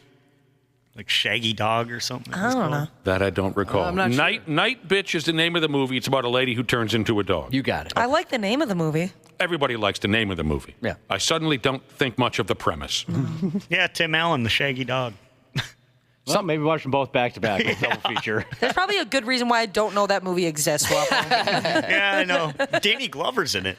Like Shaggy Dog or something? I don't know. That I don't recall. I'm not sure. Night Bitch is the name of the movie. It's about a lady who turns into a dog. You got it. I like the name of the movie. Everybody likes the name of the movie. Yeah. I suddenly don't think much of the premise. Yeah, Tim Allen, the Shaggy Dog. Well, maybe watch them both back to back. Double feature. There's probably a good reason why I don't know that movie exists. Yeah, I know. Danny Glover's in it.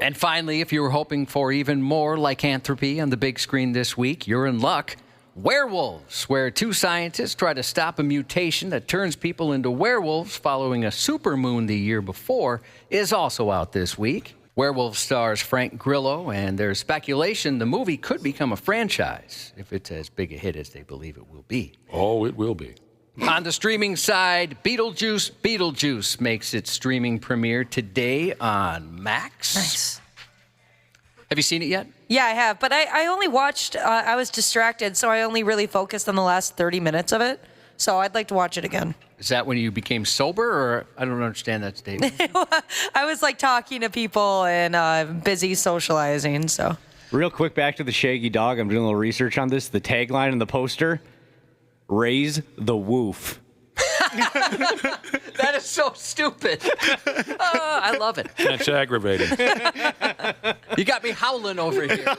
And finally, if you were hoping for even more lycanthropy on the big screen this week, you're in luck. Werewolves, where 2 scientists try to stop a mutation that turns people into werewolves following a supermoon the year before, is also out this week. Werewolf stars Frank Grillo, and there's speculation the movie could become a franchise if it's as big a hit as they believe it will be. Oh, it will be. On the streaming side, Beetlejuice makes its streaming premiere today on Max. Nice. Have you seen it yet? Yeah, I have. But I only watched, I was distracted, so I only really focused on the last 30 minutes of it. So I'd like to watch it again. Is that when you became sober, or I don't understand that statement? I was like talking to people and busy socializing, so. Real quick, back to the Shaggy Dog. I'm doing a little research on this. The tagline in the poster, raise the woof. That is so stupid. I love it. That's aggravating. You got me howling over here.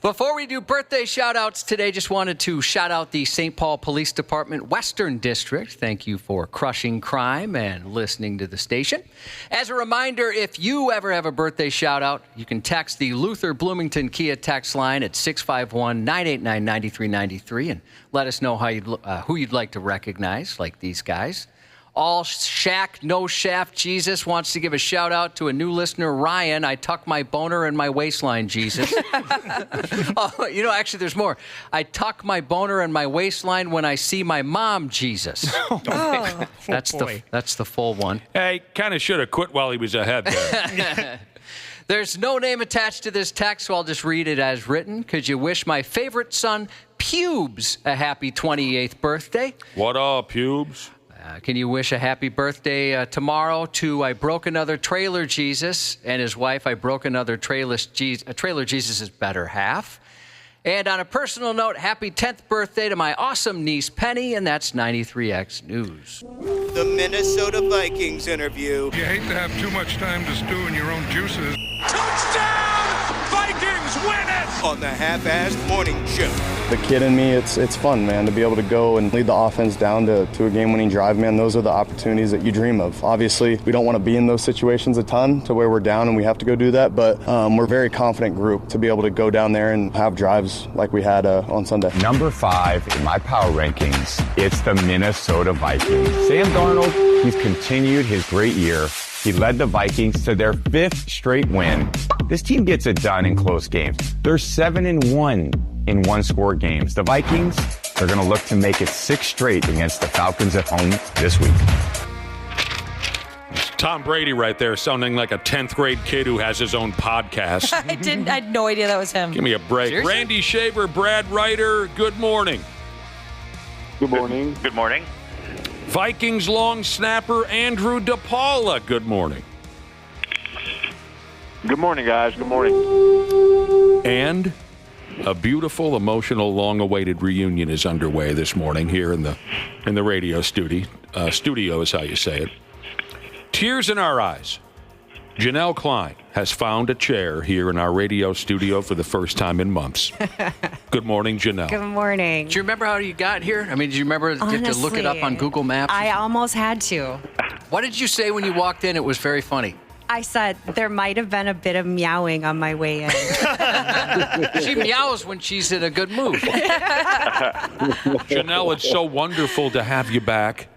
Before we do birthday shout-outs today, just wanted to shout out the St. Paul Police Department Western District. Thank you for crushing crime and listening to the station. As a reminder, if you ever have a birthday shout-out, you can text the Luther Bloomington Kia text line at 651-989-9393 and let us know who you'd like to recognize, like these guys. All Shack, No Shaft Jesus wants to give a shout out to a new listener, Ryan. I tuck my boner in my waistline, Jesus. Actually, there's more. I tuck my boner in my waistline when I see my mom, Jesus. That's the full one. Hey, kind of should have quit while he was ahead there. There's no name attached to this text, so I'll just read it as written. Could you wish my favorite son, Pubes, a happy 28th birthday? What up, Pubes? Can you wish a happy birthday tomorrow to I Broke Another Trailer Jesus and his wife, I Broke Another Trailer Jesus' better half. And on a personal note, happy 10th birthday to my awesome niece, Penny, and that's 93X News. The Minnesota Vikings interview. You hate to have too much time to stew in your own juices. Touchdown! Vikings win it! On the Half-Assed Morning Show. The kid in me, it's fun, man, to be able to go and lead the offense down to a game-winning drive, man. Those are the opportunities that you dream of. Obviously, we don't want to be in those situations a ton to where we're down and we have to go do that, but we're a very confident group to be able to go down there and have drives like we had on Sunday. Number 5 in my power rankings, it's the Minnesota Vikings. Sam Darnold, he's continued his great year. He led the Vikings to their 5th straight win. This team gets it done in close games. They're 7-1 in one-score games. The Vikings are going to look to make it 6 straight against the Falcons at home this week. Tom Brady right there, sounding like a 10th grade kid who has his own podcast. I had no idea that was him. Give me a break. Seriously? Randy Shaver, Brad Ryder, good morning. Good morning. Good morning. Vikings long snapper Andrew DePaola, good morning. Good morning, guys. Good morning. And a beautiful, emotional, long-awaited reunion is underway this morning here in the radio studio. Studio is how you say it. Tears in our eyes. Janel Klein has found a chair here in our radio studio for the first time in months. Good morning, Janel. Good morning. Do you remember how you got here? I mean, do you remember get to look it up on Google Maps? I almost had to. What did you say when you walked in? It was very funny. I said there might have been a bit of meowing on my way in. She meows when she's in a good mood. Janel, it's so wonderful to have you back.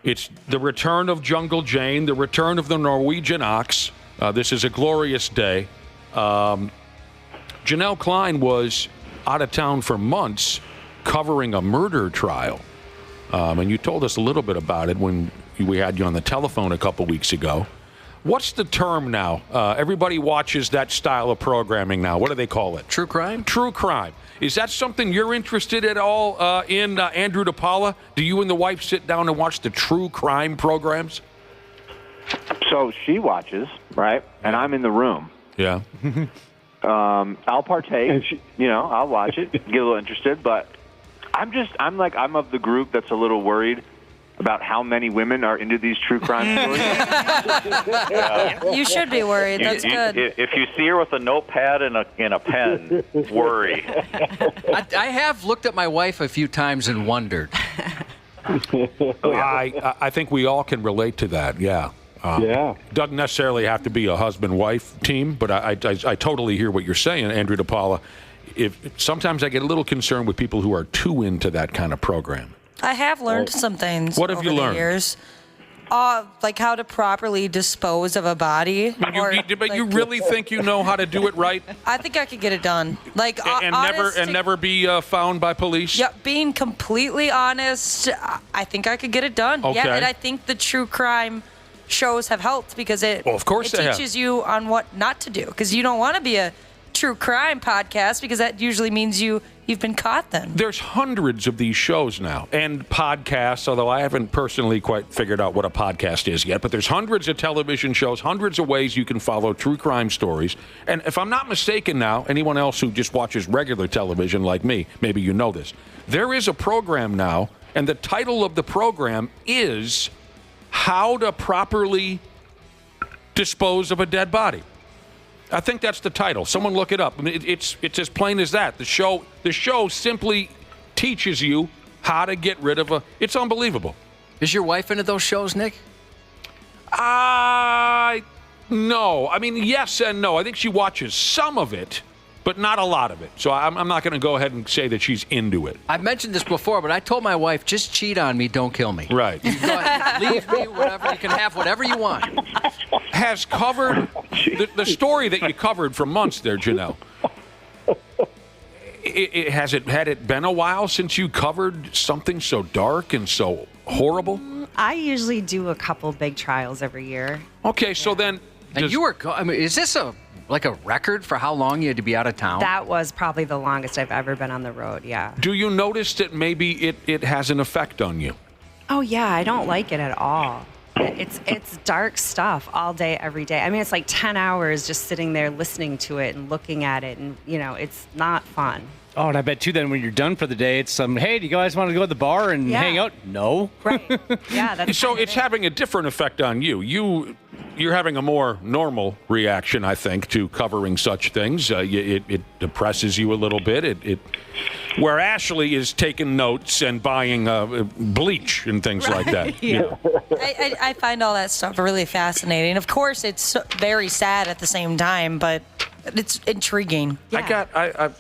It's the return of Jungle Jane, the return of the Norwegian ox. This is a glorious day. Janel Klein was out of town for months covering a murder trial. And you told us a little bit about it when we had you on the telephone a couple weeks ago. What's the term now? Everybody watches that style of programming now. What do they call it? True crime? True crime. Is that something you're interested at all in, Andrew DePaola? Do you and the wife sit down and watch the true crime programs? So she watches, right? And I'm in the room. Yeah. I'll partake. I'll watch it, get a little interested, but I'm of the group that's a little worried about how many women are into these true crime stories. You should be worried. That's good. If you see her with a notepad and a pen, worry. I have looked at my wife a few times and wondered. I think we all can relate to that, yeah. Doesn't necessarily have to be a husband-wife team, but I totally hear what you're saying, Andrew DePaola. Sometimes I get a little concerned with people who are too into that kind of program. I have learned some things What have you over learned? the years. Like how to properly dispose of a body. But you really think you know how to do it right? I think I could get it done. Never be found by police? Yeah, being completely honest, I think I could get it done. Okay. Yeah, and I think the true crime shows have helped because it teaches you on what not to do. Because you don't want to be a true crime podcast because that usually means you've been caught then. There's hundreds of these shows now and podcasts, although I haven't personally quite figured out what a podcast is yet, but there's hundreds of television shows, hundreds of ways you can follow true crime stories. And if I'm not mistaken now, anyone else who just watches regular television like me, maybe you know this, there is a program now And the title of the program is How to Properly Dispose of a Dead Body. I think that's the title. Someone look it up. I mean, it's as plain as that. The show simply teaches you how to get rid of a... It's unbelievable. Is your wife into those shows, Nick? No. I mean, yes and no. I think she watches some of it, but not a lot of it. So I'm not going to go ahead and say that she's into it. I've mentioned this before, but I told my wife, just cheat on me, don't kill me. Right. You go ahead, leave me, whatever. You can have whatever you want. Has covered the story that you covered for months there, Janelle. Had it been a while since you covered something so dark and so horrible? I usually do a couple big trials every year. Okay, so then... And you were... I mean, is this a record for how long you had to be out of town? That was probably the longest I've ever been on the road, yeah. Do you notice that maybe it has an effect on you? Oh, yeah, I don't like it at all. It's dark stuff all day, every day. I mean, it's like 10 hours just sitting there listening to it and looking at it, and, it's not fun. Oh, and I bet, too, then when you're done for the day, it's hey, do you guys want to go to the bar and hang out? No. Right. Yeah, that's So it's having a different effect on you. You're having a more normal reaction, I think, to covering such things. It depresses you a little bit. Where Ashley is taking notes and buying bleach and things like that. Yeah. I find all that stuff really fascinating. Of course, it's very sad at the same time, but it's intriguing. Yeah.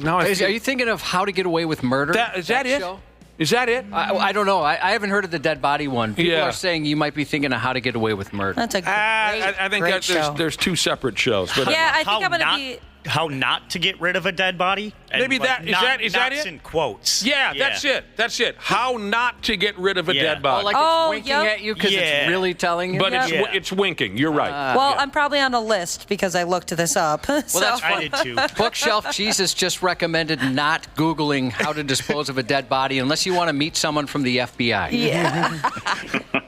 Are you thinking of How to Get Away with Murder? Is that it? Show? Is that it? I don't know. I haven't heard of the dead body one. People are saying you might be thinking of How to Get Away with Murder. That's a great, I think great show. there's two separate shows. But yeah, I think I'm going to be... How not to get rid of a dead body? And maybe that is that it? In quotes. Yeah, that's it. That's it. How not to get rid of a dead body. Like it's winking at you because it's really telling you. But it's winking. You're right. Well, I'm probably on a list because I looked this up. Well, that's fun. I did too. Bookshelf Jesus just recommended not Googling how to dispose of a dead body unless you want to meet someone from the FBI. Yeah.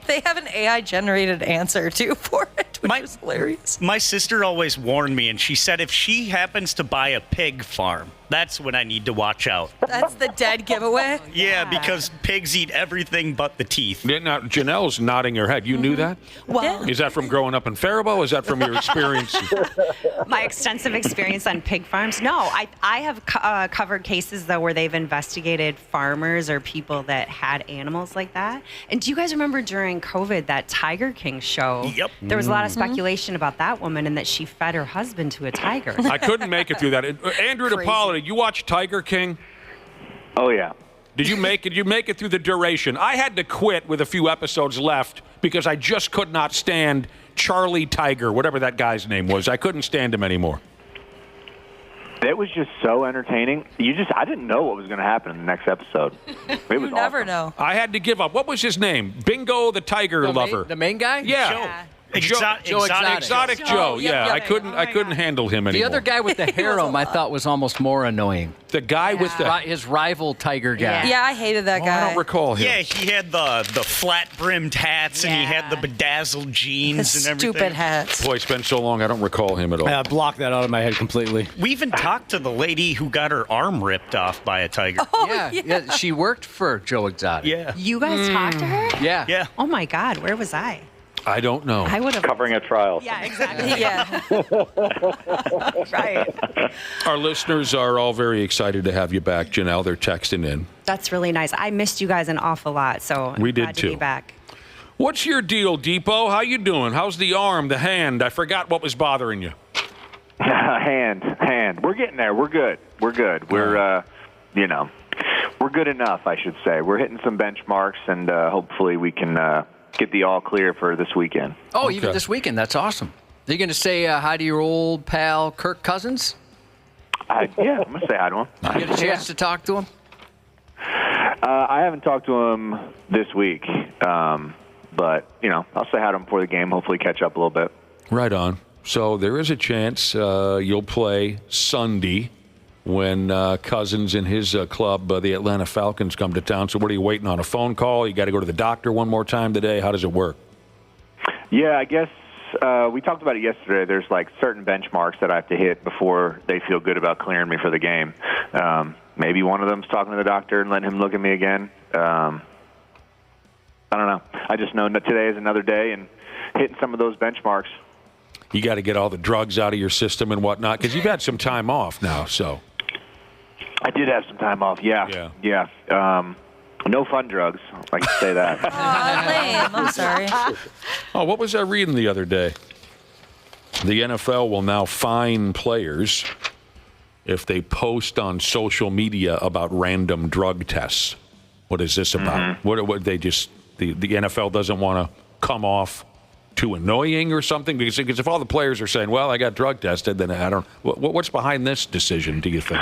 They have an AI-generated answer, too, for it, which is hilarious. My sister always warned me, and she said if she happens to buy a pig farm, that's when I need to watch out. That's the dead giveaway? Yeah, because pigs eat everything but the teeth. Now, Janelle's nodding her head. You knew that? Well, is that from growing up in Faribault? Is that from your experience? My extensive experience on pig farms? No, I have covered cases, though, where they've investigated farmers or people that had animals like that. And do you guys remember during COVID, that Tiger King show? Yep. There was a lot of speculation about that woman and that she fed her husband to a tiger. I couldn't make it through that. Andrew DePaola, did you watch Tiger King? Oh, yeah. Did you make it through the duration? I had to quit with a few episodes left because I just could not stand Charlie Tiger, whatever that guy's name was. I couldn't stand him anymore. It was just so entertaining. I didn't know what was going to happen in the next episode. It was You never know. I had to give up. What was his name? Bingo the Tiger Lover. The main guy? Yeah. Exotic Joe. Yeah, I couldn't handle him anymore. The other guy with the harem, I thought, was almost more annoying. The guy with his rival tiger guy. Yeah, I hated that guy. I don't recall him. Yeah, he had the flat-brimmed hats and he had the bedazzled jeans and everything. Stupid hats. Boy, it's been so long, I don't recall him at all. I blocked that out of my head completely. We even talked to the lady who got her arm ripped off by a tiger. Oh, yeah. She worked for Joe Exotic. Yeah. You guys talked to her? Yeah. Yeah. Oh, my God. Where was I? I don't know. I would have covering a trial. Yeah, exactly. Yeah. Right. Our listeners are all very excited to have you back, Janelle. They're texting in. That's really nice. I missed you guys an awful lot, so We I'm did glad too. to be back. What's your deal, Depot? How you doing? How's the arm, the hand? I forgot what was bothering you. Hand. We're getting there. We're good. We're we're good enough, I should say. We're hitting some benchmarks, and hopefully we can get the all clear for this weekend. Oh, even this weekend. That's awesome. Are you going to say hi to your old pal, Kirk Cousins? Yeah, I'm going to say hi to him. Get a chance to talk to him? I haven't talked to him this week, but, I'll say hi to him before the game, hopefully catch up a little bit. Right on. So there is a chance you'll play Sunday when Cousins and his club, the Atlanta Falcons, come to town. So what are you waiting on, a phone call? You got to go to the doctor one more time today? How does it work? Yeah, I guess we talked about it yesterday. There's certain benchmarks that I have to hit before they feel good about clearing me for the game. maybe one of them's talking to the doctor and letting him look at me again. I don't know. I just know that today is another day and hitting some of those benchmarks. You got to get all the drugs out of your system and whatnot, because you've had some time off now, so. I did have some time off, yeah. No fun drugs, I can say that. Lame. I'm sorry. Oh, what was I reading the other day? The NFL will now fine players if they post on social media about random drug tests. What is this about? What they just the NFL doesn't want to come off too annoying or something? Because if all the players are saying, "Well, I got drug tested," then I don't. What's behind this decision? Do you think?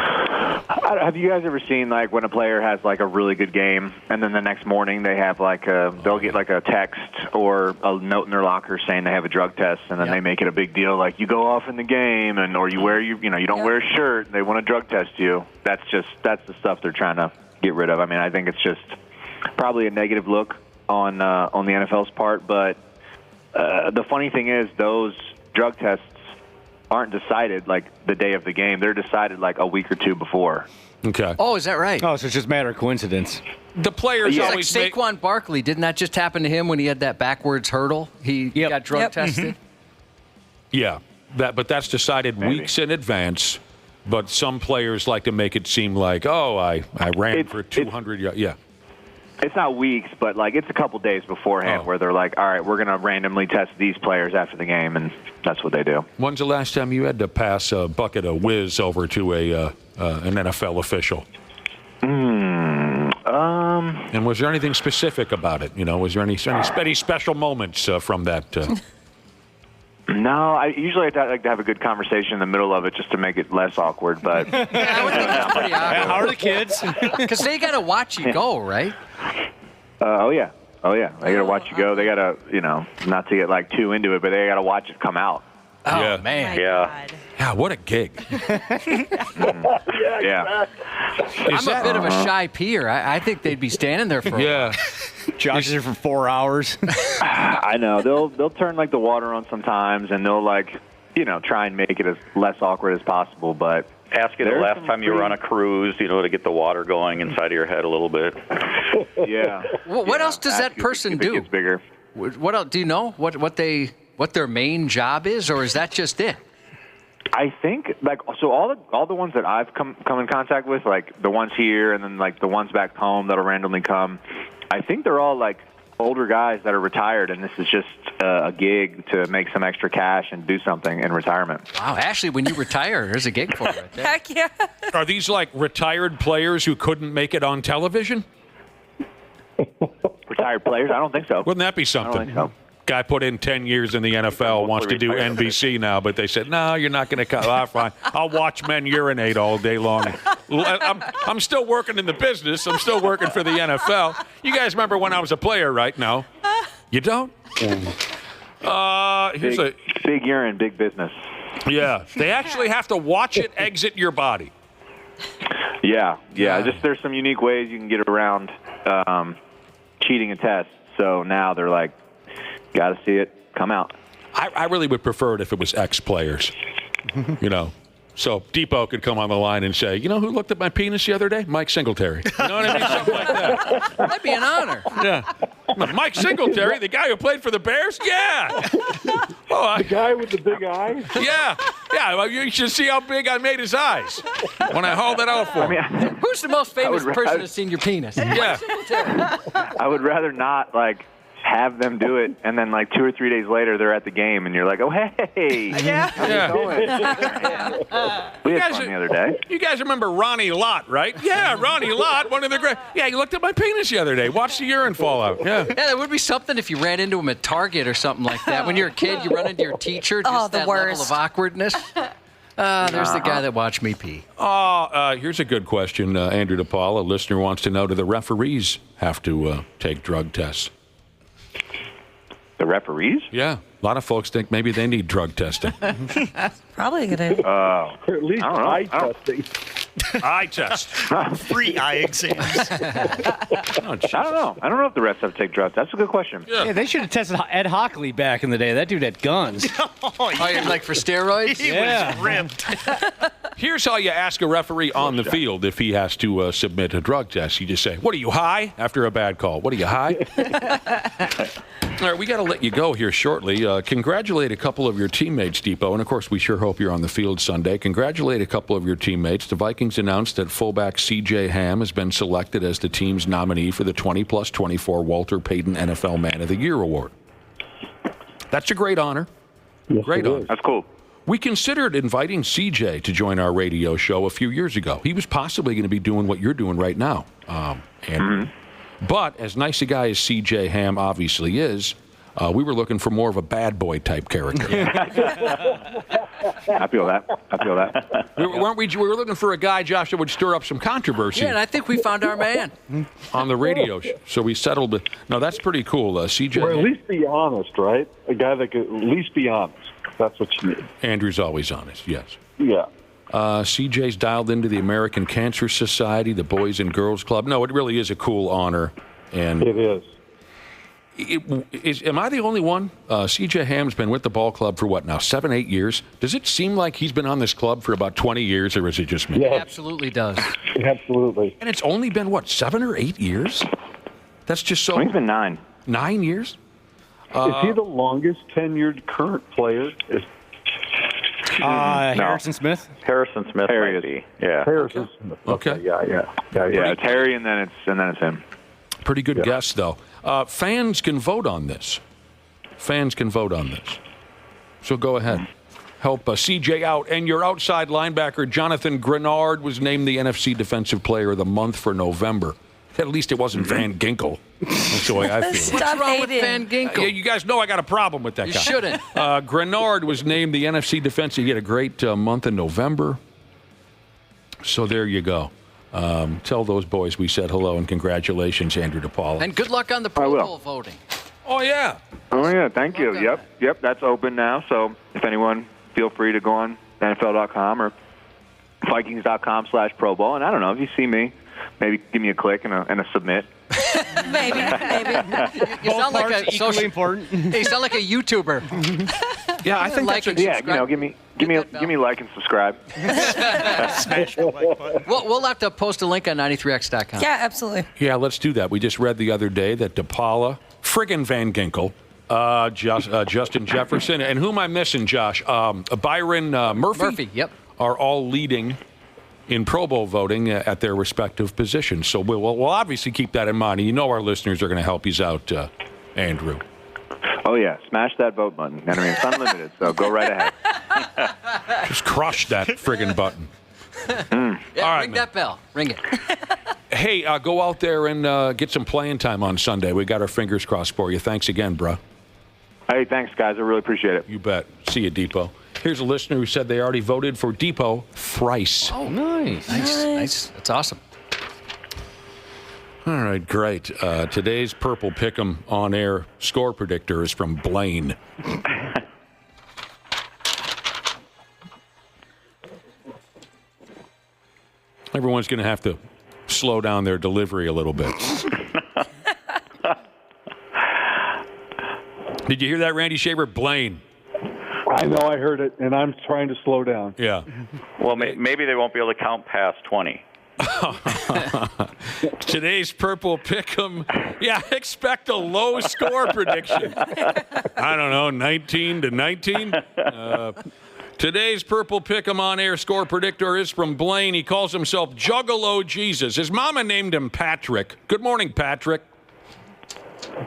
Have you guys ever seen like when a player has like a really good game, and then the next morning they have like they'll get like a text or a note in their locker saying they have a drug test, and then they make it a big deal, like you go off in the game, and or you wear you don't wear a shirt, and they want to drug test you. That's the stuff they're trying to get rid of. I mean, I think it's just probably a negative look on the NFL's part, but the funny thing is those drug tests aren't decided like the day of the game. They're decided like a week or two before. Okay. Oh, is that right? Oh, so it's just a matter of coincidence. The players always like Saquon Barkley. Didn't that just happen to him when he had that backwards hurdle? He got drug tested. Yeah, but that's decided weeks in advance. But some players like to make it seem like, oh, I ran for 200 yards. Yeah. It's not weeks, but like it's a couple days beforehand where they're like, all right, we're going to randomly test these players after the game, and that's what they do. When's the last time you had to pass a bucket of whiz over to an NFL official? And was there anything specific about it? Was there any special moments from that? No, I usually like to have a good conversation in the middle of it just to make it less awkward. But I would think that's pretty obvious. How are the kids? Because they got to watch you go, right? Oh yeah. They got to watch you go. They got to, not to get like too into it, but they got to watch it come out. Oh man, yeah. Yeah, what a gig. Yeah. I'm a bit of a shy peer. I think they'd be standing there for a while. Josh is here for 4 hours. I know. They'll turn like the water on sometimes, and they'll like, try and make it as less awkward as possible. But ask you the last time you were on a cruise, to get the water going inside of your head a little bit. Yeah. What else does that person do? It gets bigger. What else? Do you know what their main job is, or is that just it? I think so. All the ones that I've come in contact with, like the ones here, and then like the ones back home that'll randomly come. I think they're all like older guys that are retired, and this is just a gig to make some extra cash and do something in retirement. Wow, Ashley, when you retire, there's a gig for you right there. Heck yeah. Are these like retired players who couldn't make it on television? Retired players? I don't think so. Wouldn't that be something? I don't think so. Guy put in 10 years in the NFL, wants to do NBC now, but they said, no, you're not going to come. Oh, fine. I'll watch men urinate all day long. I'm still working in the business. I'm still working for the NFL. You guys remember when I was a player, right? No. You don't? Here's big urine, big business. Yeah. They actually have to watch it exit your body. Yeah. Just there's some unique ways you can get around cheating a test. So now they're like, got to see it come out. I really would prefer it if it was ex-players, So Depot could come on the line and say, who looked at my penis the other day? Mike Singletary. You know what I mean? Something like that. That'd be an honor. Yeah. Mike Singletary, the guy who played for the Bears? Yeah. The guy with the big eyes? Yeah. Well, you should see how big I made his eyes when I hauled it out for him. Who's the most famous person that's seen your penis? Yeah. I would rather not, have them do it, and then 2 or 3 days later they're at the game, and you're like, oh, hey. How's it going? We had fun the other day. You guys remember Ronnie Lott, right? Yeah, Ronnie Lott, one of the great. Yeah, you looked at my penis the other day. Watch the urine fall out. Yeah, there would be something if you ran into him at Target or something like that. When you're a kid, you run into your teacher, just that level of awkwardness. There's the guy that watched me pee. Here's a good question, Andrew DePaola. A listener wants to know, do the referees have to take drug tests? The referees? Yeah. A lot of folks think maybe they need drug testing. Probably a good idea. Or at least eye testing. Eye test. Free eye exams. I don't know. I don't know if the refs have to take drugs. That's a good question. Yeah, they should have tested Ed Hockley back in the day. That dude had guns. Like for steroids? He was ripped. Here's how you ask a referee on the field if he has to submit a drug test. You just say, "What are you, high?" After a bad call. "What are you, high?" All right, we got to let you go here shortly. Congratulate a couple of your teammates, Depot, and of course, we sure hope you're on the field Sunday. Congratulate a couple of your teammates. The Vikings announced that fullback C.J. Ham has been selected as the team's nominee for the 20+24 Walter Payton NFL Man of the Year award. That's a great honor. Yes, great honor. That's cool. We considered inviting C.J. to join our radio show a few years ago. He was possibly going to be doing what you're doing right now, Andrew. But as nice a guy as C.J. Ham obviously is, we were looking for more of a bad boy type character. I feel that. We were looking for a guy, Josh, that would stir up some controversy. Yeah, and I think we found our man. On the radio show. So we settled it. No, that's pretty cool. C.J. Or at least be honest, right? A guy that could at least be honest. That's what you need. Andrew's always honest, yes. Yeah. CJ's dialed into the American Cancer Society, the Boys and Girls Club. No, it really is a cool honor. And it is. Am I the only one? C.J. Ham's been with the ball club for what now, 7, 8 years? Does it seem like he's been on this club for about 20 years, or is it just me? It absolutely does. Absolutely. And it's only been, what, 7 or 8 years? That's just so... I think it's been 9. 9 years? Is he the longest tenured current player? Harrison Smith? Harrison Smith might be. Yeah. Harrison Smith. Okay. Yeah. It's Harry, and then it's him. Pretty good guess, though. Fans can vote on this. So go ahead. Help CJ out. And your outside linebacker, Jonathan Grenard, was named the NFC Defensive Player of the Month for November. At least it wasn't Van Ginkel. That's the way I feel. What's wrong with Van Ginkel? You guys know I got a problem with that guy. You shouldn't. Grenard was named the NFC Defensive. He had a great month in November. So there you go. Tell those boys we said hello and congratulations, Andrew DePaola. And good luck on the Pro Bowl voting. Oh, yeah. Thank you. Yep, that's open now. So if anyone, feel free to go on NFL.com or Vikings.com /Pro Bowl. And I don't know, if you see me, maybe give me a click and a submit. maybe. You sound like a equally important. You sound like a YouTuber. Yeah, I think like that's give me a like and subscribe. Smash the like button. We'll have to post a link on 93x.com. Yeah, absolutely. Yeah, let's do that. We just read the other day that DePaola, friggin' Van Ginkel, Justin Jefferson, and who am I missing, Josh? Byron Murphy. Yep. Are all leading in Pro Bowl voting at their respective positions. So we'll obviously keep that in mind. And you know our listeners are going to help you out, Andrew. Oh, yeah. Smash that vote button. I mean, it's unlimited, so go right ahead. Just crush that friggin' button. Yeah, all right, ring that bell. Ring it. Hey, go out there and get some playing time on Sunday. We got our fingers crossed for you. Thanks again, bro. Hey, thanks, guys. I really appreciate it. You bet. See you, Depot. Here's a listener who said they already voted for Depot thrice. Oh, nice. That's awesome. All right, great. Today's Purple Pick'em on-air score predictor is from Blaine. Everyone's going to have to slow down their delivery a little bit. Did you hear that, Randy Shaver? Blaine. I know I heard it, and I'm trying to slow down. Yeah. Well, maybe they won't be able to count past 20. Today's Purple Pick'em. Yeah, expect a low score prediction. I don't know, 19-19. Today's Purple Pick'em on-air score predictor is from Blaine. He calls himself Juggalo Jesus. His mama named him Patrick. Good morning, Patrick.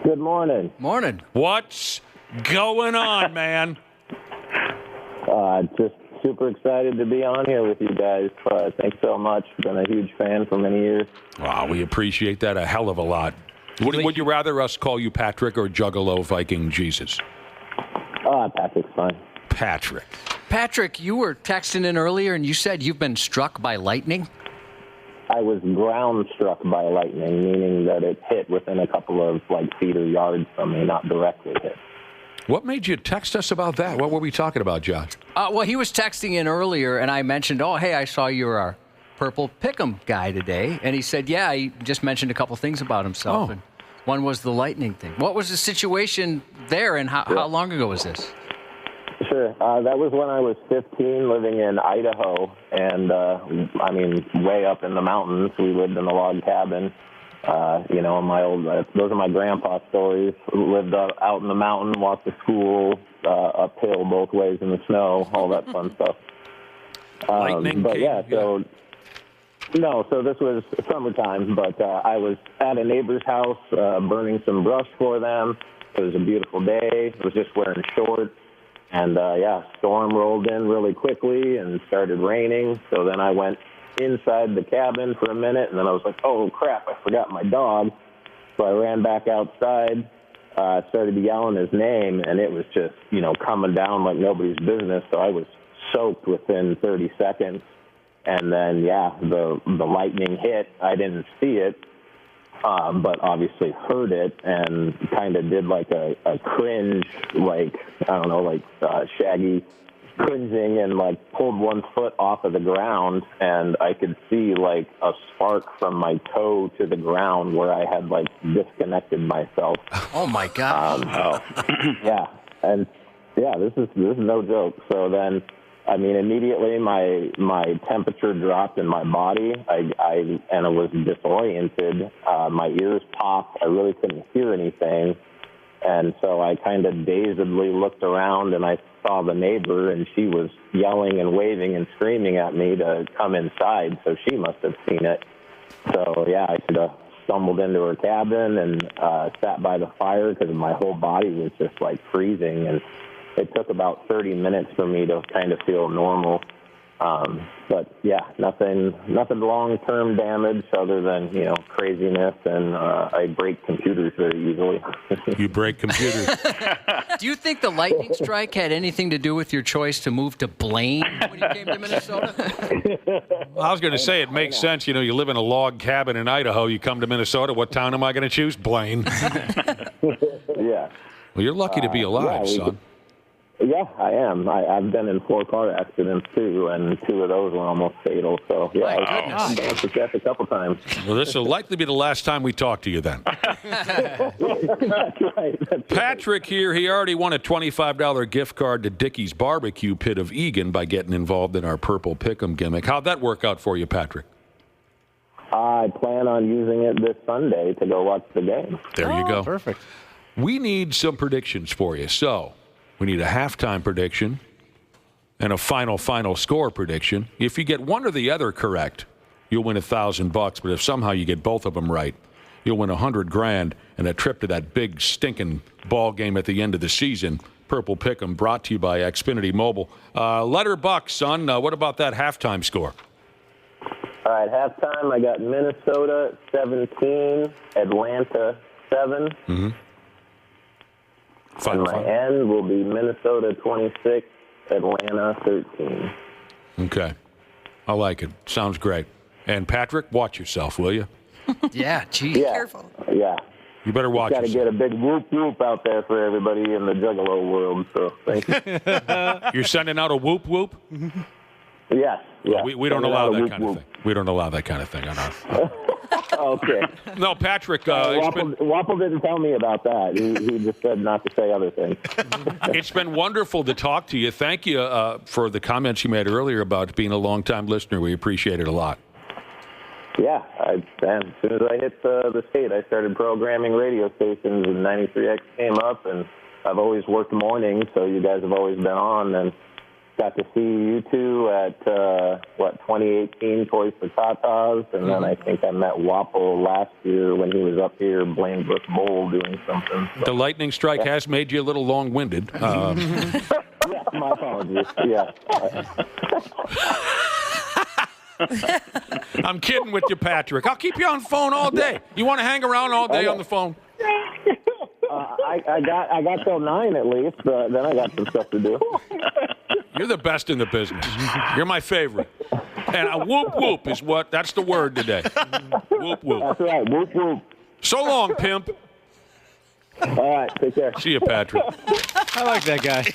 Good morning. Morning. What's going on, man? Just super excited to be on here with you guys. Thanks so much. Been a huge fan for many years. Wow, we appreciate that a hell of a lot. Would you rather us call you Patrick or Juggalo Viking Jesus? Patrick's fine. Patrick, you were texting in earlier and you said you've been struck by lightning? I was ground struck by lightning, meaning that it hit within a couple of feet or yards from me, not directly hit. What made you text us about that? What were we talking about, Josh? Well, he was texting in earlier, and I mentioned, hey, I saw you're our Purple Pick'em guy today. And he said, yeah, he just mentioned a couple things about himself. And one was the lightning thing. What was the situation there, and how long ago was this? Sure. That was when I was 15, living in Idaho, and way up in the mountains. We lived in a log cabin. Those are my grandpa stories. Lived out in the mountain, walked to school, uphill both ways in the snow, all that fun stuff. So this was summertime, but I was at a neighbor's house burning some brush for them. It was a beautiful day. I was just wearing shorts. And, storm rolled in really quickly and started raining. So then I went inside the cabin for a minute, and then I was like, oh, crap, I forgot my dog. So I ran back outside, started yelling his name, and it was just, coming down like nobody's business. So I was soaked within 30 seconds. And then, the lightning hit. I didn't see it, but obviously heard it and kind of did like a cringe, Shaggy cringing, and like pulled one foot off of the ground, and I could see like a spark from my toe to the ground where I had like disconnected myself. Oh my God! This is no joke. So then, immediately my temperature dropped in my body. I was disoriented. My ears popped. I really couldn't hear anything. And so I kind of dazedly looked around, and I saw the neighbor, and she was yelling and waving and screaming at me to come inside. So she must have seen it. So, I could have stumbled into her cabin and sat by the fire because my whole body was just like freezing. And it took about 30 minutes for me to kind of feel normal. Nothing long-term damage other than, craziness, and I break computers very easily. You break computers. Do you think the lightning strike had anything to do with your choice to move to Blaine when you came to Minnesota? I was going to say, it makes sense. You live in a log cabin in Idaho. You come to Minnesota. What town am I going to choose? Blaine. Yeah. Well, you're lucky to be alive, son. Yeah, I am. I've been in 4 car accidents, too, and 2 of those were almost fatal. So, I've been to death a couple times. Well, this will likely be the last time we talk to you then. That's right. Patrick here, he already won a $25 gift card to Dickey's Barbecue Pit of Egan by getting involved in our Purple Pick'em gimmick. How'd that work out for you, Patrick? I plan on using it this Sunday to go watch the game. There you go. Perfect. We need some predictions for you. So, we need a halftime prediction and a final score prediction. If you get one or the other correct, you'll win $1,000. But if somehow you get both of them right, you'll win $100,000 and a trip to that big stinking ball game at the end of the season. Purple Pick'em, brought to you by Xfinity Mobile. Letter Buck, son. What about that halftime score? All right, halftime, I got Minnesota 17, Atlanta 7. Mm-hmm. And my end will be Minnesota 26, Atlanta 13. Okay. I like it. Sounds great. And Patrick, watch yourself, will you? Yeah, geez. Yeah. Careful. Yeah. You better watch yourself. Got to get a big whoop whoop out there for everybody in the Juggalo world. So thank you. You're sending out a whoop whoop? Yes. Yeah. We don't allow that kind of thing. We don't allow that kind of thing on our. Okay. No, Patrick. Wapple didn't tell me about that. He just said not to say other things. It's been wonderful to talk to you. Thank you for the comments you made earlier about being a longtime listener. We appreciate it a lot. Yeah. As soon as I hit the state, I started programming radio stations, and 93X came up, and I've always worked mornings, so you guys have always been on, and got to see you two at, 2018 Toys for Tatas, and then I think I met Wapple last year when he was up here, Blaine Brook Bowl, doing something. So, the lightning strike has made you a little long-winded. Yeah, my apologies. Yeah. I'm kidding with you, Patrick. I'll keep you on the phone all day. You want to hang around all day on the phone? I got till 9 at least, but then I got some stuff to do. You're the best in the business. You're my favorite. And a whoop whoop is that's the word today. Whoop whoop. That's right, whoop whoop. So long, pimp. All right, take care. See you, Patrick. I like that guy.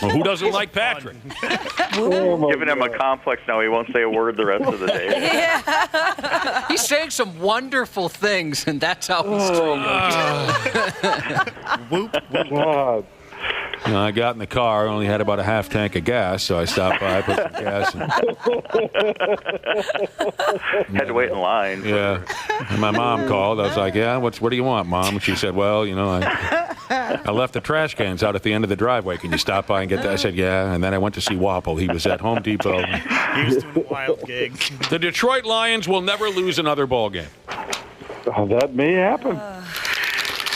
Well, who doesn't like Patrick? Giving him a complex now. He won't say a word the rest of the day. Yeah. He's saying some wonderful things, and that's how he's treated. Whoop, whoop. I got in the car, only had about a half tank of gas, so I stopped by, put some gas in. Had to wait in line. Yeah. And my mom called. I was like, yeah, what do you want, Mom? And she said, well, I left the trash cans out at the end of the driveway. Can you stop by and get that? I said, yeah. And then I went to see Wapple. He was at Home Depot. He was doing a wild gig. The Detroit Lions will never lose another ball game. That may happen.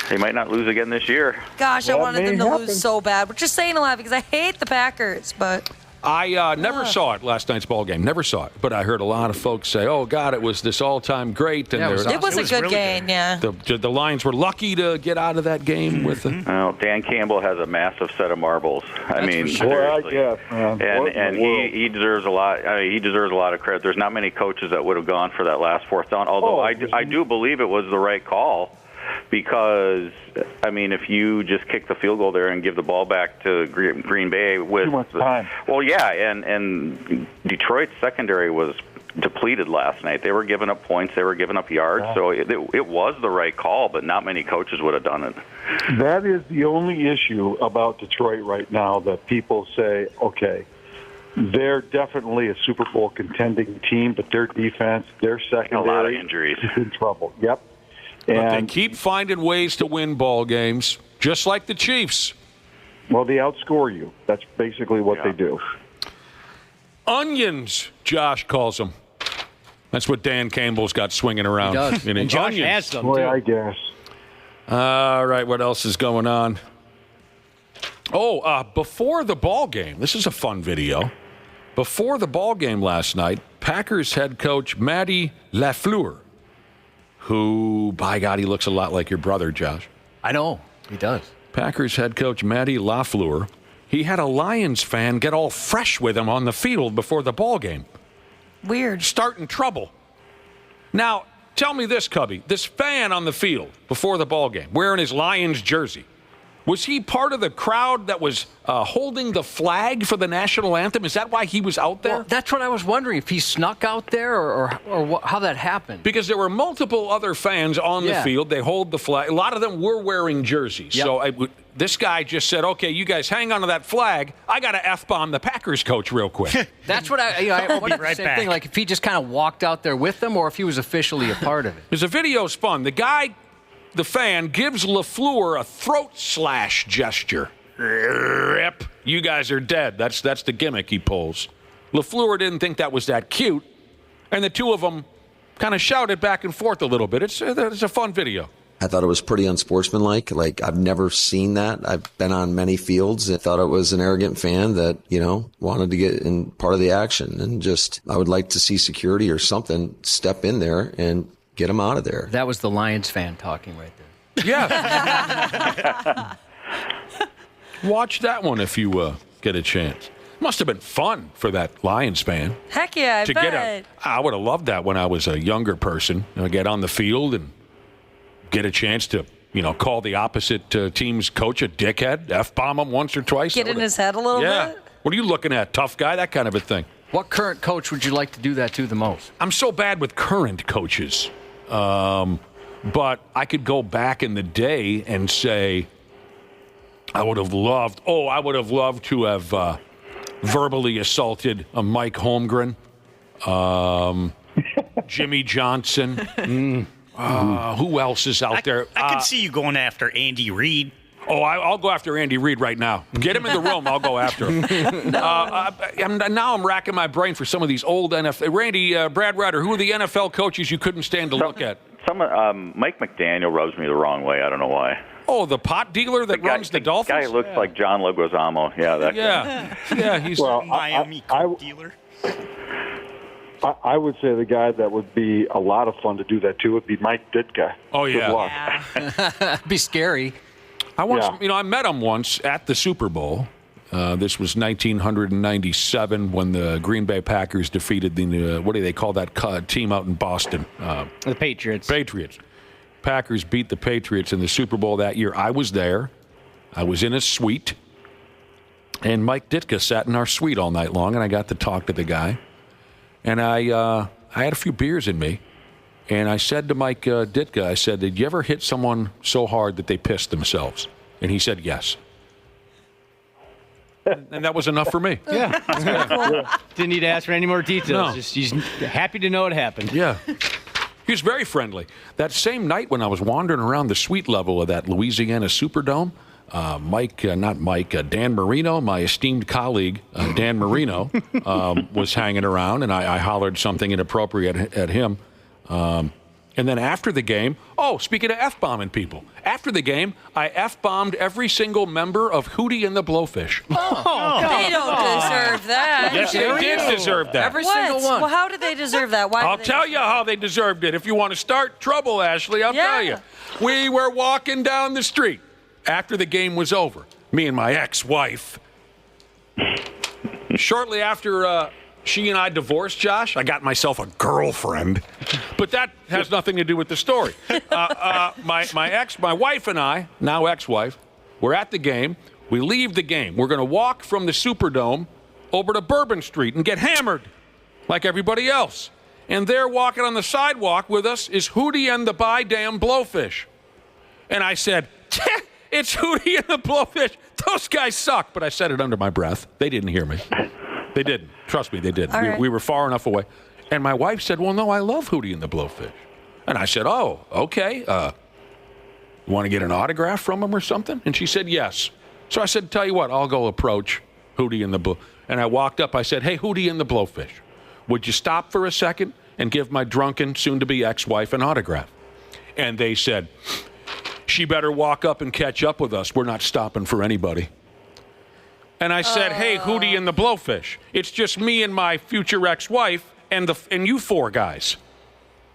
They might not lose again this year. Gosh, I wanted them to lose so bad. We're just saying a lot because I hate the Packers, but... I never saw it, last night's ball game. Never saw it. But I heard a lot of folks say, oh, God, it was this all-time great. And it was a good really game, yeah. The Lions were lucky to get out of that game with it. Well, Dan Campbell has a massive set of marbles. I mean, seriously. And he deserves a lot. He deserves a lot of credit. There's not many coaches that would have gone for that last fourth down, although I do believe it was the right call. Because, I mean, if you just kick the field goal there and give the ball back to Green Bay with too much time. Well, yeah, and Detroit's secondary was depleted last night. They were giving up points, they were giving up yards, so it was the right call, but not many coaches would have done it. That is the only issue about Detroit right now that people say, okay, they're definitely a Super Bowl contending team, but their defense, their secondary, a lot of injuries, is in trouble. Yep. But they keep finding ways to win ball games, just like the Chiefs. Well, they outscore you. That's basically what they do. Onions, Josh calls them. That's what Dan Campbell's got swinging around. He does. And Josh has them, Boy, too. I guess. All right, what else is going on? Oh, before the ball game, this is a fun video. Before the ball game last night, Packers head coach Matty LaFleur, who, by God, he looks a lot like your brother, Josh. I know. He does. Packers head coach Matty LaFleur, he had a Lions fan get all fresh with him on the field before the ball game. Weird. Starting trouble. Now, tell me this, Cubby. This fan on the field before the ball game, wearing his Lions jersey, was he part of the crowd that was holding the flag for the national anthem? Is that why he was out there? Well, that's what I was wondering, if he snuck out there or how that happened. Because there were multiple other fans on the field. They hold the flag. A lot of them were wearing jerseys. Yep. So this guy just said, okay, you guys hang on to that flag. I got to F-bomb the Packers coach real quick. That's what I wondered the same thing. Like if he just kind of walked out there with them or if he was officially a part of it. Because the video's fun. The fan gives LaFleur a throat slash gesture. Rip. You guys are dead. That's the gimmick he pulls. LaFleur didn't think that was that cute, and the two of them kind of shouted back and forth a little bit. It's a fun video. I thought it was pretty unsportsmanlike. Like, I've never seen that. I've been on many fields and thought it was an arrogant fan that, wanted to get in part of the action. And I would like to see security or something step in there and get him out of there. That was the Lions fan talking right there. Yeah. Watch that one if you get a chance. Must have been fun for that Lions fan. Heck yeah, I bet. I would have loved that when I was a younger person. Get on the field and get a chance to, call the opposite team's coach a dickhead, F-bomb him once or twice. Get in his head a little bit? What are you looking at, tough guy? That kind of a thing. What current coach would you like to do that to the most? I'm so bad with current coaches. But I could go back in the day and say I would have loved to have verbally assaulted a Mike Holmgren, Jimmy Johnson. Who else is out there? I could see you going after Andy Reid. Oh, I'll go after Andy Reid right now. Get him in the room. I'll go after him. Now I'm racking my brain for some of these old NFL. Randy, Brad Ryder, who are the NFL coaches you couldn't stand to look at? Mike McDaniel rubs me the wrong way. I don't know why. Oh, the pot dealer that runs the Dolphins? The guy looks like John Leguizamo. Yeah, that guy. Yeah, he's Miami coke dealer. I would say the guy that would be a lot of fun to do that to would be Mike Ditka. Oh, yeah. Good luck. It'd be scary. I met him once at the Super Bowl. This was 1997 when the Green Bay Packers defeated the, what do they call that team out in Boston? The Patriots. Packers beat the Patriots in the Super Bowl that year. I was there. I was in a suite. And Mike Ditka sat in our suite all night long, and I got to talk to the guy. And I had a few beers in me. And I said to Mike Ditka, I said, did you ever hit someone so hard that they pissed themselves? And he said, yes. and that was enough for me. Yeah. Didn't need to ask for any more details. No. Just he's happy to know it happened. Yeah. He was very friendly. That same night when I was wandering around the suite level of that Louisiana Superdome, Dan Marino, my esteemed colleague, Dan Marino, was hanging around, and I hollered something inappropriate at him. And then after the game, speaking of F-bombing people, after the game, I F-bombed every single member of Hootie and the Blowfish. They don't deserve that. Yes, they did deserve that. Every single one. Well, how did they deserve that? Why? I'll tell you how they deserved it. If you want to start trouble, Ashley, I'll tell you. We were walking down the street after the game was over, me and my ex-wife. Shortly after she and I divorced, Josh, I got myself a girlfriend. But that has nothing to do with the story. My wife and I, now ex-wife, we're at the game. We leave the game. We're going to walk from the Superdome over to Bourbon Street and get hammered like everybody else. And there walking on the sidewalk with us is Hootie and the Damn Blowfish. And I said, it's Hootie and the Blowfish. Those guys suck. But I said it under my breath. They didn't hear me. They didn't. Trust me, they didn't. We were far enough away. And my wife said, well, no, I love Hootie and the Blowfish. And I said, oh, okay. You want to get an autograph from him or something? And she said, yes. So I said, tell you what, I'll go approach Hootie and the Blowfish. And I walked up. I said, hey, Hootie and the Blowfish, would you stop for a second and give my drunken, soon-to-be ex-wife an autograph? And they said, she better walk up and catch up with us. We're not stopping for anybody. And I said, hey, Hootie and the Blowfish, it's just me and my future ex-wife and you four guys.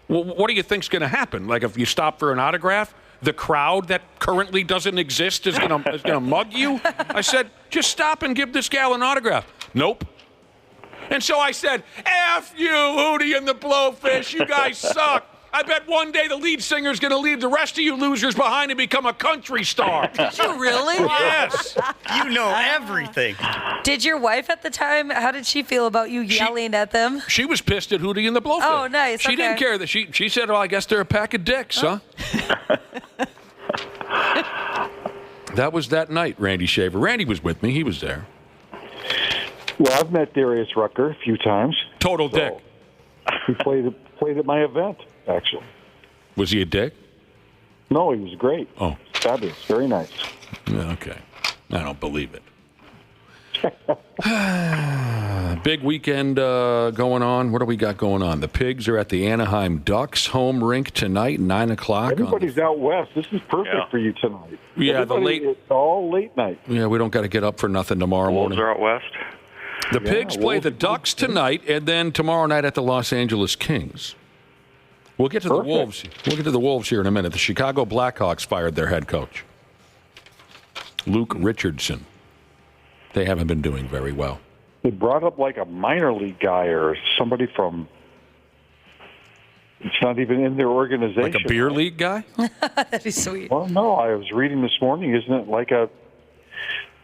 Well, what do you think's going to happen? Like, if you stop for an autograph, the crowd that currently doesn't exist is going to mug you? I said, just stop and give this gal an autograph. Nope. And so I said, F you, Hootie and the Blowfish, you guys suck. I bet one day the lead singer's going to leave the rest of you losers behind and become a country star. Did you really? Yes. You know everything. Did your wife at the time, how did she feel about you yelling at them? She was pissed at Hootie and the Blowfish. Oh, nice. She didn't care. That she said, well, I guess they're a pack of dicks, huh? That was that night, Randy Shaver. Randy was with me. He was there. Well, I've met Darius Rucker a few times. Total dick. He played at my event, actually. Was he a dick? No, he was great. Oh. Fabulous. Very nice. Yeah, okay. I don't believe it. Big weekend going on. What do we got going on? The Pigs are at the Anaheim Ducks home rink tonight, 9 o'clock. Everybody's out west. This is perfect for you tonight. Yeah, It's all late night. Yeah, we don't got to get up for nothing tomorrow morning. Wolves are out west. The Pigs play the Ducks tonight, and then tomorrow night at the Los Angeles Kings. We'll get to the Wolves. We'll get to the Wolves here in a minute. The Chicago Blackhawks fired their head coach, Luke Richardson. They haven't been doing very well. They brought up like a minor league guy or somebody from. It's not even in their organization. Like a beer league guy? That'd be sweet. Well, no, I was reading this morning. Isn't it like a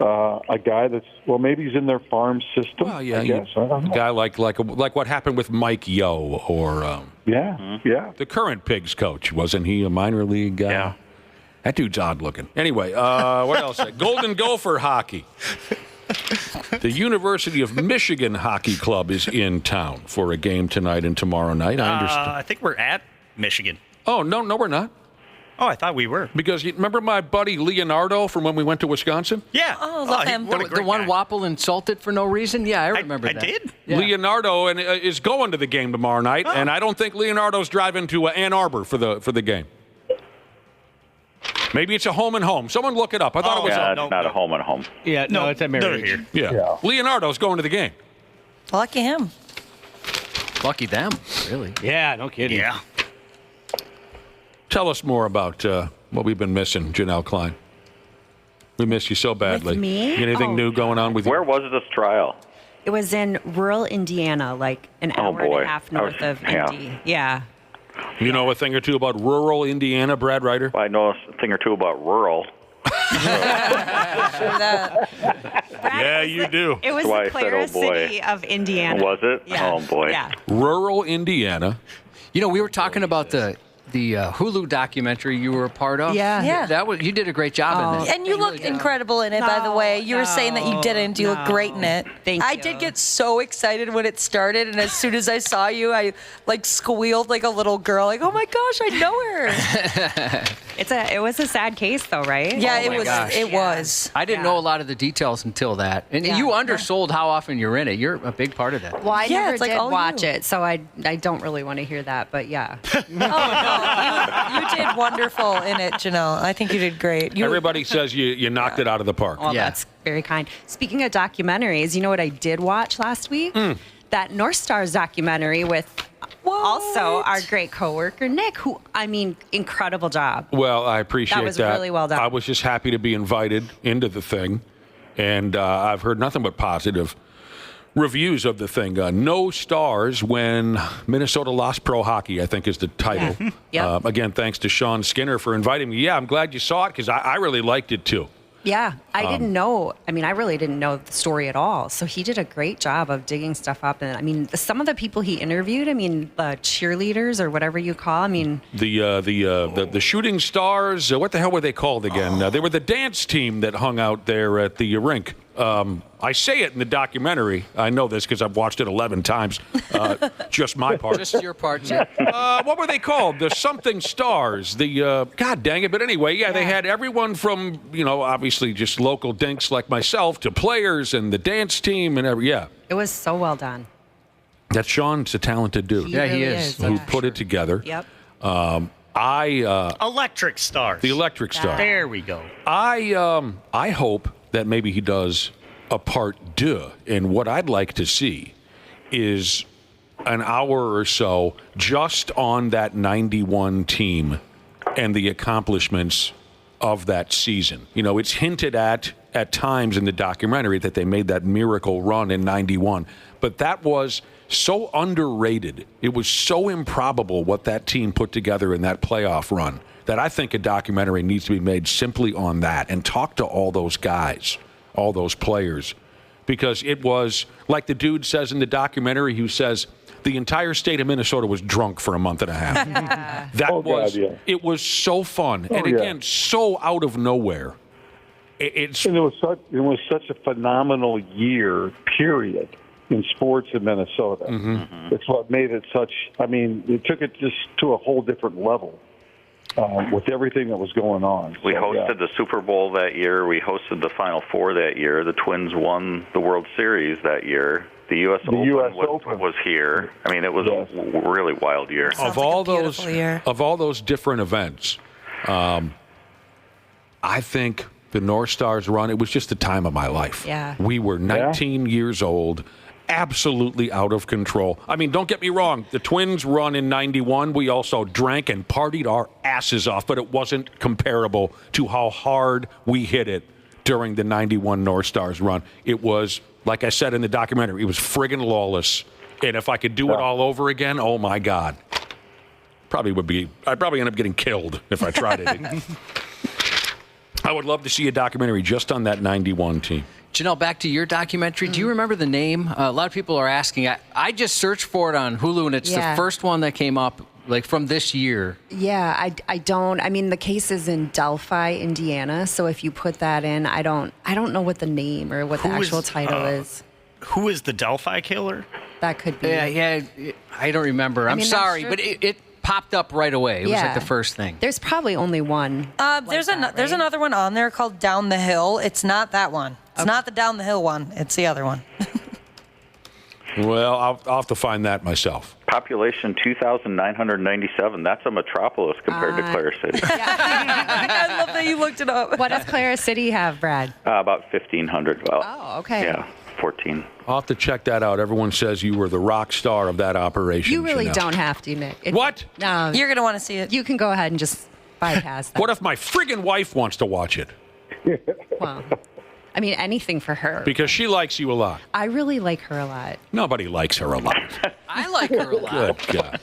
guy that's, well, maybe he's in their farm system? Well, yeah, I guess. I don't know. A guy like what happened with Mike Yo or yeah. the current Pigs coach. Wasn't he a minor league guy? Yeah. That dude's odd looking. Anyway, what else? Golden Gopher hockey. The University of Michigan Hockey Club is in town for a game tonight and tomorrow night. I understand. I think we're at Michigan. Oh, no, we're not. Oh, I thought we were. Because you remember my buddy Leonardo from when we went to Wisconsin? Yeah. Oh, love him. The one Wapple insulted for no reason? Yeah, I remember that. I did? Yeah. Leonardo is going to the game tomorrow night, and I don't think Leonardo's driving to Ann Arbor for the game. Maybe it's a home and home. Someone look it up. I thought it was not a home and home. Yeah, no, it's at Marriott. Here. Yeah. Leonardo's going to the game. Lucky him. Lucky them, really. Yeah, no kidding. Yeah. Tell us more about what we've been missing, Janel Klein. We miss you so badly. With me? Anything new going on with you? Where was this trial? It was in rural Indiana, like an hour and a half north of Indy. Yeah. You know a thing or two about rural Indiana, Brad Ryder? Well, I know a thing or two about rural. Yeah, you do. It was the clearest city of Indiana. Was it? Yeah. Oh, boy. Yeah. Rural Indiana. You know, we were talking about the Hulu documentary you were a part of. Yeah. You did a great job in that. And you look incredible in it, by the way. You were saying that you didn't. You look great in it. Thank I you. did get so excited when it started, and as soon as I saw you, I like squealed like a little girl, like, "Oh my gosh, I know her!" It was a sad case, though, right? Yeah, Oh my gosh. It was. I didn't know a lot of the details until that. And you undersold how often you're in it. You're a big part of that. Well, I never it's like did all watch you. it, so I don't really want to hear that, but yeah. You did wonderful in it, Janelle. I think you did great. Everybody says you knocked it out of the park. Well, that's very kind. Speaking of documentaries, you know what I did watch last week? That North Stars documentary with also our great coworker, Nick, who, incredible job. Well, I appreciate that. That was really well done. I was just happy to be invited into the thing, and I've heard nothing but positive reviews of the thing. No stars when Minnesota lost pro hockey, I think is the title. Yep. Again, thanks to Sean Skinner for inviting me. Yeah, I'm glad you saw it because I really liked it too. Yeah, I didn't know. I really didn't know the story at all. So he did a great job of digging stuff up. And some of the people he interviewed, cheerleaders or whatever you call. The shooting stars. What the hell were they called again? They were the dance team that hung out there at the rink. I say it in the documentary. I know this because I've watched it 11 times. Just my part. Just your part, Jim. What were they called? The something stars. God dang it. But anyway, they had everyone from, obviously just local dinks like myself to players and the dance team and It was so well done. That Sean's a talented dude. He really is. Who put it together. Yep. Electric Stars. The Electric Star. There we go. I hope that maybe he does a part deux. And what I'd like to see is an hour or so just on that 91 team and the accomplishments of that season. It's hinted at times in the documentary that they made that miracle run in 91. But that was so underrated. It was so improbable what that team put together in that playoff run that I think a documentary needs to be made simply on that and talk to all those guys, all those players. Because it was, like the dude says in the documentary, who says the entire state of Minnesota was drunk for a month and a half. It was so fun. And again, so out of nowhere. And it was such a phenomenal year, period, in sports in Minnesota. Mm-hmm. It's what made it such, it took it just to a whole different level. With everything that was going on. We hosted the Super Bowl that year. We hosted the Final Four that year. The Twins won the World Series that year. The U.S. Open was here. It was a really wild year. Of all those different events, I think the North Stars run, it was just the time of my life. Yeah. We were 19 years old. Absolutely out of control. Don't get me wrong. The Twins run in 91. We also drank and partied our asses off, but it wasn't comparable to how hard we hit it during the 91 North Stars run. It was, like I said in the documentary, it was friggin' lawless. And if I could do it all over again, oh my God. I'd probably end up getting killed if I tried it. I would love to see a documentary just on that 91 team. Janelle, back to your documentary. Do you remember the name? A lot of people are asking. I just searched for it on Hulu, and it's the first one that came up, from this year. Yeah, I don't. The case is in Delphi, Indiana. So if you put that in, I don't know what the name or what the actual title is. Who is the Delphi killer? That could be. Yeah, I don't remember. I'm sorry, but it popped up right away. It was like the first thing. There's probably only one. There's another one on there called Down the Hill. It's not that one. It's not the Down the Hill one. It's the other one. Well, I'll have to find that myself. Population 2,997. That's a metropolis compared to Clare City. I love that you looked it up. What does Clare City have, Brad? About 1,500. Well, oh, okay. Yeah, 14. I'll have to check that out. Everyone says you were the rock star of that operation. You really Janelle. don't have to, Nick. What? No. You're going to want to see it. You can go ahead and just bypass that. What if my friggin' wife wants to watch it? Well, anything for her. Because she likes you a lot. I really like her a lot. Nobody likes her a lot. I like her a lot. Good God.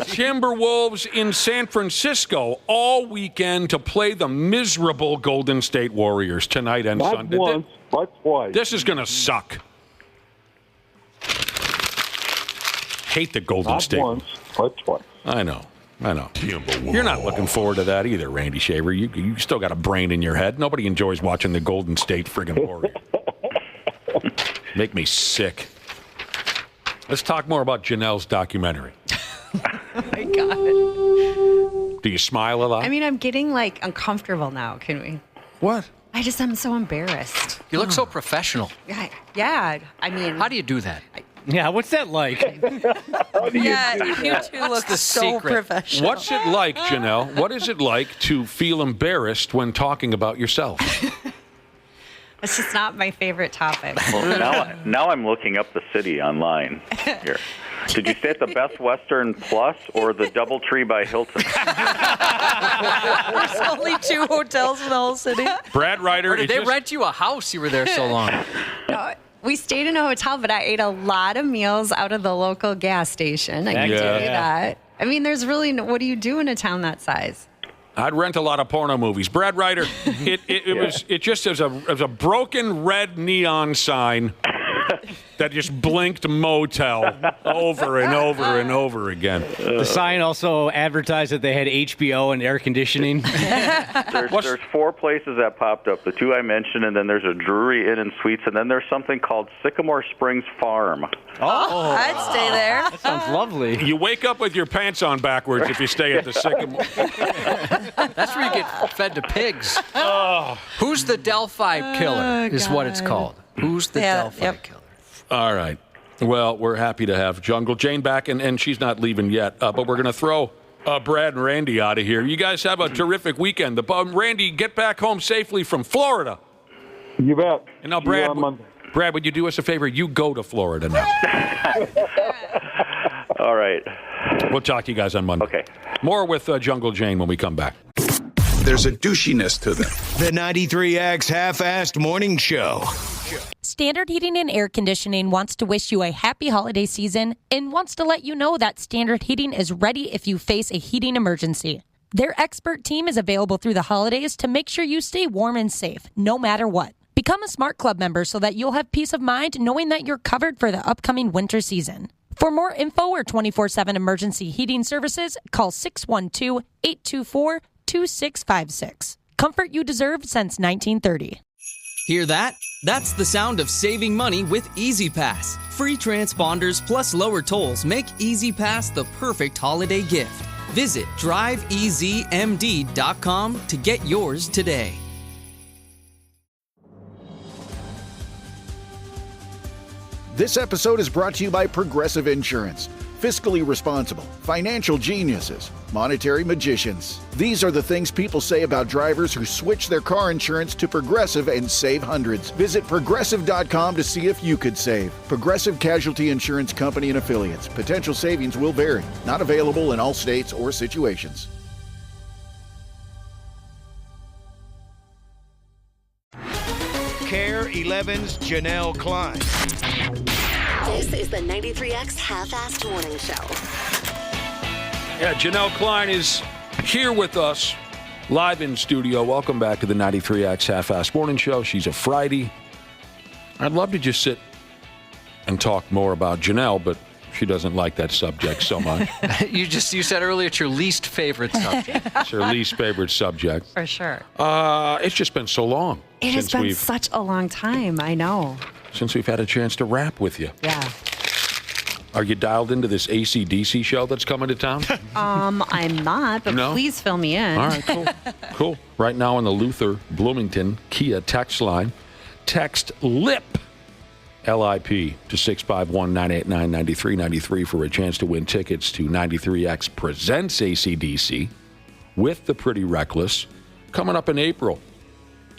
Timberwolves in San Francisco all weekend to play the miserable Golden State Warriors tonight and Sunday. Not once, but twice. This is going to suck. Hate the Golden State. Not once, but twice. I know. I know. You're not looking forward to that either, Randy Shaver. You still got a brain in your head. Nobody enjoys watching the Golden State friggin' Warriors. Make me sick. Let's talk more about Janel's documentary. Oh, my God. Do you smile a lot? I mean, I'm getting, like, uncomfortable now. Can we? What? I'm so embarrassed. You look so professional. Yeah. I mean. How do you do that? Yeah, what's that like? You two look so professional. What's it like, Janel? What is it like to feel embarrassed when talking about yourself? It's just not my favorite topic. Well, now I'm looking up the city online here. Did you stay at the Best Western Plus or the DoubleTree by Hilton? There's only 2 hotels in the whole city. Brad Ryder. Or did they rent you a house? You were there so long. No, we stayed in a hotel, but I ate a lot of meals out of the local gas station. I can tell you that. I mean, there's really what do you do in a town that size? I'd rent a lot of porno movies. Brad Ryder, it just as a broken red neon sign that just blinked motel over and over and over again. The sign also advertised that they had HBO and air conditioning. There's 4 places that popped up. The 2 I mentioned, and then there's a Drury Inn and Suites, and then there's something called Sycamore Springs Farm. Oh, I'd stay there. That sounds lovely. You wake up with your pants on backwards if you stay at the Sycamore. That's where you get fed to pigs. Who's the Delphi Killer is what it's called. Who's the Delphi Killer? All right. Well, we're happy to have Jungle Jane back, and she's not leaving yet, but we're going to throw Brad and Randy out of here. You guys have a terrific weekend. Randy, get back home safely from Florida. You bet. And now, Brad, would you do us a favor? You go to Florida now. All right. We'll talk to you guys on Monday. Okay. More with Jungle Jane when we come back. There's a douchiness to them. The 93X Half-Assed Morning Show. Standard Heating and Air Conditioning wants to wish you a happy holiday season and wants to let you know that Standard Heating is ready if you face a heating emergency. Their expert team is available through the holidays to make sure you stay warm and safe, no matter what. Become a Smart Club member so that you'll have peace of mind knowing that you're covered for the upcoming winter season. For more info or 24/7 emergency heating services, call 612-824-2656. Comfort you deserve since 1930. Hear that? That's the sound of saving money with Easy Pass. Free transponders plus lower tolls make Easy Pass the perfect holiday gift. Visit driveeasymd.com to get yours today. This episode is brought to you by Progressive Insurance. Fiscally responsible, financial geniuses, monetary magicians. These are the things people say about drivers who switch their car insurance to Progressive and save hundreds. Visit Progressive.com to see if you could save. Progressive Casualty Insurance Company and Affiliates. Potential savings will vary. Not available in all states or situations. KARE 11's Janel Klein. This is the 93X Half-Assed Morning Show. Yeah, Janel Klein is here with us, live in studio. Welcome back to the 93X Half-Assed Morning Show. She's a Friday. I'd love to just sit and talk more about Janel, but she doesn't like that subject so much. You said earlier it's your least favorite subject. It's her least favorite subject. For sure. It's just been so long. It has been such a long time. I know. Since we've had a chance to rap with you. Yeah. Are you dialed into this AC/DC show that's coming to town? I'm not, but No? please fill me in. All right, cool. Cool. Right now on the Luther Bloomington Kia text line, text LIP, L-I-P, to 651-989-9393 for a chance to win tickets to 93X Presents AC/DC with the Pretty Reckless coming up in April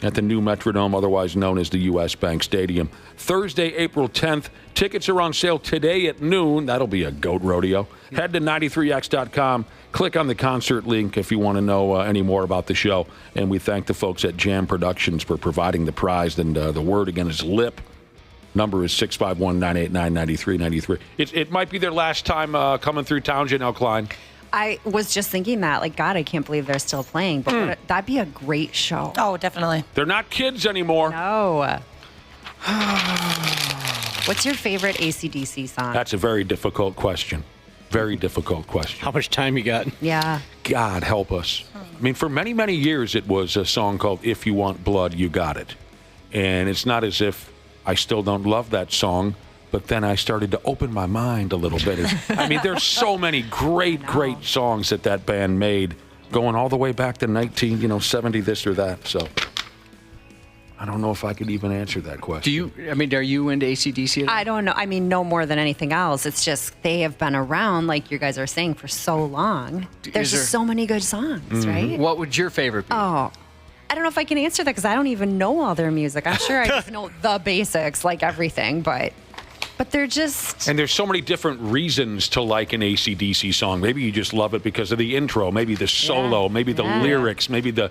at the new Metrodome, otherwise known as the U.S. Bank Stadium. Thursday, April 10th. Tickets are on sale today at noon. That'll be a goat rodeo. Head to 93x.com. Click on the concert link if you want to know any more about the show. And we thank the folks at Jam Productions for providing the prize. And the word, again, is LIP. Number is 651-989-9393. It might be their last time coming through town, Janel Klein. I was just thinking that, like, God, I can't believe they're still playing. But that'd be a great show. Oh, definitely. They're not kids anymore. No. What's your favorite AC/DC song? That's a very difficult question. Very difficult question. How much time you got? Yeah. God help us. I mean, for many, many years, it was a song called If You Want Blood, You Got It. And it's not as if I still don't love that song, but then I started to open my mind a little bit. I mean, there's so many great songs that band made going all the way back to 1970 this or that. So I don't know if I could even answer that question. Are you into AC/DC at all? I don't know. I mean, no more than anything else. It's just they have been around, like you guys are saying, for so long. There's just so many good songs, right? What would your favorite be? Oh, I don't know if I can answer that because I don't even know all their music. I'm sure I just know the basics, like everything, but they're just... And there's so many different reasons to like an AC/DC song. Maybe you just love it because of the intro, maybe the solo, maybe the lyrics, maybe the.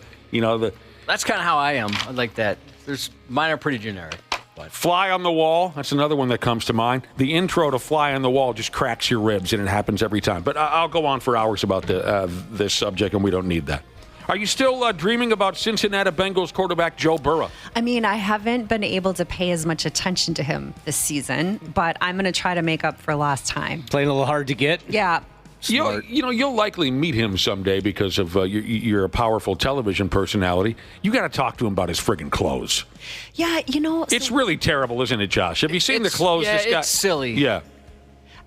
That's kind of how I am. I like that. Mine are pretty generic. But. Fly on the Wall, that's another one that comes to mind. The intro to Fly on the Wall just cracks your ribs, and it happens every time. But I'll go on for hours about this subject, and we don't need that. Are you still dreaming about Cincinnati Bengals quarterback Joe Burrow? I mean, I haven't been able to pay as much attention to him this season, but I'm going to try to make up for lost time. Playing a little hard to get? Yeah. You'll likely meet him someday because of you're a powerful television personality. You got to talk to him about his friggin' clothes. Yeah, it's really terrible, isn't it, Josh? Have you seen the clothes? Yeah, this guy? it's silly. Yeah.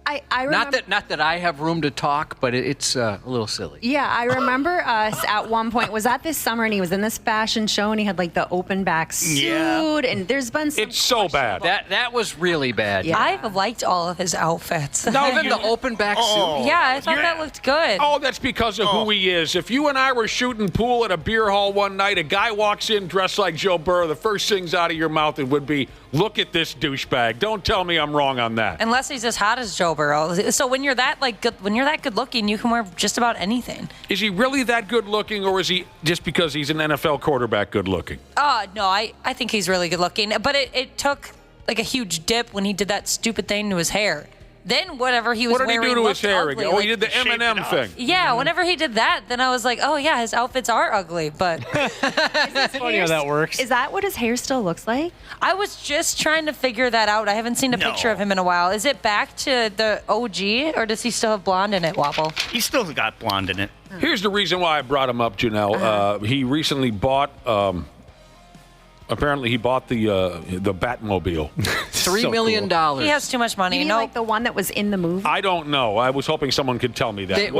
I remember, not that I have room to talk, but it's a little silly. Yeah, I remember us at one point. Was that this summer? And he was in this fashion show, and he had like the open back suit. And there's been some. It's so bad. That was really bad. Yeah. I've liked all of his outfits. Even the open back suit. Yeah, I thought that looked good. Oh, that's because of who he is. If you and I were shooting pool at a beer hall one night, a guy walks in dressed like Joe Burrow, the first things out of your mouth would be, "Look at this douchebag." Don't tell me I'm wrong on that. Unless he's as hot as Joe Burrow. So when you're that good looking, you can wear just about anything. Is he really that good looking, or is he just because he's an NFL quarterback good looking? No, I think he's really good looking. But it took like a huge dip when he did that stupid thing to his hair. Then whatever he was wearing. What did he do to his hair ugly. again? He did the Eminem thing. Yeah, whenever he did that, then I was like, oh yeah, his outfits are ugly. But it's funny how that works. Is that what his hair still looks like? I was just trying to figure that out. I haven't seen a picture of him in a while. Is it back to the OG, or does he still have blonde in it, Wobble? He's still got blonde in it. Here's the reason why I brought him up, Janelle. He recently bought. Apparently, he bought the Batmobile. $3 million. He has too much money. You mean like the one that was in the movie? I don't know. I was hoping someone could tell me that.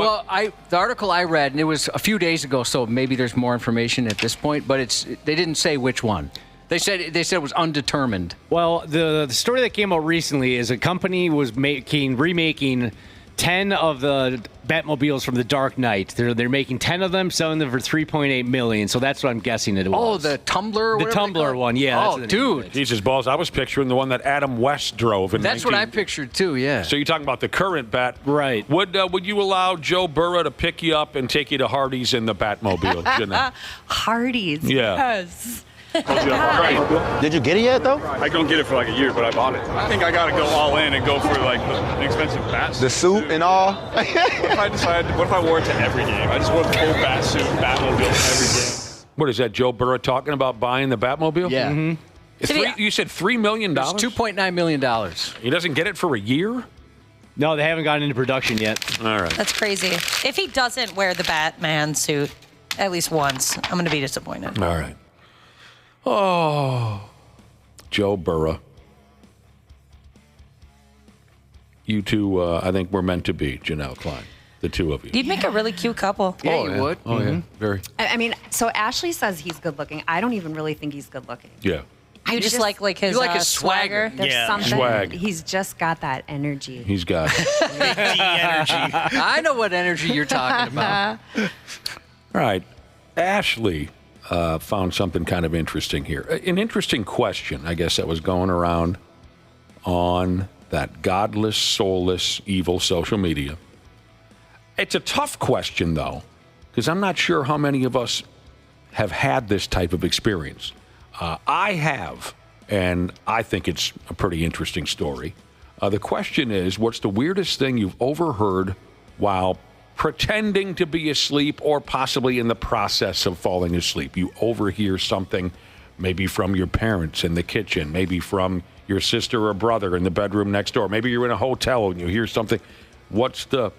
The article I read, and it was a few days ago, so maybe there's more information at this point, but they didn't say which one. They said it was undetermined. Well, the story that came out recently is a company was remaking 10 of the Batmobiles from The Dark Knight. They're making 10 of them, selling them for $3.8 million. So that's what I'm guessing it was. Oh, the Tumbler? The Tumbler one, yeah. Oh, dude. Jesus balls. I was picturing the one that Adam West drove. That's what I pictured, too, yeah. So you're talking about the current Bat. Right. Would you allow Joe Burrow to pick you up and take you to Hardee's in the Batmobile? Hardee's? Yeah. Yes. Did you get it yet, though? I don't get it for like a year, but I bought it. I think I got to go all in and go for like the expensive bat suit. The suit and all? What if I wore it to every game? I just wore the full bat suit, Batmobile every game. What is that, Joe Burrow talking about buying the Batmobile? Yeah. Mm-hmm. You said $3 million? It's $2.9 million. He doesn't get it for a year? No, they haven't gotten into production yet. All right. That's crazy. If he doesn't wear the Batman suit at least once, I'm going to be disappointed. All right. Oh, Joe Burrow. You two, I think, were meant to be, Janel Klein, the two of you. You'd make a really cute couple. Yeah, you would. Oh, yeah. Very. I mean, so Ashley says he's good looking. I don't even really think he's good looking. Yeah. You just like his, his swagger. There's something. Swag. He's just got that energy. He's got Big D energy. I know what energy you're talking about. All right. Ashley found something kind of interesting here. An interesting question, I guess, that was going around on that godless, soulless, evil social media. It's a tough question, though, because I'm not sure how many of us have had this type of experience. I have, and I think it's a pretty interesting story. The question is, what's the weirdest thing you've overheard while pretending to be asleep or possibly in the process of falling asleep? You overhear something maybe from your parents in the kitchen, maybe from your sister or brother in the bedroom next door. Maybe you're in a hotel and you hear something. What's the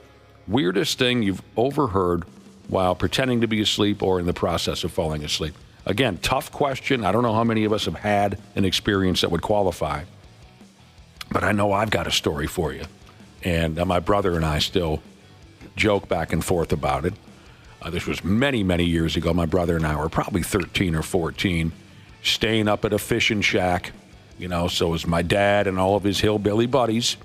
weirdest thing you've overheard while pretending to be asleep or in the process of falling asleep? Again, tough question. I don't know how many of us have had an experience that would qualify, but I know I've got a story for you. And my brother and I still joke back and forth about it. This was many, many years ago. My brother and I were probably 13 or 14, staying up at a fishing shack. So it was my dad and all of his hillbilly buddies.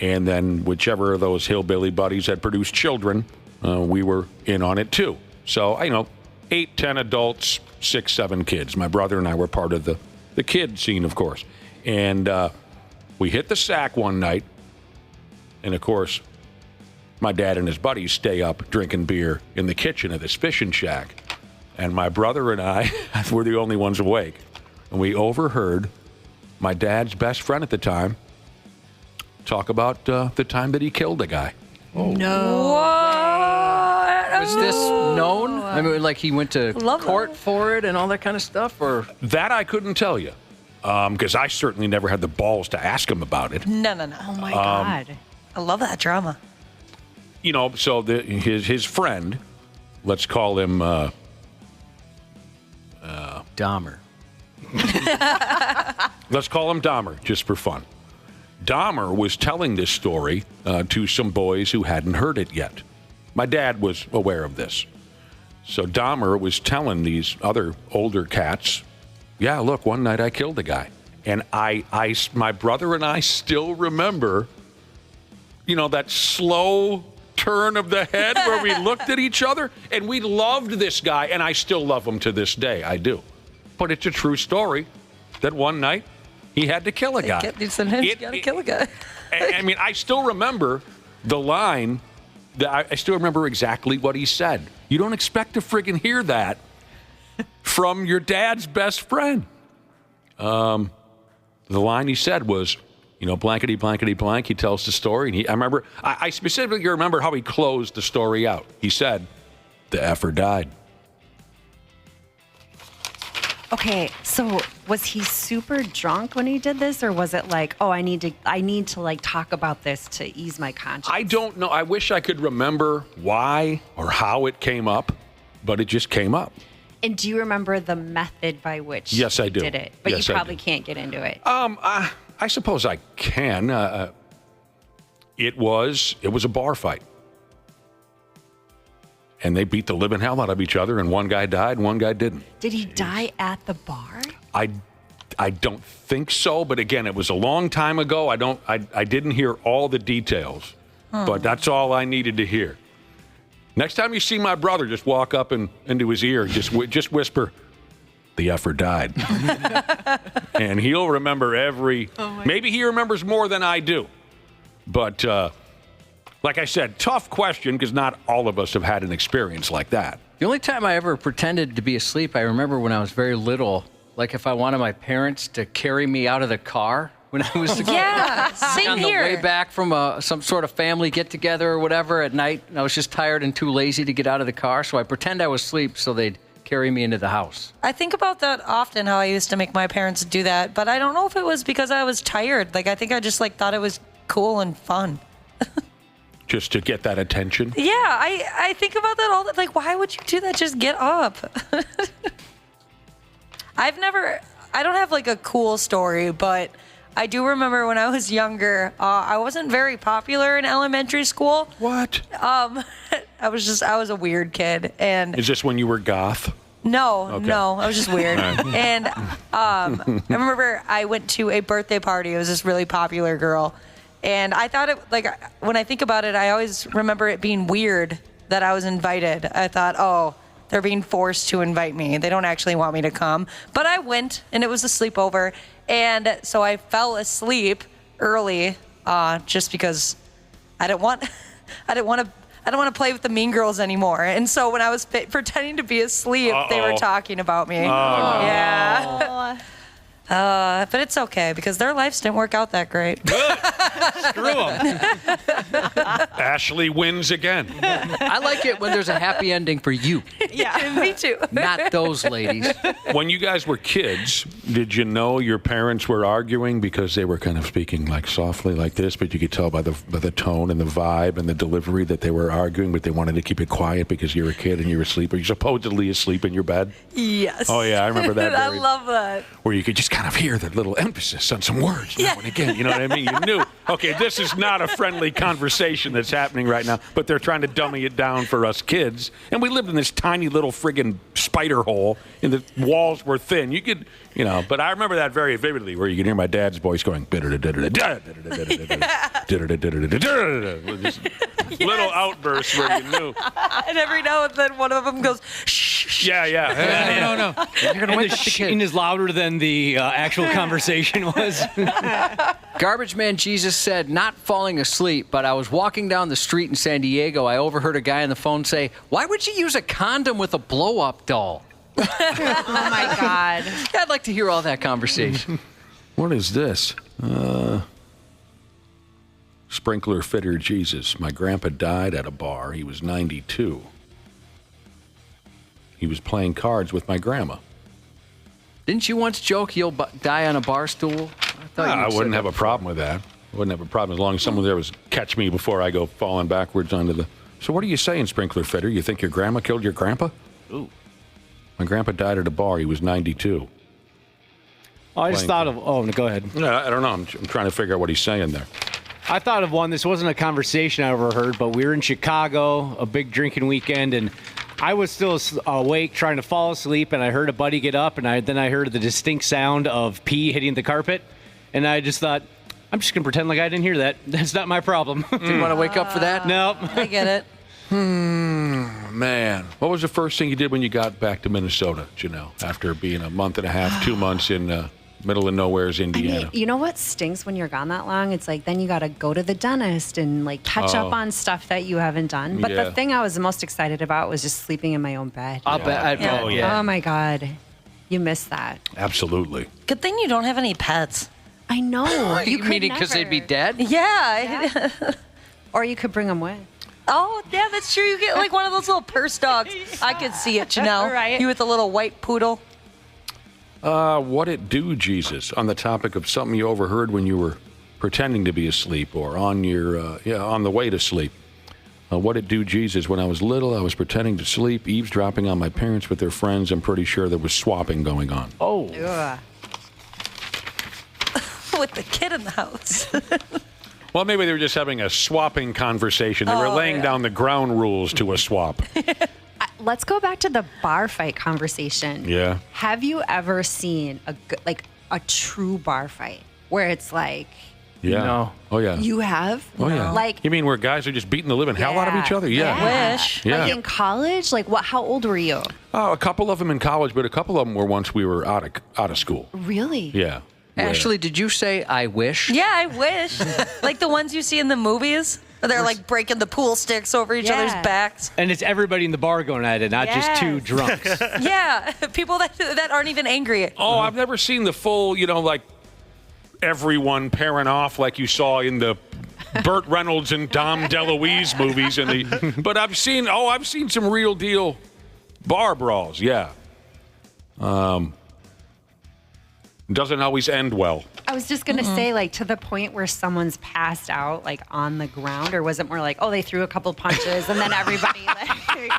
And then whichever of those hillbilly buddies had produced children, we were in on it too. So, 8, 10 adults, 6, 7 kids. My brother and I were part of the kid scene, of course. And we hit the sack one night. And, of course, my dad and his buddies stay up drinking beer in the kitchen of this fishing shack. And my brother and I were the only ones awake. And we overheard my dad's best friend at the time talk about the time that he killed a guy. Oh. No. What? Was this known? I mean, like he went to court for it and all that kind of stuff? Or that I couldn't tell you, because I certainly never had the balls to ask him about it. No. Oh, my God. I love that drama. So his friend, let's call him Dahmer. Let's call him Dahmer, just for fun. Dahmer was telling this story to some boys who hadn't heard it yet. My dad was aware of this. So Dahmer was telling these other older cats, yeah, look, one night I killed a guy. And my brother and I still remember, that slow turn of the head where we looked at each other, and we loved this guy, and I still love him to this day. I do. But it's a true story that one night he had to kill a guy. You got to kill a guy. I mean, I still remember the line. I still remember exactly what he said. You don't expect to friggin' hear that from your dad's best friend. The line he said was, blankety, blankety, blank. He tells the story. And I specifically remember how he closed the story out. He said, the effer died. Okay, so was he super drunk when he did this, or was it like, I need to like talk about this to ease my conscience? I don't know. I wish I could remember why or how it came up, but it just came up. And do you remember the method by which yes, I do. Did it? But yes, you probably can't get into it. I suppose I can. It was a bar fight. And they beat the living hell out of each other, and one guy died and one guy didn't. Did he die at the bar? I don't think so, but again, it was a long time ago. I didn't hear all the details, but that's all I needed to hear. Next time you see my brother, just walk up into his ear, just whisper, the effer died. And he'll remember maybe he remembers more than I do. But like I said, tough question, because not all of us have had an experience like that. The only time I ever pretended to be asleep, I remember when I was very little, like if I wanted my parents to carry me out of the car when I was same on the way back from some sort of family get-together or whatever at night, and I was just tired and too lazy to get out of the car, so I pretend I was asleep so they'd carry me into the house. I think about that often, how I used to make my parents do that, but I don't know if it was because I was tired. Like, I think I just thought it was cool and fun. Just to get that attention? Yeah, I think about that all the time. Like, why would you do that? Just get up. I don't have a cool story, but I do remember when I was younger, I wasn't very popular in elementary school. What? I was a weird kid. And is this when you were goth? No, Okay. no, I was just weird. And I remember I went to a birthday party. It was this really popular girl. And I thought when I think about it, I always remember it being weird that I was invited. I thought, they're being forced to invite me. They don't actually want me to come. But I went, and it was a sleepover. And so I fell asleep early just because I didn't want to play with the mean girls anymore. And so when I was pretending to be asleep, they were talking about me. Oh, yeah. But it's okay because their lives didn't work out that great. Screw them. Ashley wins again. I like it when there's a happy ending for you. Yeah, me too. Not those ladies. When you guys were kids, did you know your parents were arguing because they were kind of speaking like softly like this, but you could tell by the tone and the vibe and the delivery that they were arguing, but they wanted to keep it quiet because you're a kid and you're asleep, or you're supposedly asleep in your bed? Yes. Oh, yeah, I remember that. I love that. Where you could just kind of hear that little emphasis on some words now and again. You know what I mean? You knew, okay, this is not a friendly conversation that's happening right now, but they're trying to dummy it down for us kids. And we lived in this tiny little friggin' spider hole, and the walls were thin. You could, but I remember that very vividly, where you could hear my dad's voice going, little outbursts where you knew. And every now and then one of them goes, shh. Yeah. No. You're going to wake up the kid. Is louder than the actual conversation was. Garbage Man Jesus said, not falling asleep, but I was walking down the street in San Diego. I overheard a guy on the phone say, why would you use a condom with a blow-up doll? Oh, my God. Yeah, I'd like to hear all that conversation. What is this? Sprinkler Fitter Jesus. My grandpa died at a bar. He was 92. He was playing cards with my grandma. Didn't you once joke he'll die on a bar stool? I wouldn't have a problem with that. I wouldn't have a problem as long as someone there was catch me before I go falling backwards onto the... So what are you saying, Sprinkler Fitter? You think your grandma killed your grandpa? Ooh. My grandpa died at a bar. He was 92. Oh, I just thought of... Oh, go ahead. No, I don't know. I'm trying to figure out what he's saying there. I thought of one. This wasn't a conversation I overheard, but we were in Chicago, a big drinking weekend, and I was still awake trying to fall asleep, and I heard a buddy get up, and then I heard the distinct sound of pee hitting the carpet, and I just thought, I'm just going to pretend like I didn't hear that. That's not my problem. Didn't want to wake up for that? Nope. I get it. Man. What was the first thing you did when you got back to Minnesota, Janelle, after being a month and a half, 2 months in middle of nowhere's Indiana? I mean, you know what stinks when you're gone that long? It's like then you got to go to the dentist and like catch up on stuff that you haven't done. But the thing I was the most excited about was just sleeping in my own bed. I'll bet. Oh, yeah. Oh, my God. You miss that. Absolutely. Good thing you don't have any pets. I know. You mean because they'd be dead? Yeah. Or you could bring them with. Oh, yeah, that's true. You get like one of those little purse dogs. I could see it, Janelle. Right. You with the little white poodle. What it do, Jesus, on the topic of something you overheard when you were pretending to be asleep or on your on the way to sleep. What it do, Jesus, when I was little, I was pretending to sleep, eavesdropping on my parents with their friends. I'm pretty sure there was swapping going on. Oh. With the kid in the house. Well, maybe they were just having a swapping conversation. They were laying down the ground rules to a swap. Let's go back to the bar fight conversation. Yeah. Have you ever seen a true bar fight where it's like... Yeah. No. Oh, yeah. You have? Oh, yeah. Like, you mean where guys are just beating the living hell out of each other? Yeah. Wish. Yeah. Like in college? Like, what? How old were you? Oh, a couple of them in college, but a couple of them were once we were out of school. Really? Yeah. Ashley, did you say I wish? Yeah, I wish. Like the ones you see in the movies. Where they're like breaking the pool sticks over each other's backs. And it's everybody in the bar going at it, not just two drunks. Yeah, people that aren't even angry. Oh, I've never seen the full, like everyone pairing off like you saw in the Burt Reynolds and Dom DeLuise movies. But I've seen some real deal bar brawls, yeah. Doesn't always end well. I was just going to say, like, to the point where someone's passed out, like, on the ground, or was it more like, they threw a couple punches and then everybody, like,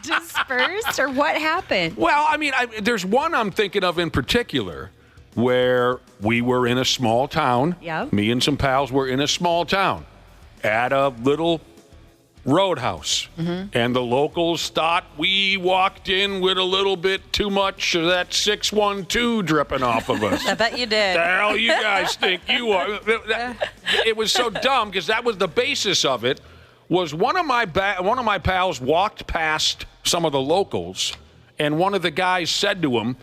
dispersed, or what happened? Well, I mean, there's one I'm thinking of in particular where we were in a small town. Yep. Me and some pals were in a small town at a little roadhouse. Mm-hmm. And the locals thought we walked in with a little bit too much of that 612 dripping off of us. I bet you did. The hell you guys think you are? It was so dumb because that was the basis of it. Was one of my pals walked past some of the locals, and one of the guys said to him,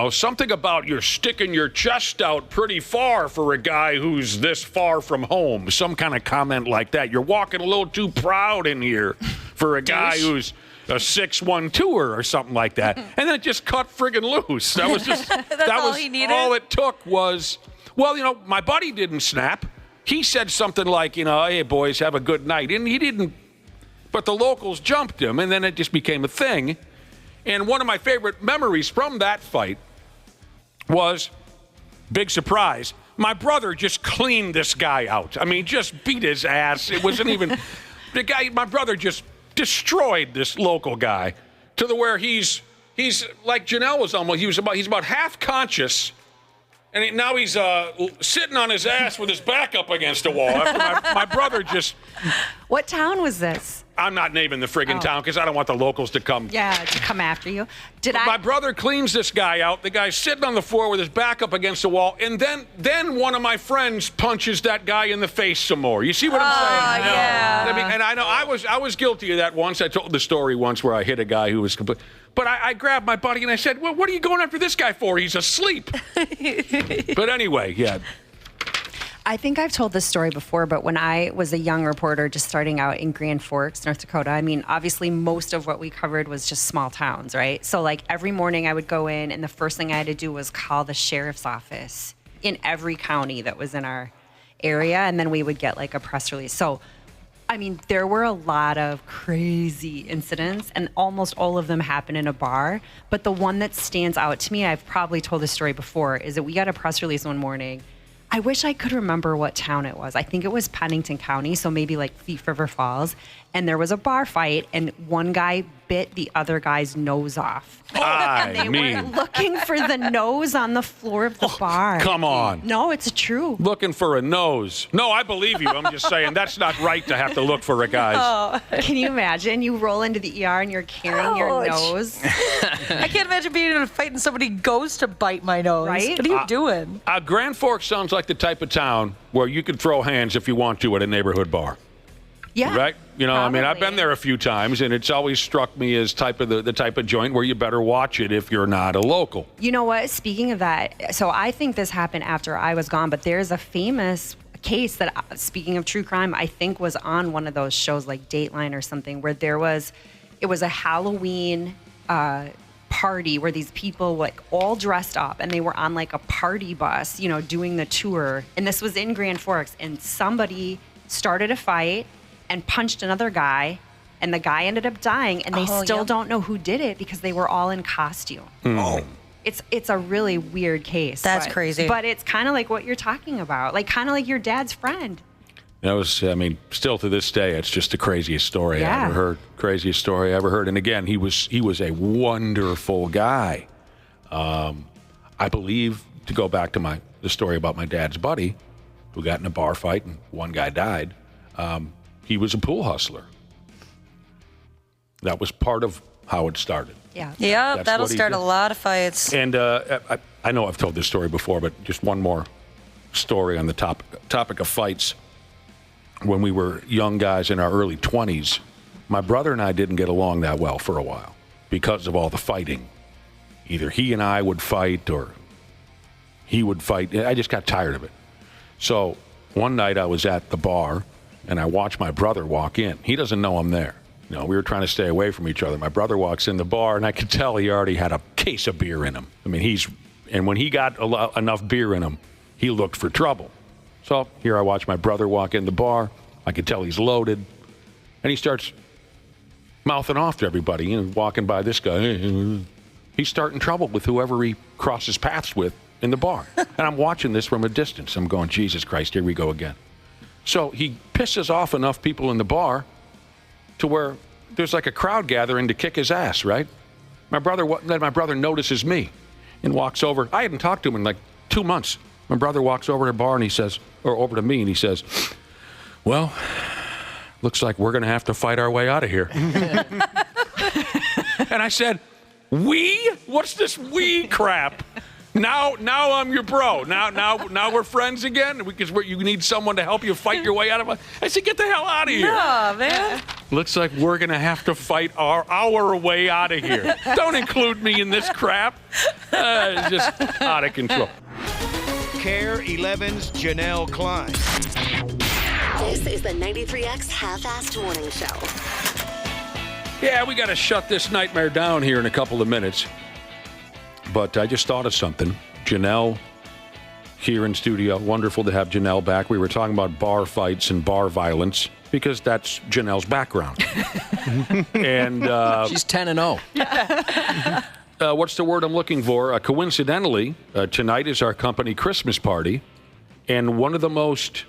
something about you're sticking your chest out pretty far for a guy who's this far from home. Some kind of comment like that. You're walking a little too proud in here for a guy who's... a 6-1 tour or something like that. And then it just cut friggin' loose. That was just That's all he needed? all it took was, well, my buddy didn't snap. He said something like, hey, boys, have a good night. And he didn't, but the locals jumped him, and then it just became a thing. And one of my favorite memories from that fight was, big surprise, my brother just cleaned this guy out. I mean, just beat his ass. It wasn't even, my brother just destroyed this local guy to the where he's like Janel was almost, he's about half conscious. And now he's sitting on his ass with his back up against a wall. After my brother just... What town was this? I'm not naming the friggin' town because I don't want the locals to come. Yeah, to come after you. My brother cleans this guy out. The guy's sitting on the floor with his back up against the wall. And then one of my friends punches that guy in the face some more. You see what I'm saying? Yeah. I mean, and I know I was guilty of that once. I told the story once where I hit a guy who was complete. But I grabbed my buddy and I said, well, what are you going after this guy for? He's asleep. But anyway, yeah. I think I've told this story before, but when I was a young reporter just starting out in Grand Forks, North Dakota, I mean, obviously most of what we covered was just small towns, right? So like every morning I would go in and the first thing I had to do was call the sheriff's office in every county that was in our area. And then we would get like a press release. So, I mean, there were a lot of crazy incidents and almost all of them happened in a bar. But the one that stands out to me, I've probably told this story before, is that we got a press release one morning. I wish I could remember what town it was. I think it was Pennington County, so maybe like Thief River Falls. And there was a bar fight, and one guy bit the other guy's nose off. And they were looking for the nose on the floor of the bar. Come on. No, it's true. Looking for a nose. No, I believe you. I'm just saying that's not right to have to look for a guy's. Oh. Can you imagine? You roll into the ER and you're carrying your nose. I can't imagine being in a fight and somebody goes to bite my nose. Right? What are you doing? Grand Forks sounds like the type of town where you could throw hands if you want to at a neighborhood bar. Yeah. Right? Probably. I mean, I've been there a few times, and it's always struck me as the type of joint where you better watch it if you're not a local. You know what? Speaking of that, so I think this happened after I was gone, but there's a famous case that, speaking of true crime, I think was on one of those shows like Dateline or something, where it was a Halloween party where these people like all dressed up and they were on like a party bus, doing the tour. And this was in Grand Forks, and somebody started a fight and punched another guy, and the guy ended up dying, and they still don't know who did it because they were all in costume. Oh. It's a really weird case. That's crazy. But it's kind of like what you're talking about, like kind of like your dad's friend. That was, still to this day, it's just the craziest story I ever heard. Craziest story I ever heard. And again, he was a wonderful guy. I believe, to go back to the story about my dad's buddy, who got in a bar fight and one guy died, he was a pool hustler. That was part of how it started. Yeah. Yeah, that'll start a lot of fights. And I know I've told this story before, but just one more story on the topic of fights. When we were young guys in our early 20s, my brother and I didn't get along that well for a while because of all the fighting. Either he and I would fight or he would fight. I just got tired of it. So one night I was at the bar, and I watched my brother walk in. He doesn't know I'm there. We were trying to stay away from each other. My brother walks in the bar, and I could tell he already had a case of beer in him. And when he got enough beer in him, he looked for trouble. So here I watch my brother walk in the bar. I could tell he's loaded. And he starts mouthing off to everybody, walking by this guy. He's starting trouble with whoever he crosses paths with in the bar. And I'm watching this from a distance. I'm going, Jesus Christ, here we go again. So he pisses off enough people in the bar to where there's like a crowd gathering to kick his ass, right? My brother notices me and walks over. I hadn't talked to him in like 2 months. My brother walks over to the bar and over to me and he says, well, looks like we're going to have to fight our way out of here. And I said, we? What's this we crap? Now I'm your bro. Now we're friends again because you need someone to help you fight your way out of it. I said, get the hell out of here. No, man. Looks like we're going to have to fight our way out of here. Don't include me in this crap. It's just out of control. KARE 11's Janel Klein. This is the 93X Half-Assed Morning Show. Yeah, we got to shut this nightmare down here in a couple of minutes. But I just thought of something. Janel here in studio. Wonderful to have Janel back. We were talking about bar fights and bar violence because that's Janel's background. And she's 10-0. What's the word I'm looking for? Coincidentally, tonight is our company Christmas party. And one of the most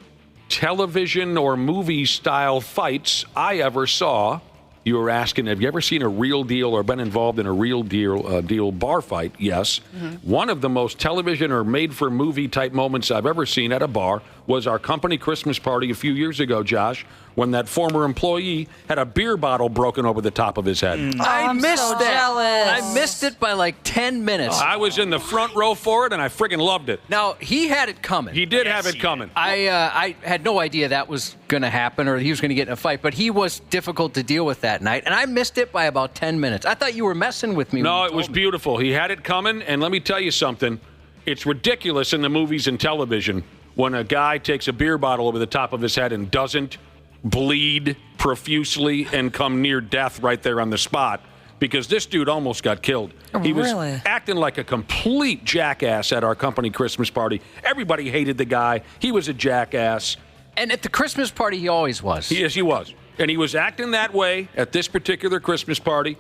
television or movie style fights I ever saw. You were asking, have you ever seen a real deal or been involved in a real deal bar fight? Yes. Mm-hmm. One of the most television or made-for-movie type moments I've ever seen at a bar was our company Christmas party a few years ago, Josh, when that former employee had a beer bottle broken over the top of his head. I missed so that. jealous. I missed it by like 10 minutes. I was in the front row for it, and I friggin' loved it. Now, he had it coming. He did have it coming. I had no idea that was going to happen or he was going to get in a fight, but he was difficult to deal with that night, and I missed it by about 10 minutes. I thought you were messing with me. No, it was beautiful. He had it coming, and let me tell you something. It's ridiculous in the movies and television when a guy takes a beer bottle over the top of his head and doesn't bleed profusely and come near death right there on the spot, because this dude almost got killed. He was acting like a complete jackass at our company Christmas party. Everybody hated the guy. He was a jackass. And at the Christmas party, he always was. Yes, he was. And he was acting that way at this particular Christmas party.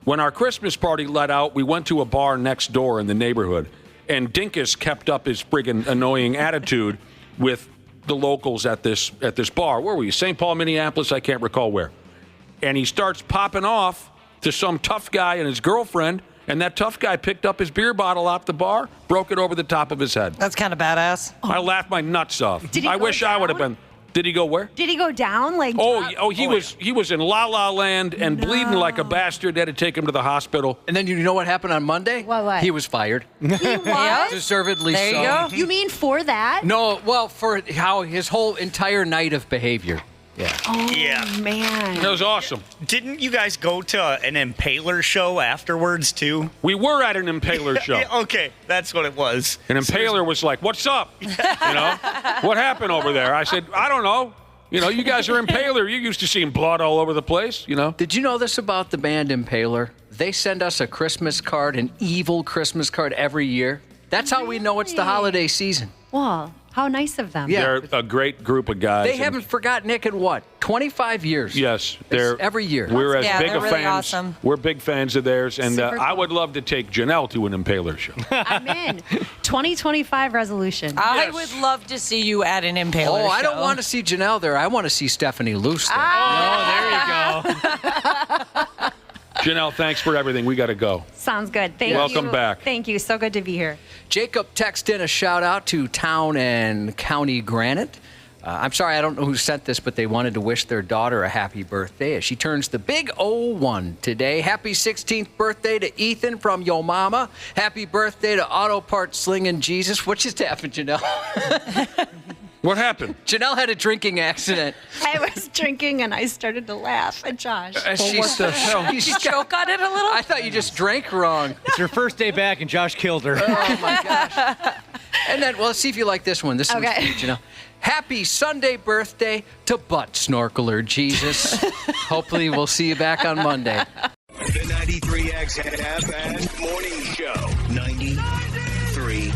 When our Christmas party let out, we went to a bar next door in the neighborhood, and Dinkus kept up his friggin' annoying attitude with the locals at this bar. Where were you? St. Paul, Minneapolis? I can't recall where. And he starts popping off to some tough guy and his girlfriend, and that tough guy picked up his beer bottle off the bar, broke it over the top of his head. That's kind of badass. I laughed my nuts off. Did he I go wish I would have been. Did he go where? Did he go down? Like He was in La La Land and bleeding like a bastard. They had to take him to the hospital. And then you know what happened on Monday? What? He was fired. He was? Deservedly There so. you go. You mean for that? No, well, for how his whole entire night of behavior. Yeah. Oh, Yeah. man. That was awesome. Didn't you guys go to an Impaler show afterwards, too? We were at an Impaler show. Yeah, okay, that's what it was. An Impaler was like, "What's up? You know, what happened over there?" I said, "I don't know. You know, you guys are Impaler. You're used to seeing blood all over the place, you know." Did you know this about the band Impaler? They send us a Christmas card, an evil Christmas card every year. That's how we know it's the holiday season. Well, how nice of them. They're a great group of guys. They haven't forgotten Nick in what? 25 years. Yes, they're every year. We're as big they're of really fans. awesome. We're big fans of theirs, and Super I cool. would love to take Janelle to an Impaler show. I'm in. 2025 resolution. I would love to see you at an Impaler show. Oh, I don't want to see Janelle there. I want to see Stephanie Luce there. Oh, there you go. Janelle, thanks for everything. We got to go. Sounds good. Thank you. Welcome back. Thank you. So good to be here. Jacob texted in a shout out to Town and County Granite. I'm sorry, I don't know who sent this, but they wanted to wish their daughter a happy birthday as she turns the big 01 today. Happy 16th birthday to Ethan from Yo Mama. Happy birthday to Auto Parts Slinging Jesus. What just happened, Janelle? What happened? Janelle had a drinking accident. I was drinking and I started to laugh at Josh. What the hell? Did you choke on it a little? I thought you just drank wrong. It's her first day back, and Josh killed her. Oh, my gosh. And then, well, let's see if you like this one. This one's for you, Janelle. Happy Sunday birthday to Butt Snorkeler Jesus. Hopefully we'll see you back on Monday. The 93X Half-Assed Morning Show. 93.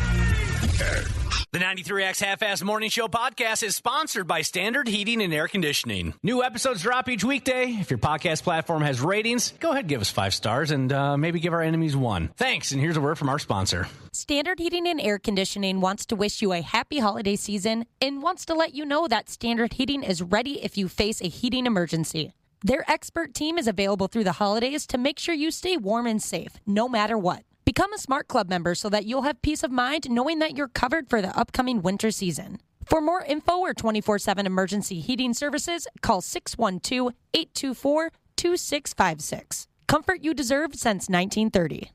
The 93X Half-Assed Morning Show podcast is sponsored by Standard Heating and Air Conditioning. New episodes drop each weekday. If your podcast platform has ratings, go ahead and give us 5 stars and maybe give our enemies 1. Thanks, and here's a word from our sponsor. Standard Heating and Air Conditioning wants to wish you a happy holiday season and wants to let you know that Standard Heating is ready if you face a heating emergency. Their expert team is available through the holidays to make sure you stay warm and safe, no matter what. Become a Smart Club member so that you'll have peace of mind knowing that you're covered for the upcoming winter season. For more info or 24/7 emergency heating services, call 612-824-2656. Comfort you deserve since 1930.